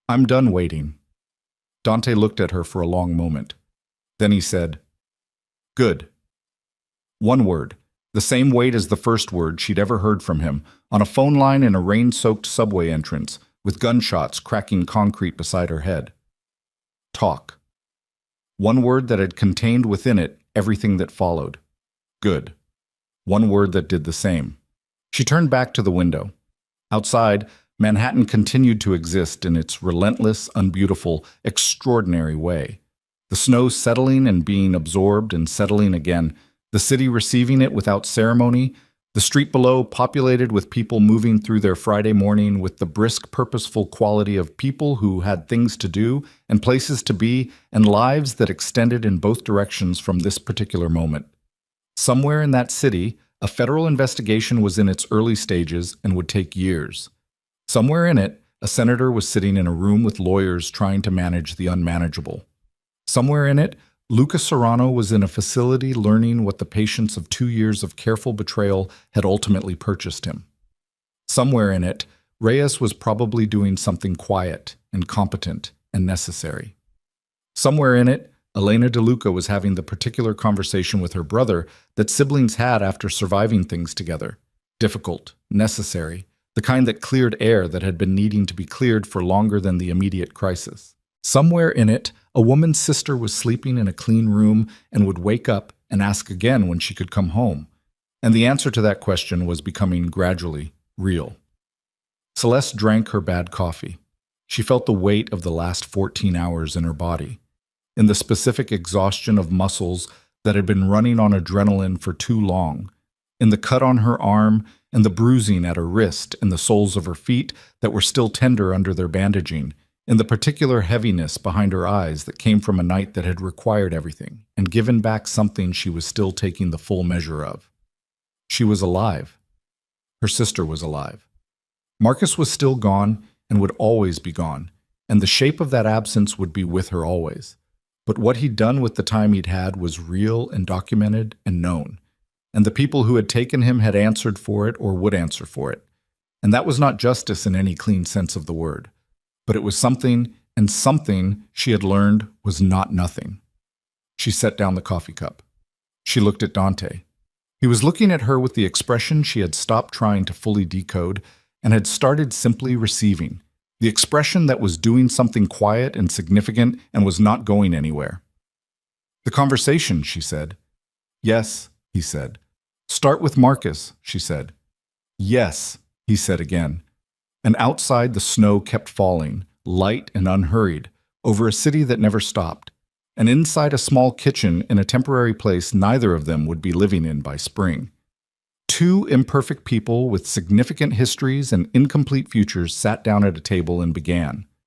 [SPEAKER 1] "I'm done waiting." Dante looked at her for a long moment. Then he said, "Good." One word, the same weight as the first word she'd ever heard from him, on a phone line in a rain-soaked subway entrance, with gunshots cracking concrete beside her head. Talk. One word that had contained within it everything that followed. Good. One word that did the same. She turned back to the window. Outside, Manhattan continued to exist in its relentless, unbeautiful, extraordinary way. The snow settling and being absorbed and settling again, the city receiving it without ceremony, the street below populated with people moving through their Friday morning with the brisk, purposeful quality of people who had things to do and places to be and lives that extended in both directions from this particular moment. Somewhere in that city, a federal investigation was in its early stages and would take years. Somewhere in it, a senator was sitting in a room with lawyers trying to manage the unmanageable. Somewhere in it, Lucas Serrano was in a facility learning what the patience of 2 years of careful betrayal had ultimately purchased him. Somewhere in it, Reyes was probably doing something quiet and competent and necessary. Somewhere in it, Elena DeLuca was having the particular conversation with her brother that siblings had after surviving things together. Difficult, necessary, the kind that cleared air that had been needing to be cleared for longer than the immediate crisis. Somewhere in it, a woman's sister was sleeping in a clean room and would wake up and ask again when she could come home. And the answer to that question was becoming gradually real. Celeste drank her bad coffee. She felt the weight of the last 14 hours in her body, in the specific exhaustion of muscles that had been running on adrenaline for too long, in the cut on her arm and the bruising at her wrist and the soles of her feet that were still tender under their bandaging, in the particular heaviness behind her eyes that came from a night that had required everything and given back something she was still taking the full measure of. She was alive. Her sister was alive. Marcus was still gone and would always be gone, and the shape of that absence would be with her always. But what he'd done with the time he'd had was real and documented and known, and the people who had taken him had answered for it or would answer for it. And that was not justice in any clean sense of the word. But it was something, and something she had learned was not nothing. She set down the coffee cup. She looked at Dante. He was looking at her with the expression she had stopped trying to fully decode and had started simply receiving, the expression that was doing something quiet and significant and was not going anywhere. "The conversation," she said. "Yes," he said. "Start with Marcus," she said. "Yes," he said again. And outside the snow kept falling, light and unhurried, over a city that never stopped. And inside a small kitchen in a temporary place neither of them would be living in by spring. Two imperfect people with significant histories and incomplete futures sat down at a table and began.